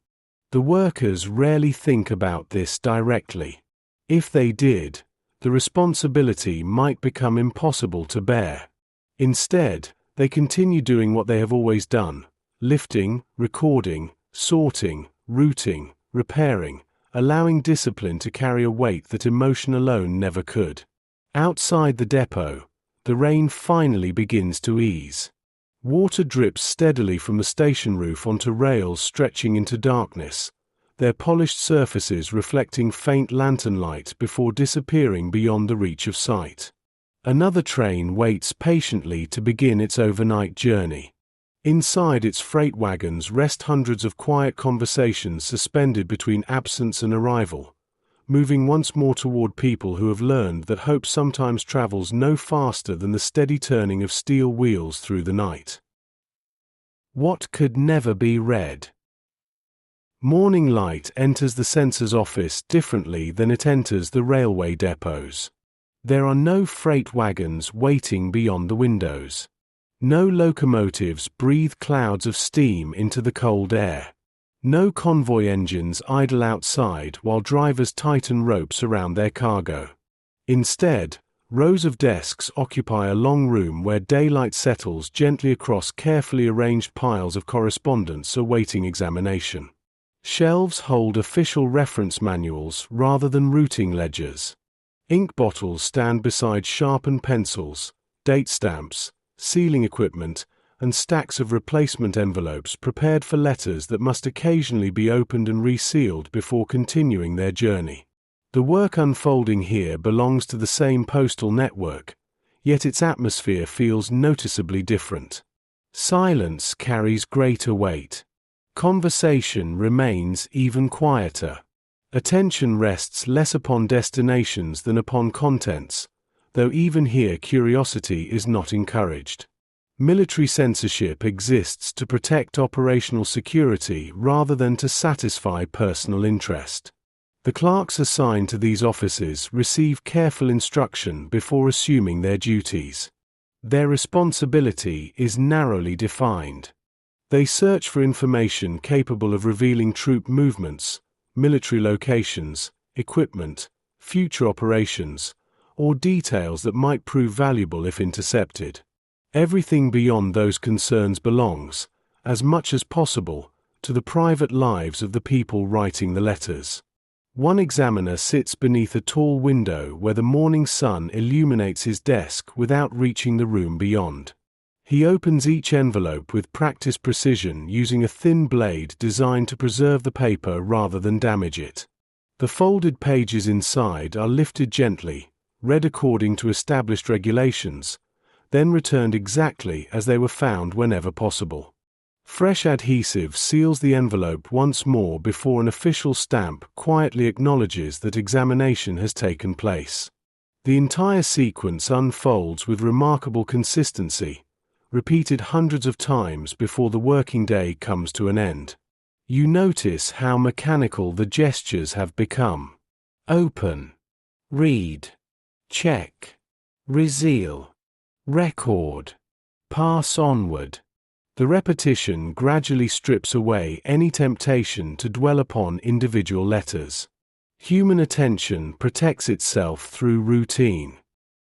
A: The workers rarely think about this directly. If they did, the responsibility might become impossible to bear. Instead, they continue doing what they have always done: lifting, recording, sorting, routing, repairing, allowing discipline to carry a weight that emotion alone never could. Outside the depot, the rain finally begins to ease. Water drips steadily from the station roof onto rails stretching into darkness, their polished surfaces reflecting faint lantern light before disappearing beyond the reach of sight. Another train waits patiently to begin its overnight journey. Inside its freight wagons rest hundreds of quiet conversations suspended between absence and arrival, moving once more toward people who have learned that hope sometimes travels no faster than the steady turning of steel wheels through the night. What could never be read? Morning light enters the censor's office differently than it enters the railway depots. There are no freight wagons waiting beyond the windows. No locomotives breathe clouds of steam into the cold air. No convoy engines idle outside while drivers tighten ropes around their cargo. Instead, rows of desks occupy a long room where daylight settles gently across carefully arranged piles of correspondence awaiting examination. Shelves hold official reference manuals rather than routing ledgers. Ink bottles stand beside sharpened pencils, date stamps, sealing equipment, and stacks of replacement envelopes prepared for letters that must occasionally be opened and resealed before continuing their journey. The work unfolding here belongs to the same postal network, yet its atmosphere feels noticeably different. Silence carries greater weight. Conversation remains even quieter. Attention rests less upon destinations than upon contents, though even here curiosity is not encouraged. Military censorship exists to protect operational security rather than to satisfy personal interest. The clerks assigned to these offices receive careful instruction before assuming their duties. Their responsibility is narrowly defined. They search for information capable of revealing troop movements, military locations, equipment, future operations, or details that might prove valuable if intercepted. Everything beyond those concerns belongs, as much as possible, to the private lives of the people writing the letters. One examiner sits beneath a tall window where the morning sun illuminates his desk without reaching the room beyond. He opens each envelope with practiced precision using a thin blade designed to preserve the paper rather than damage it. The folded pages inside are lifted gently, read according to established regulations, then returned exactly as they were found whenever possible. Fresh adhesive seals the envelope once more before an official stamp quietly acknowledges that examination has taken place. The entire sequence unfolds with remarkable consistency, repeated hundreds of times before the working day comes to an end. You notice how mechanical the gestures have become. Open, read, check, reseal, record, pass onward. The repetition gradually strips away any temptation to dwell upon individual letters. Human attention protects itself through routine.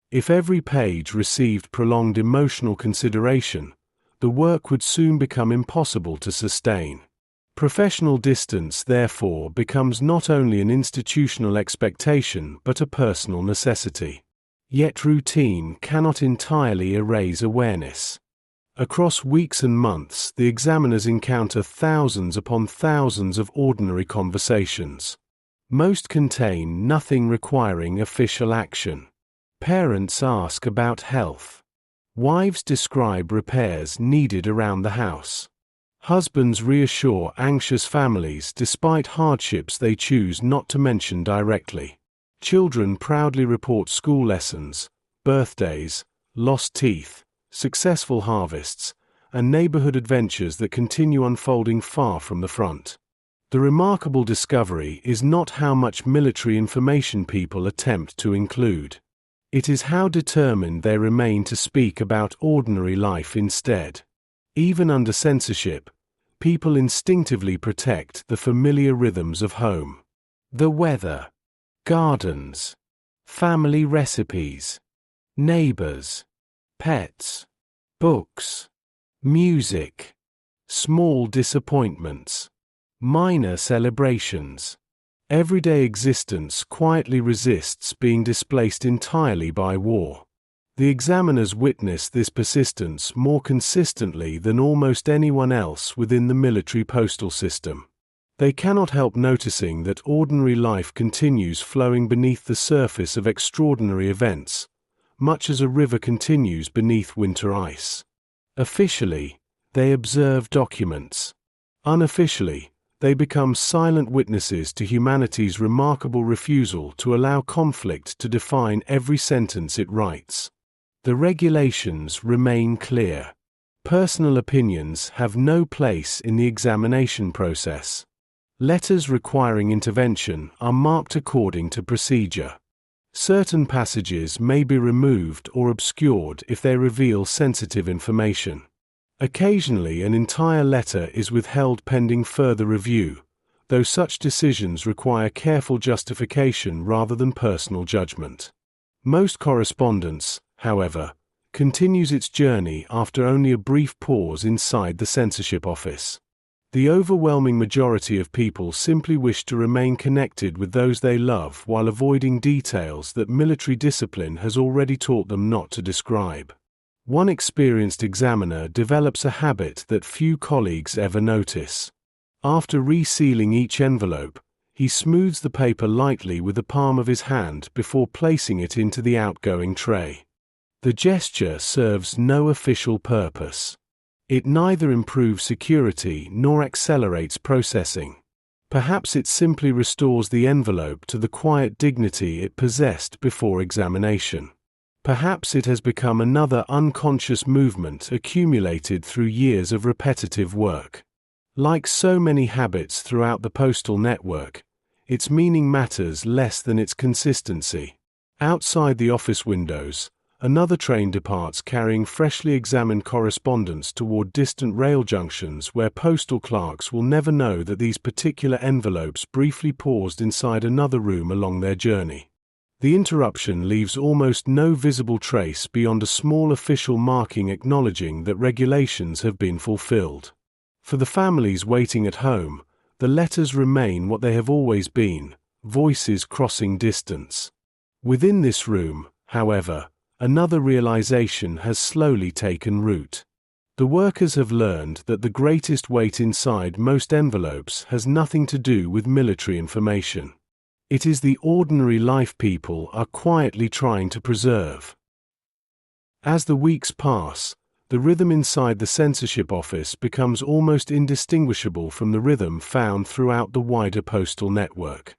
A: If every page received prolonged emotional consideration, the work would soon become impossible to sustain. Professional distance, therefore, becomes not only an institutional expectation but a personal necessity. Yet routine cannot entirely erase awareness. Across weeks and months, the examiners encounter thousands upon thousands of ordinary conversations. Most contain nothing requiring official action. Parents ask about health. Wives describe repairs needed around the house. Husbands reassure anxious families despite hardships they choose not to mention directly. Children proudly report school lessons, birthdays, lost teeth, successful harvests, and neighborhood adventures that continue unfolding far from the front. The remarkable discovery is not how much military information people attempt to include. It is how determined they remain to speak about ordinary life instead. Even under censorship, people instinctively protect the familiar rhythms of home. The weather, gardens, family recipes, neighbors, pets, books, music, small disappointments, minor celebrations. Everyday existence quietly resists being displaced entirely by war. The examiners witness this persistence more consistently than almost anyone else within the military postal system. They cannot help noticing that ordinary life continues flowing beneath the surface of extraordinary events, much as a river continues beneath winter ice. Officially, they observe documents. Unofficially, they become silent witnesses to humanity's remarkable refusal to allow conflict to define every sentence it writes. The regulations remain clear. Personal opinions have no place in the examination process. Letters requiring intervention are marked according to procedure. Certain passages may be removed or obscured if they reveal sensitive information. Occasionally, an entire letter is withheld pending further review, though such decisions require careful justification rather than personal judgment. Most correspondence, however, continues its journey after only a brief pause inside the censorship office. The overwhelming majority of people simply wish to remain connected with those they love while avoiding details that military discipline has already taught them not to describe. One experienced examiner develops a habit that few colleagues ever notice. After resealing each envelope, he smooths the paper lightly with the palm of his hand before placing it into the outgoing tray. The gesture serves no official purpose. It neither improves security nor accelerates processing. Perhaps it simply restores the envelope to the quiet dignity it possessed before examination. Perhaps it has become another unconscious movement accumulated through years of repetitive work. Like so many habits throughout the postal network, its meaning matters less than its consistency. Outside the office windows, another train departs carrying freshly examined correspondence toward distant rail junctions where postal clerks will never know that these particular envelopes briefly paused inside another room along their journey. The interruption leaves almost no visible trace beyond a small official marking acknowledging that regulations have been fulfilled. For the families waiting at home, the letters remain what they have always been, voices crossing distance. Within this room, however, another realization has slowly taken root. The workers have learned that the greatest weight inside most envelopes has nothing to do with military information. It is the ordinary life people are quietly trying to preserve. As the weeks pass, the rhythm inside the censorship office becomes almost indistinguishable from the rhythm found throughout the wider postal network.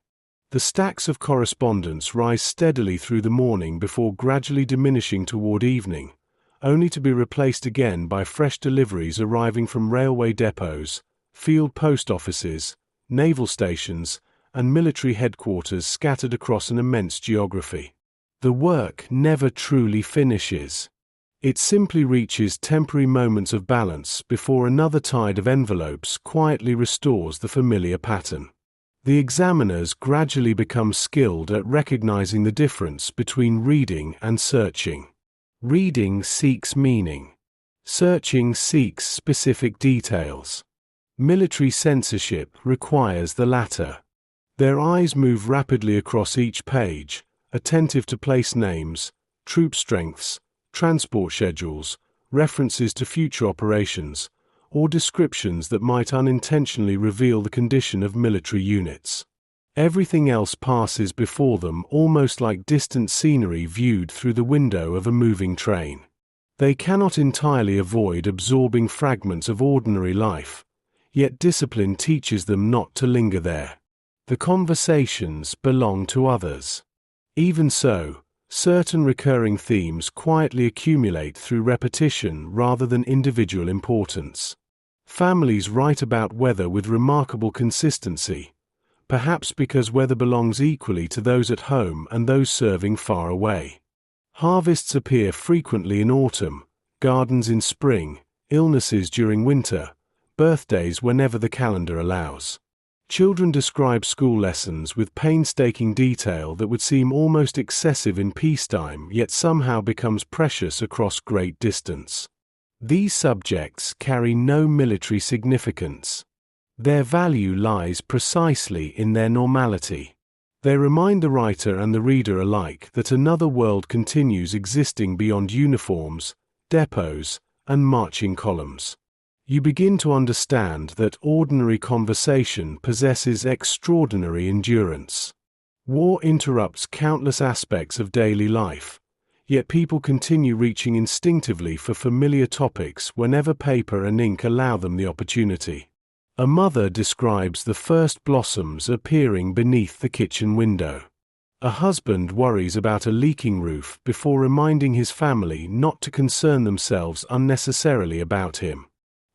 A: The stacks of correspondence rise steadily through the morning before gradually diminishing toward evening, only to be replaced again by fresh deliveries arriving from railway depots, field post offices, naval stations, and military headquarters scattered across an immense geography. The work never truly finishes. It simply reaches temporary moments of balance before another tide of envelopes quietly restores the familiar pattern. The examiners gradually become skilled at recognizing the difference between reading and searching. Reading seeks meaning. Searching seeks specific details. Military censorship requires the latter. Their eyes move rapidly across each page, attentive to place names, troop strengths, transport schedules, references to future operations, or descriptions that might unintentionally reveal the condition of military units. Everything else passes before them almost like distant scenery viewed through the window of a moving train. They cannot entirely avoid absorbing fragments of ordinary life, yet discipline teaches them not to linger there. The conversations belong to others. Even so, certain recurring themes quietly accumulate through repetition rather than individual importance. Families write about weather with remarkable consistency, perhaps because weather belongs equally to those at home and those serving far away. Harvests appear frequently in autumn, gardens in spring, illnesses during winter, birthdays whenever the calendar allows. Children describe school lessons with painstaking detail that would seem almost excessive in peacetime yet somehow becomes precious across great distance. These subjects carry no military significance. Their value lies precisely in their normality. They remind the writer and the reader alike that another world continues existing beyond uniforms, depots, and marching columns. You begin to understand that ordinary conversation possesses extraordinary endurance. War interrupts countless aspects of daily life, yet people continue reaching instinctively for familiar topics whenever paper and ink allow them the opportunity. A mother describes the first blossoms appearing beneath the kitchen window. A husband worries about a leaking roof before reminding his family not to concern themselves unnecessarily about him.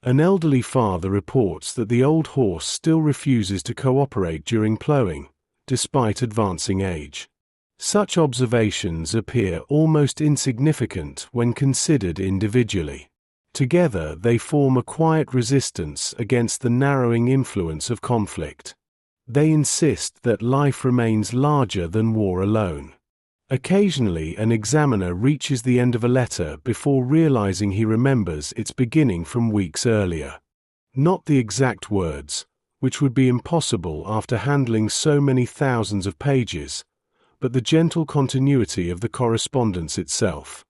A: An elderly father reports that the old horse still refuses to cooperate during ploughing, despite advancing age. Such observations appear almost insignificant when considered individually. Together they form a quiet resistance against the narrowing influence of conflict. They insist that life remains larger than war alone. Occasionally an examiner reaches the end of a letter before realizing he remembers its beginning from weeks earlier. Not the exact words, which would be impossible after handling so many thousands of pages, but the gentle continuity of the correspondence itself.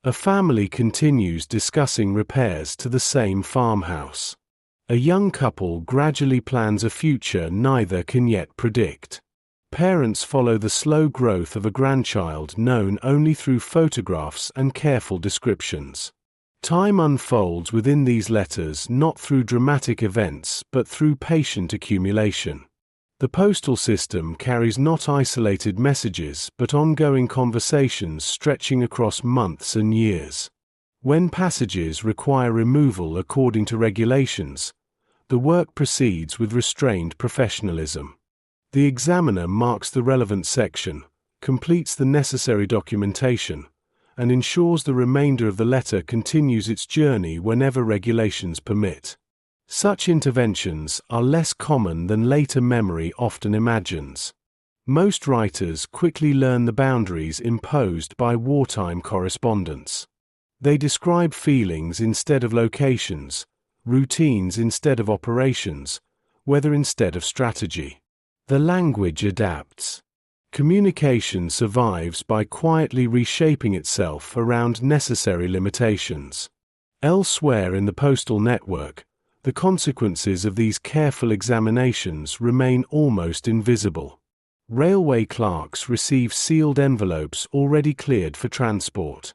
A: A family continues discussing repairs to the same farmhouse. A young couple gradually plans a future neither can yet predict. Parents follow the slow growth of a grandchild known only through photographs and careful descriptions. Time unfolds within these letters not through dramatic events but through patient accumulation. The postal system carries not isolated messages but ongoing conversations stretching across months and years. When passages require removal according to regulations, the work proceeds with restrained professionalism. The examiner marks the relevant section, completes the necessary documentation, and ensures the remainder of the letter continues its journey whenever regulations permit. Such interventions are less common than later memory often imagines. Most writers quickly learn the boundaries imposed by wartime correspondence. They describe feelings instead of locations, routines instead of operations, weather instead of strategy. The language adapts. Communication survives by quietly reshaping itself around necessary limitations. Elsewhere in the postal network, the consequences of these careful examinations remain almost invisible. Railway clerks receive sealed envelopes already cleared for transport.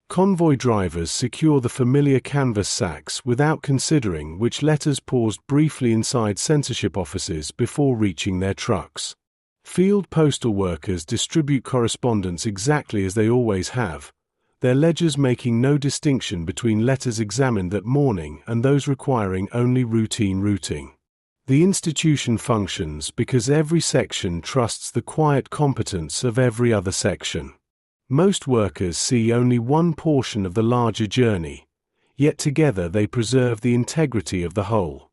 A: Convoy drivers secure the familiar canvas sacks without considering which letters paused briefly inside censorship offices before reaching their trucks. Field postal workers distribute correspondence exactly as they always have, their ledgers making no distinction between letters examined that morning and those requiring only routine routing. The institution functions because every section trusts the quiet competence of every other section. Most workers see only one portion of the larger journey, yet together they preserve the integrity of the whole.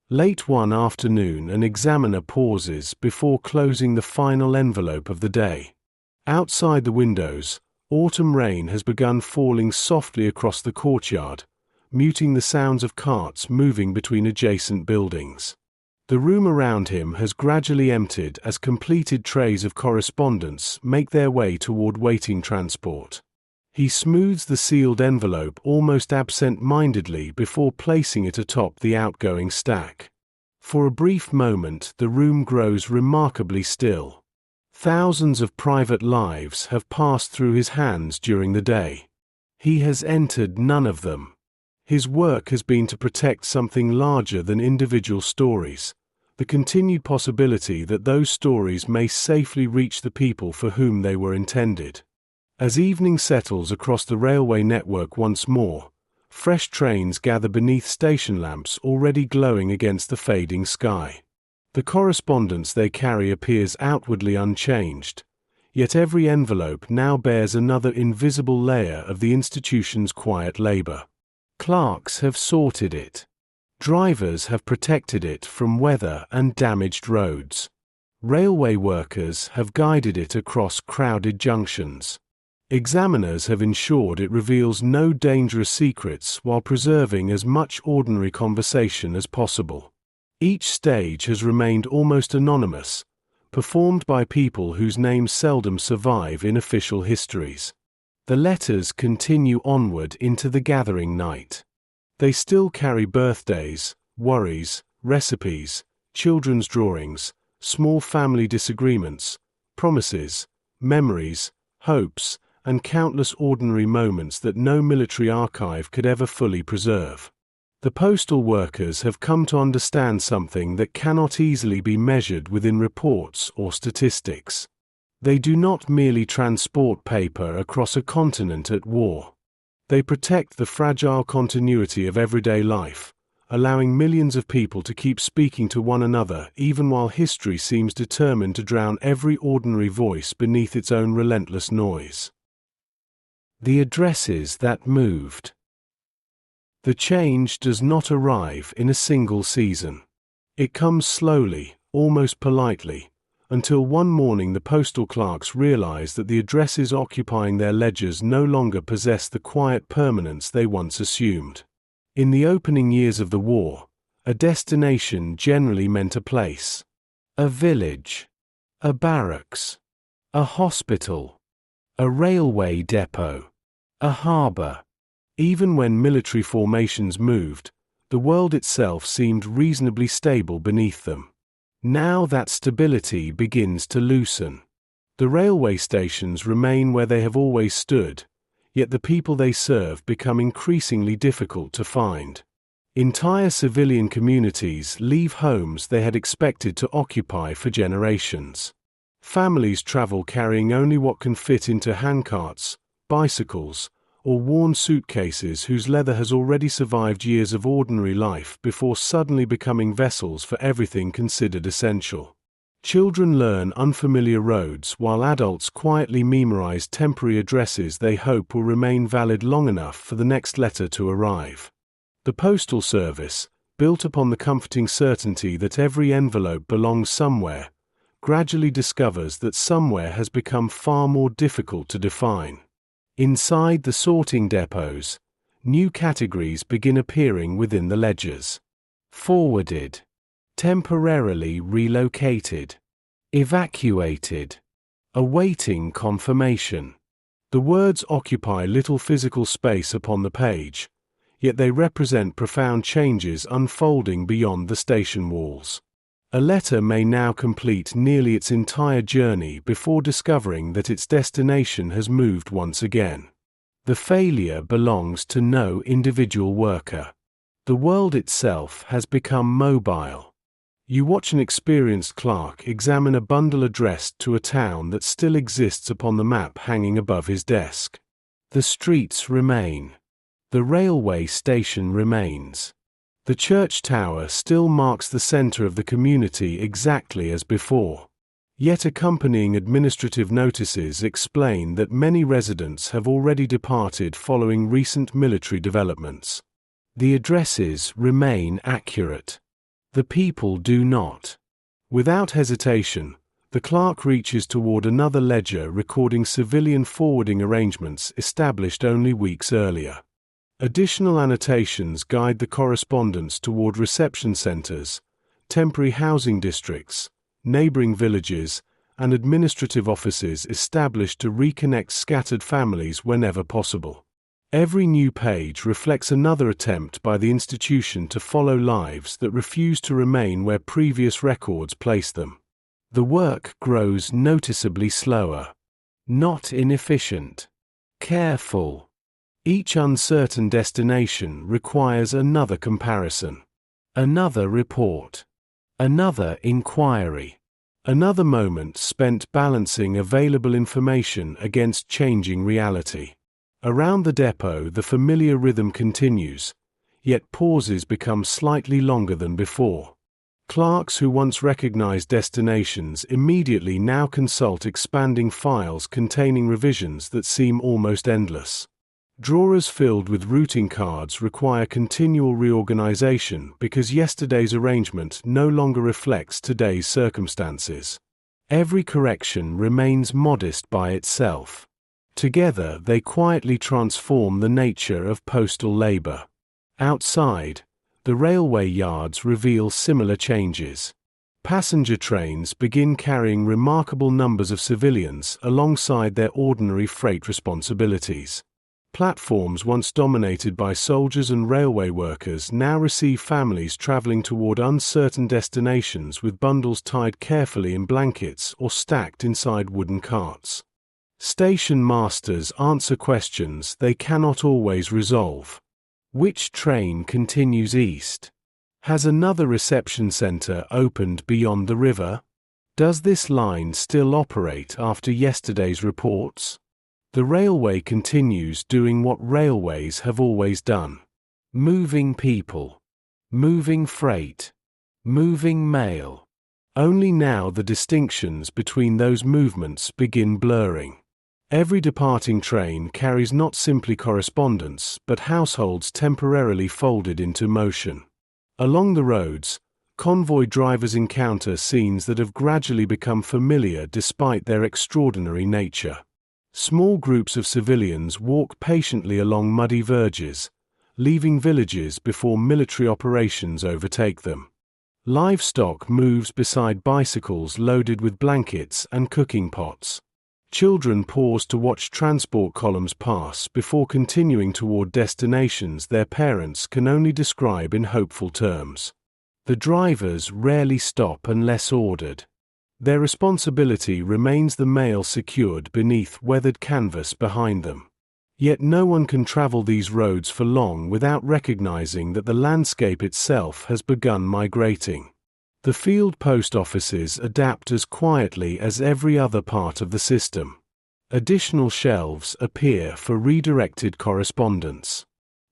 A: Late one afternoon an examiner pauses before closing the final envelope of the day. Outside the windows, autumn rain has begun falling softly across the courtyard, muting the sounds of carts moving between adjacent buildings. The room around him has gradually emptied as completed trays of correspondence make their way toward waiting transport. He smooths the sealed envelope almost absent-mindedly before placing it atop the outgoing stack. For a brief moment the room grows remarkably still. Thousands of private lives have passed through his hands during the day. He has entered none of them. His work has been to protect something larger than individual stories, the continued possibility that those stories may safely reach the people for whom they were intended. As evening settles across the railway network once more, fresh trains gather beneath station lamps already glowing against the fading sky. The correspondence they carry appears outwardly unchanged, yet every envelope now bears another invisible layer of the institution's quiet labor. Clerks have sorted it. Drivers have protected it from weather and damaged roads. Railway workers have guided it across crowded junctions. Examiners have ensured it reveals no dangerous secrets while preserving as much ordinary conversation as possible. Each stage has remained almost anonymous, performed by people whose names seldom survive in official histories. The letters continue onward into the gathering night. They still carry birthdays, worries, recipes, children's drawings, small family disagreements, promises, memories, hopes, and countless ordinary moments that no military archive could ever fully preserve. The postal workers have come to understand something that cannot easily be measured within reports or statistics. They do not merely transport paper across a continent at war. They protect the fragile continuity of everyday life, allowing millions of people to keep speaking to one another even while history seems determined to drown every ordinary voice beneath its own relentless noise. The addresses that moved. The change does not arrive in a single season. It comes slowly, almost politely, until one morning the postal clerks realize that the addresses occupying their ledgers no longer possess the quiet permanence they once assumed. In the opening years of the war, a destination generally meant a place. A village, a barracks, a hospital, a railway depot, a harbor. Even when military formations moved, the world itself seemed reasonably stable beneath them. Now that stability begins to loosen. The railway stations remain where they have always stood, yet the people they serve become increasingly difficult to find. Entire civilian communities leave homes they had expected to occupy for generations. Families travel carrying only what can fit into handcarts, bicycles, or worn suitcases whose leather has already survived years of ordinary life before suddenly becoming vessels for everything considered essential. Children learn unfamiliar roads while adults quietly memorize temporary addresses they hope will remain valid long enough for the next letter to arrive. The Postal Service, built upon the comforting certainty that every envelope belongs somewhere, gradually discovers that somewhere has become far more difficult to define. Inside the sorting depots, new categories begin appearing within the ledgers. Forwarded, temporarily relocated, evacuated, awaiting confirmation. The words occupy little physical space upon the page, yet they represent profound changes unfolding beyond the station walls. A letter may now complete nearly its entire journey before discovering that its destination has moved once again. The failure belongs to no individual worker. The world itself has become mobile. You watch an experienced clerk examine a bundle addressed to a town that still exists upon the map hanging above his desk. The streets remain. The railway station remains. The church tower still marks the center of the community exactly as before. Yet accompanying administrative notices explain that many residents have already departed following recent military developments. The addresses remain accurate. The people do not. Without hesitation, the clerk reaches toward another ledger recording civilian forwarding arrangements established only weeks earlier. Additional annotations guide the correspondence toward reception centers, temporary housing districts, neighboring villages, and administrative offices established to reconnect scattered families whenever possible. Every new page reflects another attempt by the institution to follow lives that refuse to remain where previous records placed them. The work grows noticeably slower. Not inefficient. Careful. Each uncertain destination requires another comparison, another report, another inquiry, another moment spent balancing available information against changing reality. Around the depot, the familiar rhythm continues, yet pauses become slightly longer than before. Clerks who once recognized destinations immediately now consult expanding files containing revisions that seem almost endless. Drawers filled with routing cards require continual reorganization because yesterday's arrangement no longer reflects today's circumstances. Every correction remains modest by itself. Together, they quietly transform the nature of postal labor. Outside, the railway yards reveal similar changes. Passenger trains begin carrying remarkable numbers of civilians alongside their ordinary freight responsibilities. Platforms once dominated by soldiers and railway workers now receive families traveling toward uncertain destinations with bundles tied carefully in blankets or stacked inside wooden carts. Station masters answer questions they cannot always resolve. Which train continues east? Has another reception center opened beyond the river? Does this line still operate after yesterday's reports? The railway continues doing what railways have always done. Moving people. Moving freight. Moving mail. Only now the distinctions between those movements begin blurring. Every departing train carries not simply correspondence, but households temporarily folded into motion. Along the roads, convoy drivers encounter scenes that have gradually become familiar despite their extraordinary nature. Small groups of civilians walk patiently along muddy verges, leaving villages before military operations overtake them. Livestock moves beside bicycles loaded with blankets and cooking pots. Children pause to watch transport columns pass before continuing toward destinations their parents can only describe in hopeful terms. The drivers rarely stop unless ordered. Their responsibility remains the mail secured beneath weathered canvas behind them. Yet no one can travel these roads for long without recognizing that the landscape itself has begun migrating. The field post offices adapt as quietly as every other part of the system. Additional shelves appear for redirected correspondence.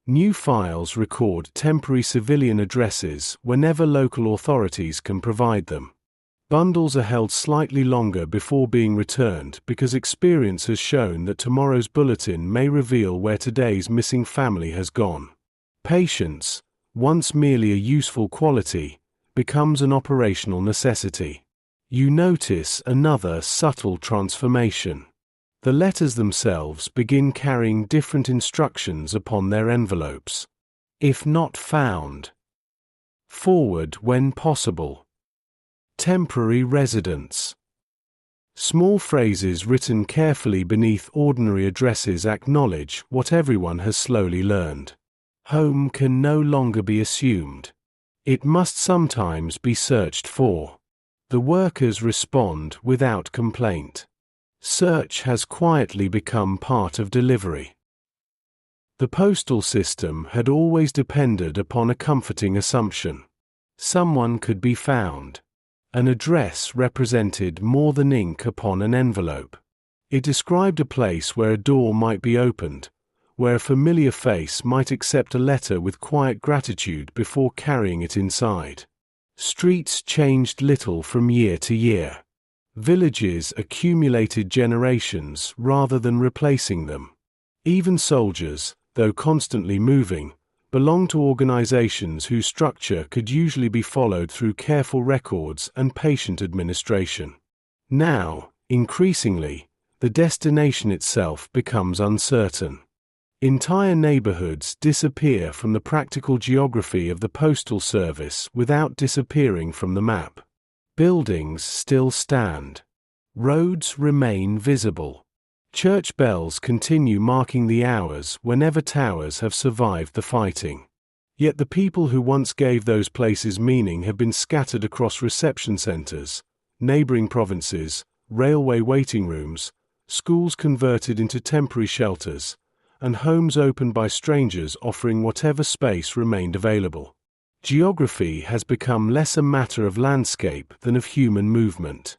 A: New files record temporary civilian addresses whenever local authorities can provide them. Bundles are held slightly longer before being returned because experience has shown that tomorrow's bulletin may reveal where today's missing family has gone. Patience, once merely a useful quality, becomes an operational necessity. You notice another subtle transformation. The letters themselves begin carrying different instructions upon their envelopes. If not found. Forward when possible. Temporary residence. Small phrases written carefully beneath ordinary addresses acknowledge what everyone has slowly learned. Home can no longer be assumed. It must sometimes be searched for. The workers respond without complaint. Search has quietly become part of delivery. The postal system had always depended upon a comforting assumption. Someone could be found. An address represented more than ink upon an envelope. It described a place where a door might be opened, where a familiar face might accept a letter with quiet gratitude before carrying it inside. Streets changed little from year to year. Villages accumulated generations rather than replacing them. Even soldiers, though constantly moving, belonged to organizations whose structure could usually be followed through careful records and patient administration. Now, increasingly, the destination itself becomes uncertain. Entire neighborhoods disappear from the practical geography of the postal service without disappearing from the map. Buildings still stand. Roads remain visible. Church bells continue marking the hours whenever towers have survived the fighting. Yet the people who once gave those places meaning have been scattered across reception centers, neighboring provinces, railway waiting rooms, schools converted into temporary shelters, and homes opened by strangers offering whatever space remained available. Geography has become less a matter of landscape than of human movement.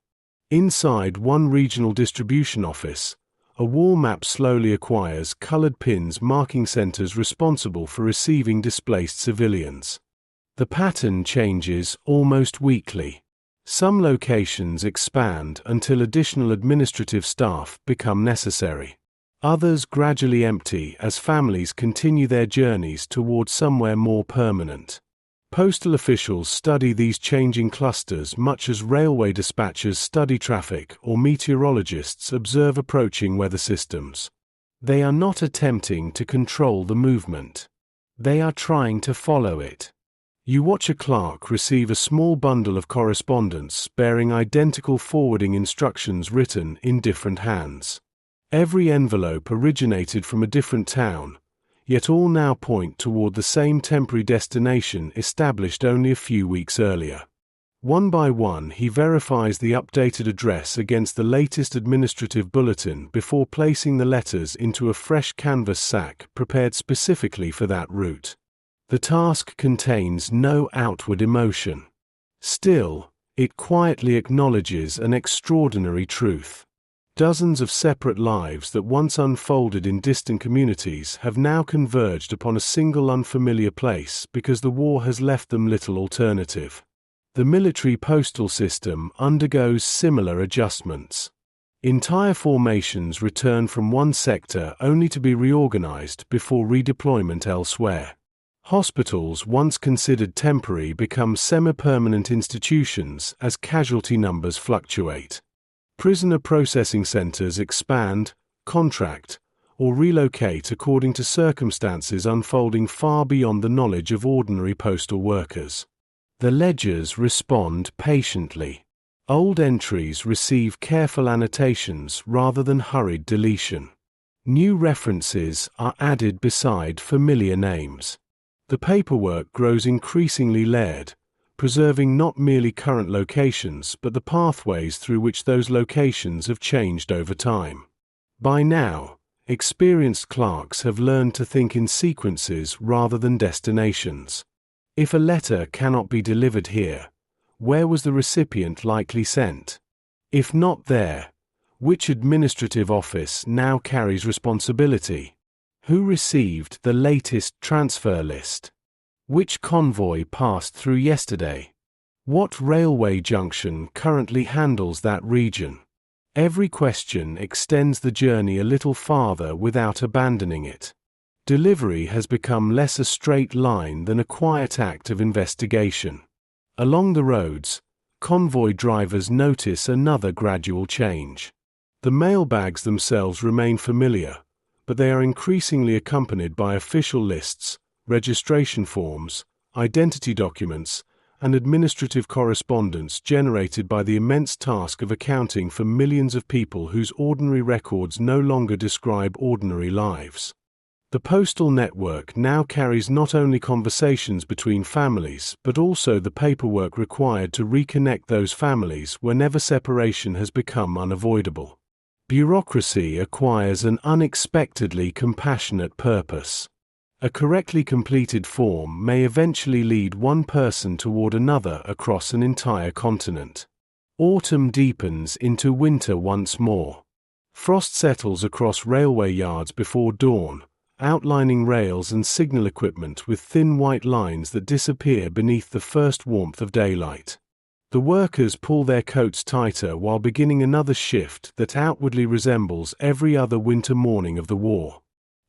A: Inside one regional distribution office, A wall map slowly acquires colored pins marking centers responsible for receiving displaced civilians. The pattern changes almost weekly. Some locations expand until additional administrative staff become necessary. Others gradually empty as families continue their journeys toward somewhere more permanent. Postal officials study these changing clusters much as railway dispatchers study traffic or meteorologists observe approaching weather systems. They are not attempting to control the movement. They are trying to follow it. You watch a clerk receive a small bundle of correspondence bearing identical forwarding instructions written in different hands. Every envelope originated from a different town, yet all now point toward the same temporary destination established only a few weeks earlier. One by one, he verifies the updated address against the latest administrative bulletin before placing the letters into a fresh canvas sack prepared specifically for that route. The task contains no outward emotion. Still, it quietly acknowledges an extraordinary truth. Dozens of separate lives that once unfolded in distant communities have now converged upon a single unfamiliar place because the war has left them little alternative. The military postal system undergoes similar adjustments. Entire formations return from one sector only to be reorganized before redeployment elsewhere. Hospitals once considered temporary become semi-permanent institutions as casualty numbers fluctuate. Prisoner processing centers expand, contract, or relocate according to circumstances unfolding far beyond the knowledge of ordinary postal workers. The ledgers respond patiently. Old entries receive careful annotations rather than hurried deletion. New references are added beside familiar names. The paperwork grows increasingly layered, preserving not merely current locations but the pathways through which those locations have changed over time. By now, experienced clerks have learned to think in sequences rather than destinations. If a letter cannot be delivered here, where was the recipient likely sent? If not there, which administrative office now carries responsibility? Who received the latest transfer list? Which convoy passed through yesterday? What railway junction currently handles that region? Every question extends the journey a little farther without abandoning it. Delivery has become less a straight line than a quiet act of investigation. Along the roads, convoy drivers notice another gradual change. The mailbags themselves remain familiar, but they are increasingly accompanied by official lists, registration forms, identity documents, and administrative correspondence generated by the immense task of accounting for millions of people whose ordinary records no longer describe ordinary lives. The postal network now carries not only conversations between families but also the paperwork required to reconnect those families whenever separation has become unavoidable. Bureaucracy acquires an unexpectedly compassionate purpose. A correctly completed form may eventually lead one person toward another across an entire continent. Autumn deepens into winter once more. Frost settles across railway yards before dawn, outlining rails and signal equipment with thin white lines that disappear beneath the first warmth of daylight. The workers pull their coats tighter while beginning another shift that outwardly resembles every other winter morning of the war.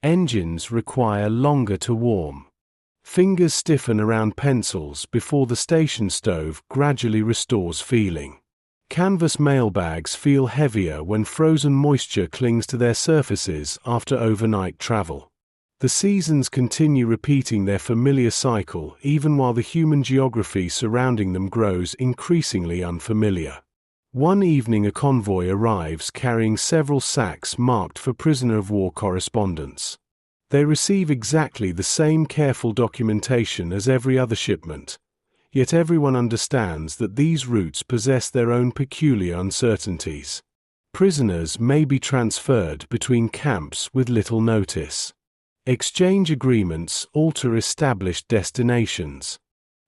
A: Engines require longer to warm. Fingers stiffen around pencils before the station stove gradually restores feeling. Canvas mailbags feel heavier when frozen moisture clings to their surfaces after overnight travel. The seasons continue repeating their familiar cycle even while the human geography surrounding them grows increasingly unfamiliar. One evening a convoy arrives carrying several sacks marked for prisoner of war correspondence. They receive exactly the same careful documentation as every other shipment, yet everyone understands that these routes possess their own peculiar uncertainties. Prisoners may be transferred between camps with little notice. Exchange agreements alter established destinations.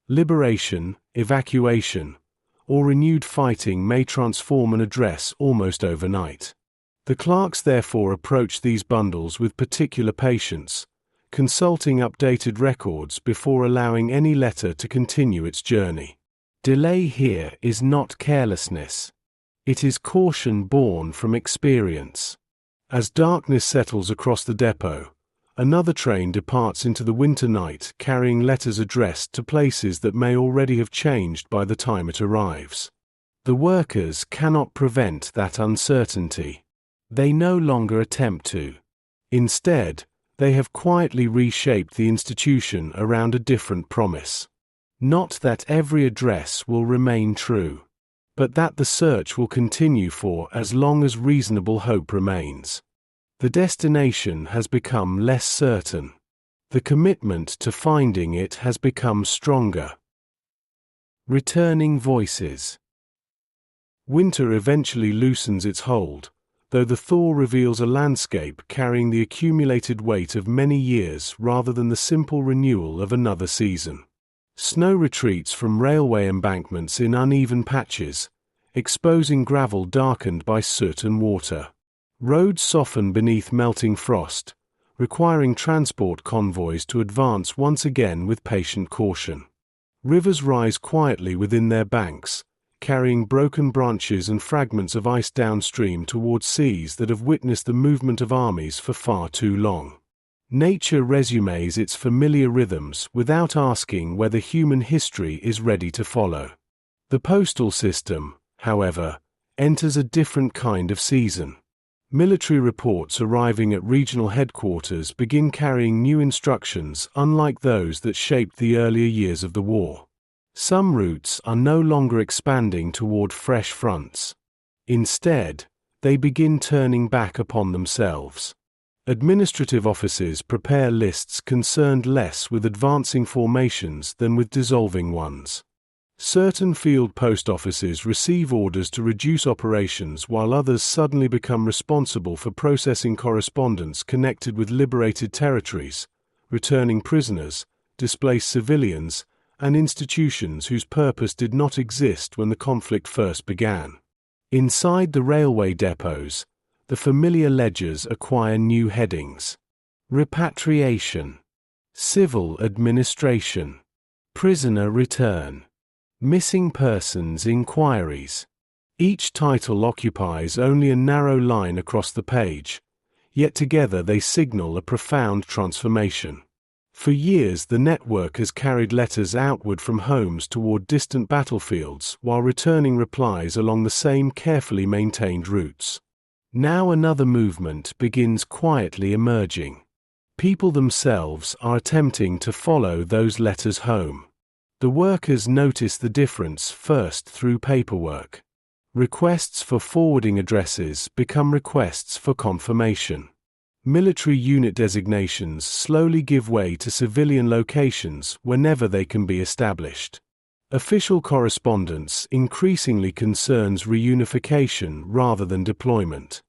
A: Liberation, evacuation, or renewed fighting may transform an address almost overnight. The clerks therefore approach these bundles with particular patience, consulting updated records before allowing any letter to continue its journey. Delay here is not carelessness. It is caution born from experience. As darkness settles across the depot, another train departs into the winter night carrying letters addressed to places that may already have changed by the time it arrives. The workers cannot prevent that uncertainty. They no longer attempt to. Instead, they have quietly reshaped the institution around a different promise. Not that every address will remain true, but that the search will continue for as long as reasonable hope remains. The destination has become less certain. The commitment to finding it has become stronger. Returning voices. Winter eventually loosens its hold, though the thaw reveals a landscape carrying the accumulated weight of many years rather than the simple renewal of another season. Snow retreats from railway embankments in uneven patches, exposing gravel darkened by soot and water. Roads soften beneath melting frost, requiring transport convoys to advance once again with patient caution. Rivers rise quietly within their banks, carrying broken branches and fragments of ice downstream towards seas that have witnessed the movement of armies for far too long. Nature resumes its familiar rhythms without asking whether human history is ready to follow. The postal system, however, enters a different kind of season. Military reports arriving at regional headquarters begin carrying new instructions unlike those that shaped the earlier years of the war. Some routes are no longer expanding toward fresh fronts. Instead, they begin turning back upon themselves. Administrative offices prepare lists concerned less with advancing formations than with dissolving ones. Certain field post offices receive orders to reduce operations while others suddenly become responsible for processing correspondence connected with liberated territories, returning prisoners, displaced civilians, and institutions whose purpose did not exist when the conflict first began. Inside the railway depots, the familiar ledgers acquire new headings: repatriation, civil administration, prisoner return, missing persons inquiries. Each title occupies only a narrow line across the page, yet together they signal a profound transformation. For years the network has carried letters outward from homes toward distant battlefields while returning replies along the same carefully maintained routes. Now another movement begins quietly emerging. People themselves are attempting to follow those letters home. The workers notice the difference first through paperwork. Requests for forwarding addresses become requests for confirmation. Military unit designations slowly give way to civilian locations whenever they can be established. Official correspondence increasingly concerns reunification rather than deployment.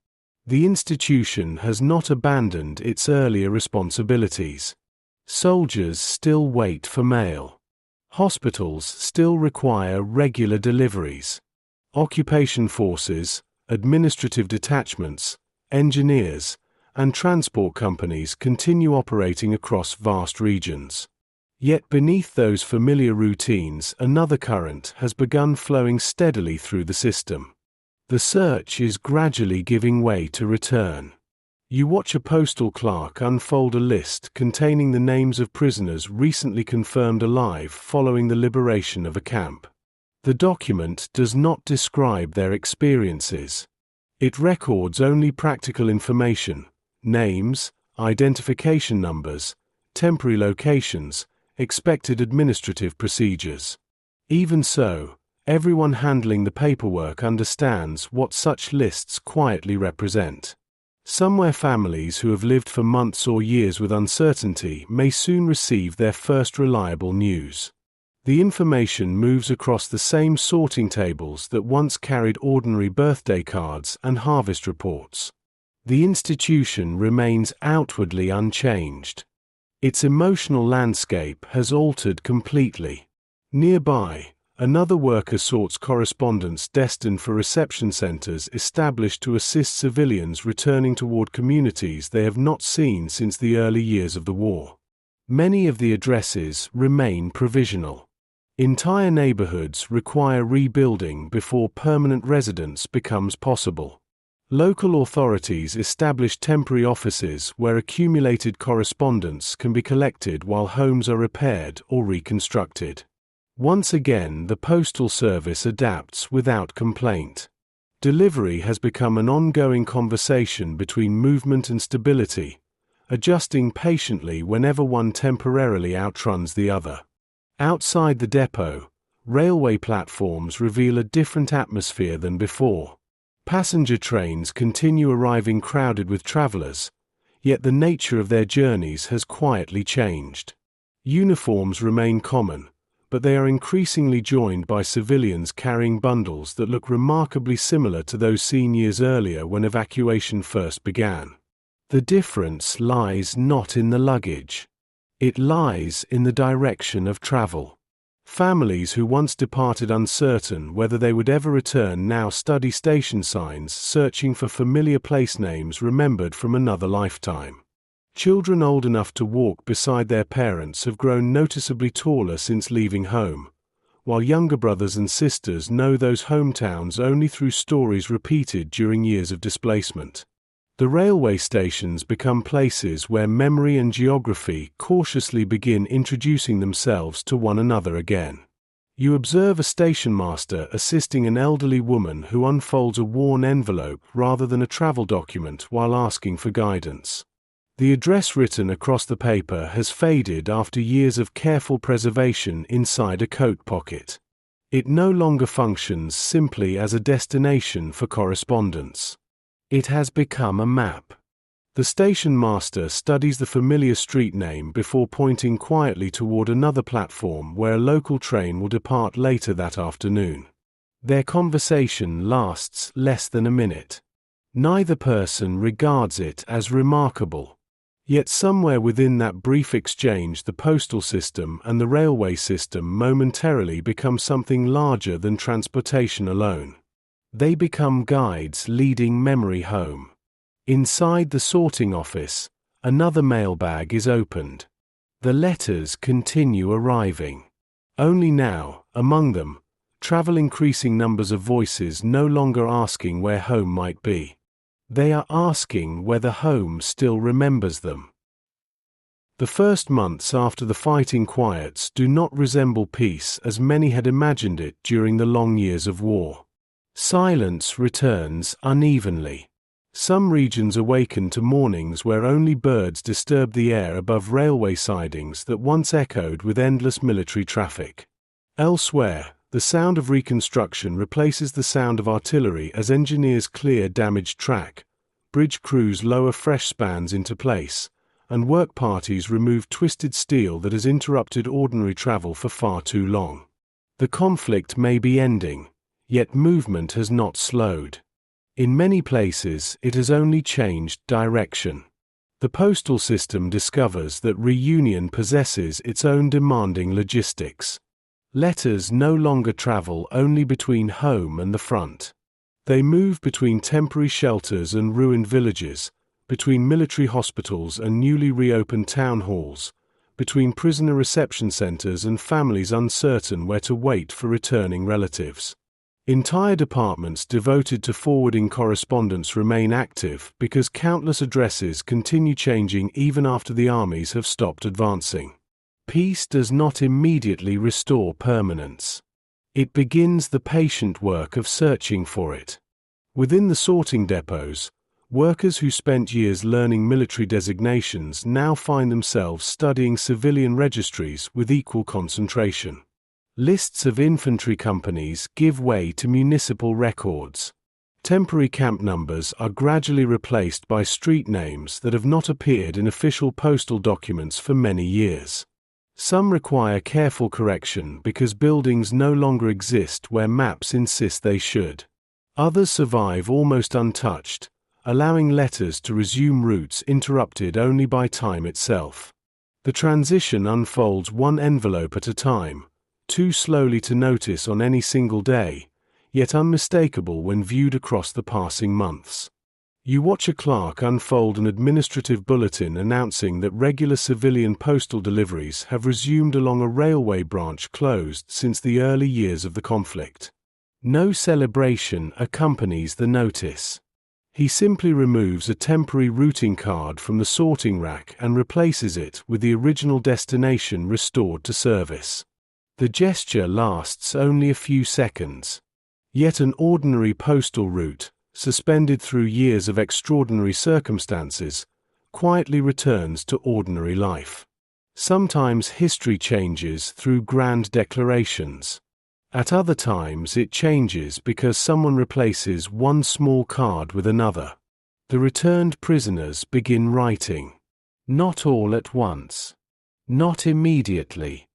A: The institution has not abandoned its earlier responsibilities. Soldiers still wait for mail. Hospitals still require regular deliveries. Occupation forces, administrative detachments, engineers, and transport companies continue operating across vast regions. Yet beneath those familiar routines, another current has begun flowing steadily through the system. The search is gradually giving way to return. You watch a postal clerk unfold a list containing the names of prisoners recently confirmed alive following the liberation of a camp. The document does not describe their experiences. It records only practical information: names, identification numbers, temporary locations, expected administrative procedures. Even so, everyone handling the paperwork understands what such lists quietly represent. Somewhere families who have lived for months or years with uncertainty may soon receive their first reliable news. The information moves across the same sorting tables that once carried ordinary birthday cards and harvest reports. The institution remains outwardly unchanged. Its emotional landscape has altered completely. Nearby, Another worker sorts correspondence destined for reception centers established to assist civilians returning toward communities they have not seen since the early years of the war. Many of the addresses remain provisional. Entire neighborhoods require rebuilding before permanent residence becomes possible. Local authorities establish temporary offices where accumulated correspondence can be collected while homes are repaired or reconstructed. Once again, the Postal Service adapts without complaint. Delivery has become an ongoing conversation between movement and stability, adjusting patiently whenever one temporarily outruns the other. Outside the depot, railway platforms reveal a different atmosphere than before. Passenger trains continue arriving crowded with travelers, yet the nature of their journeys has quietly changed. Uniforms remain common, but they are increasingly joined by civilians carrying bundles that look remarkably similar to those seen years earlier when evacuation first began. The difference lies not in the luggage. It lies in the direction of travel. Families who once departed uncertain whether they would ever return now study station signs, searching for familiar place names remembered from another lifetime. Children old enough to walk beside their parents have grown noticeably taller since leaving home, while younger brothers and sisters know those hometowns only through stories repeated during years of displacement. The railway stations become places where memory and geography cautiously begin introducing themselves to one another again. You observe a station master assisting an elderly woman who unfolds a worn envelope rather than a travel document while asking for guidance. The address written across the paper has faded after years of careful preservation inside a coat pocket. It no longer functions simply as a destination for correspondence. It has become a map. The station master studies the familiar street name before pointing quietly toward another platform where a local train will depart later that afternoon. Their conversation lasts less than a minute. Neither person regards it as remarkable. Yet somewhere within that brief exchange, the postal system and the railway system momentarily become something larger than transportation alone. They become guides leading memory home. Inside the sorting office, another mailbag is opened. The letters continue arriving. Only now, among them, travel increasing numbers of voices no longer asking where home might be. They are asking whether home still remembers them. The first months after the fighting quiets do not resemble peace as many had imagined it during the long years of war. Silence returns unevenly. Some regions awaken to mornings where only birds disturb the air above railway sidings that once echoed with endless military traffic. Elsewhere, the sound of reconstruction replaces the sound of artillery as engineers clear damaged track, bridge crews lower fresh spans into place, and work parties remove twisted steel that has interrupted ordinary travel for far too long. The conflict may be ending, yet movement has not slowed. In many places, it has only changed direction. The postal system discovers that reunion possesses its own demanding logistics. Letters no longer travel only between home and the front. They move between temporary shelters and ruined villages, between military hospitals and newly reopened town halls, between prisoner reception centers and families uncertain where to wait for returning relatives. Entire departments devoted to forwarding correspondence remain active because countless addresses continue changing even after the armies have stopped advancing. Peace does not immediately restore permanence. It begins the patient work of searching for it. Within the sorting depots, workers who spent years learning military designations now find themselves studying civilian registries with equal concentration. Lists of infantry companies give way to municipal records. Temporary camp numbers are gradually replaced by street names that have not appeared in official postal documents for many years. Some require careful correction because buildings no longer exist where maps insist they should. Others survive almost untouched, allowing letters to resume routes interrupted only by time itself. The transition unfolds one envelope at a time, too slowly to notice on any single day, yet unmistakable when viewed across the passing months. You watch a clerk unfold an administrative bulletin announcing that regular civilian postal deliveries have resumed along a railway branch closed since the early years of the conflict. No celebration accompanies the notice. He simply removes a temporary routing card from the sorting rack and replaces it with the original destination restored to service. The gesture lasts only a few seconds. Yet an ordinary postal route, suspended through years of extraordinary circumstances, quietly returns to ordinary life. Sometimes history changes through grand declarations. At other times it changes because someone replaces one small card with another. The returned prisoners begin writing. Not all at once. Not immediately.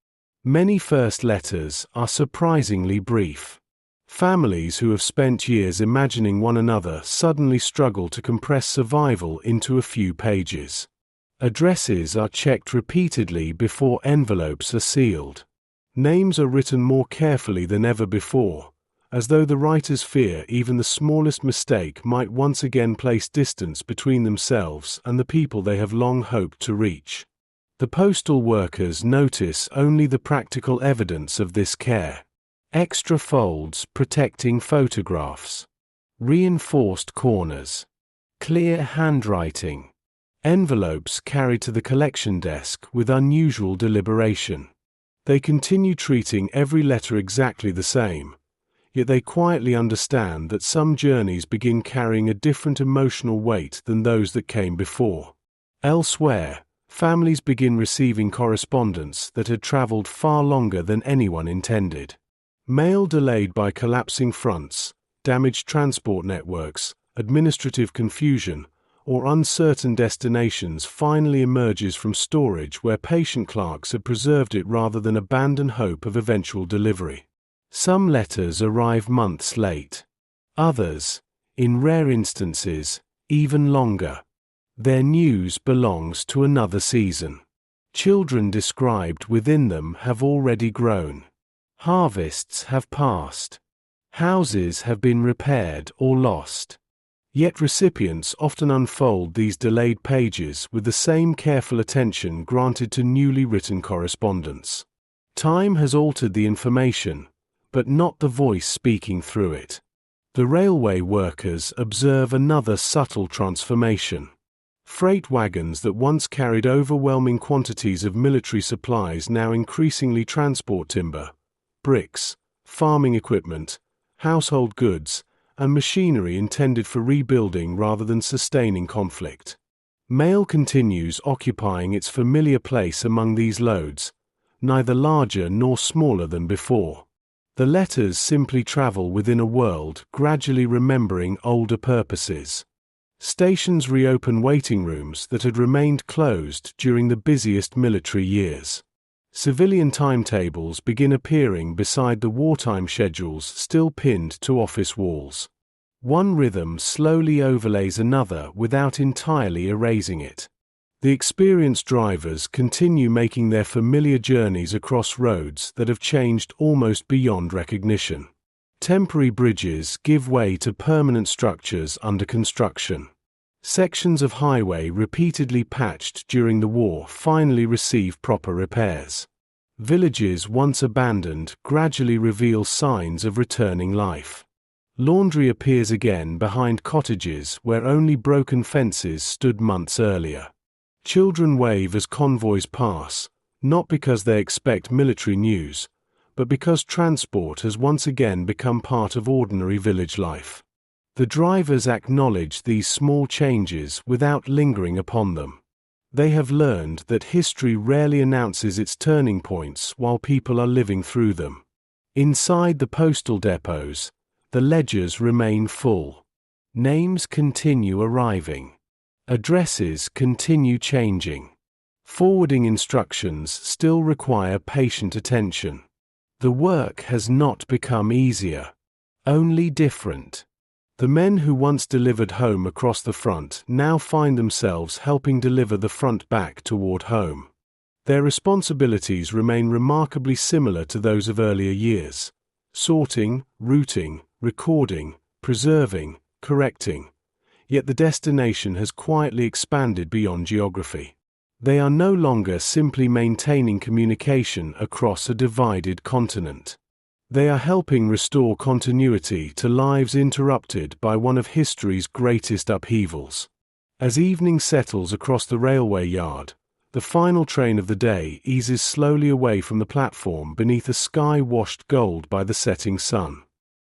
A: Many first letters are surprisingly brief. Families who have spent years imagining one another suddenly struggle to compress survival into a few pages. Addresses are checked repeatedly before envelopes are sealed. Names are written more carefully than ever before, as though the writers fear even the smallest mistake might once again place distance between themselves and the people they have long hoped to reach. The postal workers notice only the practical evidence of this care. Extra folds protecting photographs. Reinforced corners. Clear handwriting. Envelopes carried to the collection desk with unusual deliberation. They continue treating every letter exactly the same, yet they quietly understand that some journeys begin carrying a different emotional weight than those that came before. Elsewhere, families begin receiving correspondence that had traveled far longer than anyone intended. Mail delayed by collapsing fronts, damaged transport networks, administrative confusion, or uncertain destinations finally emerges from storage where patient clerks had preserved it rather than abandon hope of eventual delivery. Some letters arrive months late. Others, in rare instances, even longer. Their news belongs to another season. Children described within them have already grown. Harvests have passed. Houses have been repaired or lost. Yet recipients often unfold these delayed pages with the same careful attention granted to newly written correspondence. Time has altered the information, but not the voice speaking through it. The railway workers observe another subtle transformation. Freight wagons that once carried overwhelming quantities of military supplies now increasingly transport timber, bricks, farming equipment, household goods, and machinery intended for rebuilding rather than sustaining conflict. Mail continues occupying its familiar place among these loads, neither larger nor smaller than before. The letters simply travel within a world gradually remembering older purposes. Stations reopen waiting rooms that had remained closed during the busiest military years. Civilian timetables begin appearing beside the wartime schedules still pinned to office walls. One rhythm slowly overlays another without entirely erasing it. The experienced drivers continue making their familiar journeys across roads that have changed almost beyond recognition. Temporary bridges give way to permanent structures under construction. Sections of highway repeatedly patched during the war finally receive proper repairs. Villages once abandoned gradually reveal signs of returning life. Laundry appears again behind cottages where only broken fences stood months earlier. Children wave as convoys pass, not because they expect military news, but because transport has once again become part of ordinary village life. The drivers acknowledge these small changes without lingering upon them. They have learned that history rarely announces its turning points while people are living through them. Inside the postal depots, the ledgers remain full. Names continue arriving. Addresses continue changing. Forwarding instructions still require patient attention. The work has not become easier, only different. The men who once delivered home across the front now find themselves helping deliver the front back toward home. Their responsibilities remain remarkably similar to those of earlier years: sorting, routing, recording, preserving, correcting. Yet the destination has quietly expanded beyond geography. They are no longer simply maintaining communication across a divided continent. They are helping restore continuity to lives interrupted by one of history's greatest upheavals. As evening settles across the railway yard, the final train of the day eases slowly away from the platform beneath a sky washed gold by the setting sun.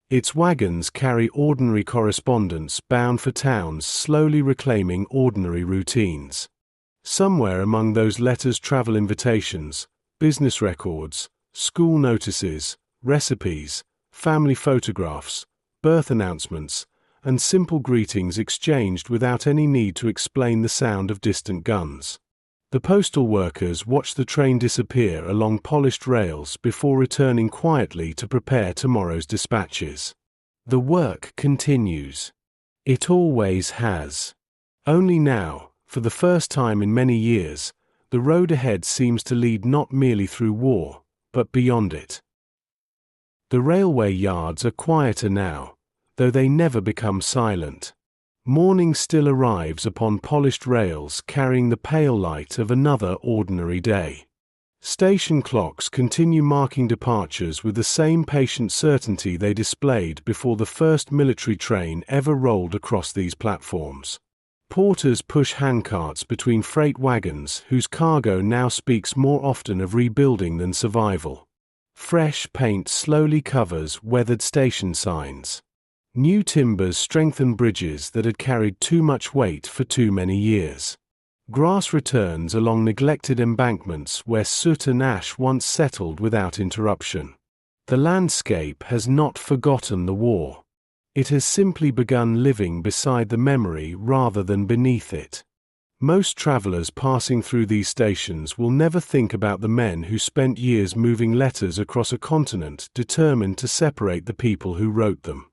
A: Its wagons carry ordinary correspondents bound for towns slowly reclaiming ordinary routines. Somewhere among those letters travel invitations, business records, school notices, recipes, family photographs, birth announcements, and simple greetings exchanged without any need to explain the sound of distant guns. The postal workers watch the train disappear along polished rails before returning quietly to prepare tomorrow's dispatches. The work continues. It always has. Only now, for the first time in many years, the road ahead seems to lead not merely through war, but beyond it. The railway yards are quieter now, though they never become silent. Morning still arrives upon polished rails carrying the pale light of another ordinary day. Station clocks continue marking departures with the same patient certainty they displayed before the first military train ever rolled across these platforms. Porters push handcarts between freight wagons whose cargo now speaks more often of rebuilding than survival. Fresh paint slowly covers weathered station signs. New timbers strengthen bridges that had carried too much weight for too many years. Grass returns along neglected embankments where soot and ash once settled without interruption. The landscape has not forgotten the war. It has simply begun living beside the memory rather than beneath it. Most travelers passing through these stations will never think about the men who spent years moving letters across a continent determined to separate the people who wrote them.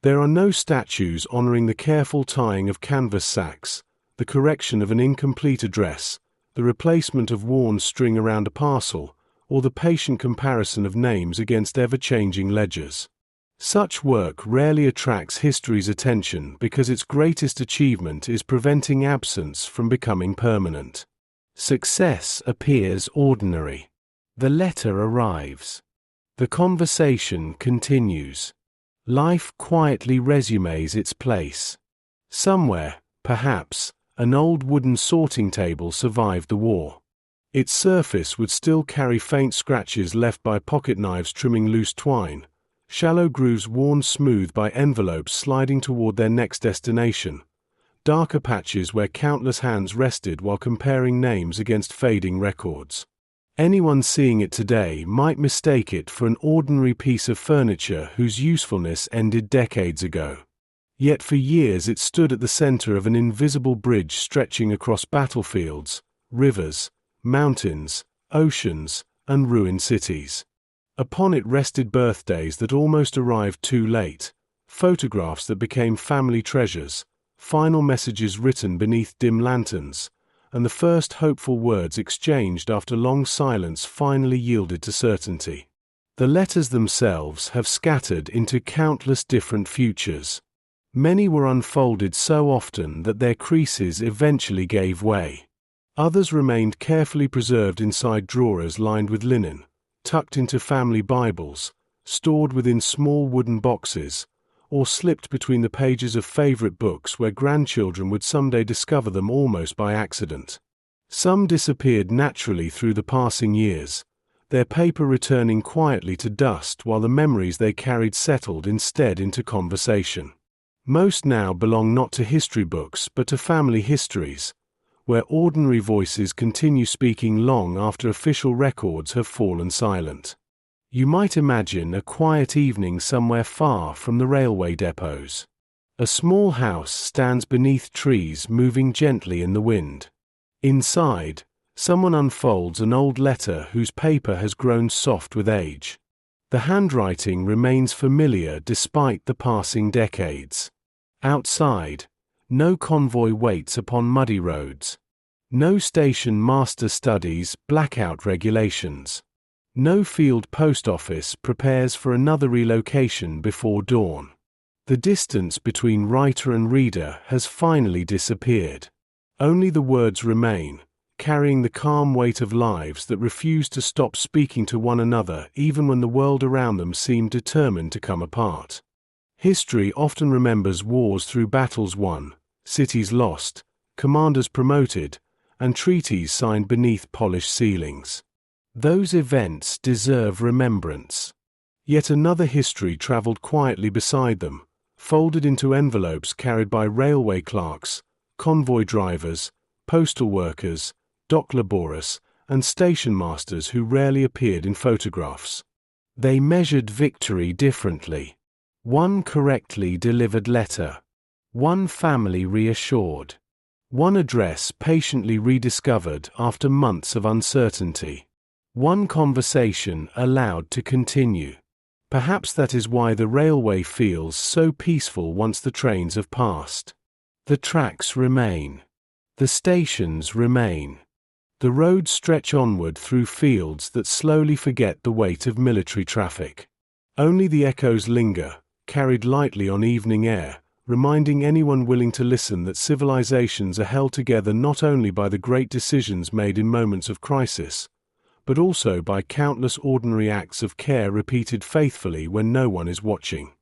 A: There are no statues honoring the careful tying of canvas sacks, the correction of an incomplete address, the replacement of worn string around a parcel, or the patient comparison of names against ever-changing ledgers. Such work rarely attracts history's attention because its greatest achievement is preventing absence from becoming permanent. Success appears ordinary. The letter arrives. The conversation continues. Life quietly resumes its place. Somewhere, perhaps, an old wooden sorting table survived the war. Its surface would still carry faint scratches left by pocket knives trimming loose twine, shallow grooves worn smooth by envelopes sliding toward their next destination, darker patches where countless hands rested while comparing names against fading records. Anyone seeing it today might mistake it for an ordinary piece of furniture whose usefulness ended decades ago. Yet for years it stood at the center of an invisible bridge stretching across battlefields, rivers, mountains, oceans, and ruined cities. Upon it rested birthdays that almost arrived too late, photographs that became family treasures, final messages written beneath dim lanterns, and the first hopeful words exchanged after long silence finally yielded to certainty. The letters themselves have scattered into countless different futures. Many were unfolded so often that their creases eventually gave way. Others remained carefully preserved inside drawers lined with linen, tucked into family Bibles, stored within small wooden boxes, or slipped between the pages of favorite books where grandchildren would someday discover them almost by accident. Some disappeared naturally through the passing years, their paper returning quietly to dust while the memories they carried settled instead into conversation. Most now belong not to history books but to family histories, where ordinary voices continue speaking long after official records have fallen silent. You might imagine a quiet evening somewhere far from the railway depots. A small house stands beneath trees moving gently in the wind. Inside, someone unfolds an old letter whose paper has grown soft with age. The handwriting remains familiar despite the passing decades. Outside, no convoy waits upon muddy roads. No station master studies blackout regulations. No field post office prepares for another relocation before dawn. The distance between writer and reader has finally disappeared. Only the words remain, carrying the calm weight of lives that refuse to stop speaking to one another even when the world around them seemed determined to come apart. History often remembers wars through battles won, cities lost, commanders promoted, and treaties signed beneath polished ceilings. Those events deserve remembrance. Yet another history traveled quietly beside them, folded into envelopes carried by railway clerks, convoy drivers, postal workers, dock laborers, and station masters who rarely appeared in photographs. They measured victory differently. One correctly delivered letter. One family reassured. One address patiently rediscovered after months of uncertainty. One conversation allowed to continue. Perhaps that is why the railway feels so peaceful once the trains have passed. The tracks remain. The stations remain. The roads stretch onward through fields that slowly forget the weight of military traffic. Only the echoes linger, carried lightly on evening air, reminding anyone willing to listen that civilizations are held together not only by the great decisions made in moments of crisis, but also by countless ordinary acts of care repeated faithfully when no one is watching.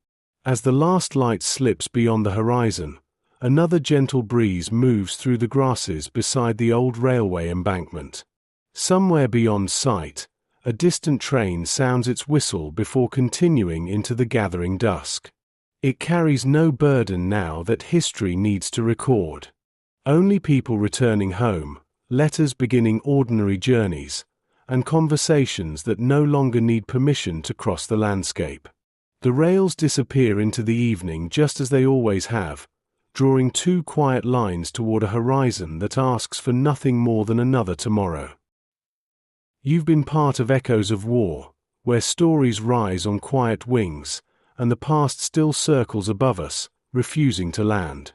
A: As the last light slips beyond the horizon, another gentle breeze moves through the grasses beside the old railway embankment. Somewhere beyond sight, a distant train sounds its whistle before continuing into the gathering dusk. It carries no burden now that history needs to record. Only people returning home, letters beginning ordinary journeys, and conversations that no longer need permission to cross the landscape. The rails disappear into the evening just as they always have, drawing two quiet lines toward a horizon that asks for nothing more than another tomorrow. You've been part of Echoes of War, where stories rise on quiet wings, and the past still circles above us, refusing to land.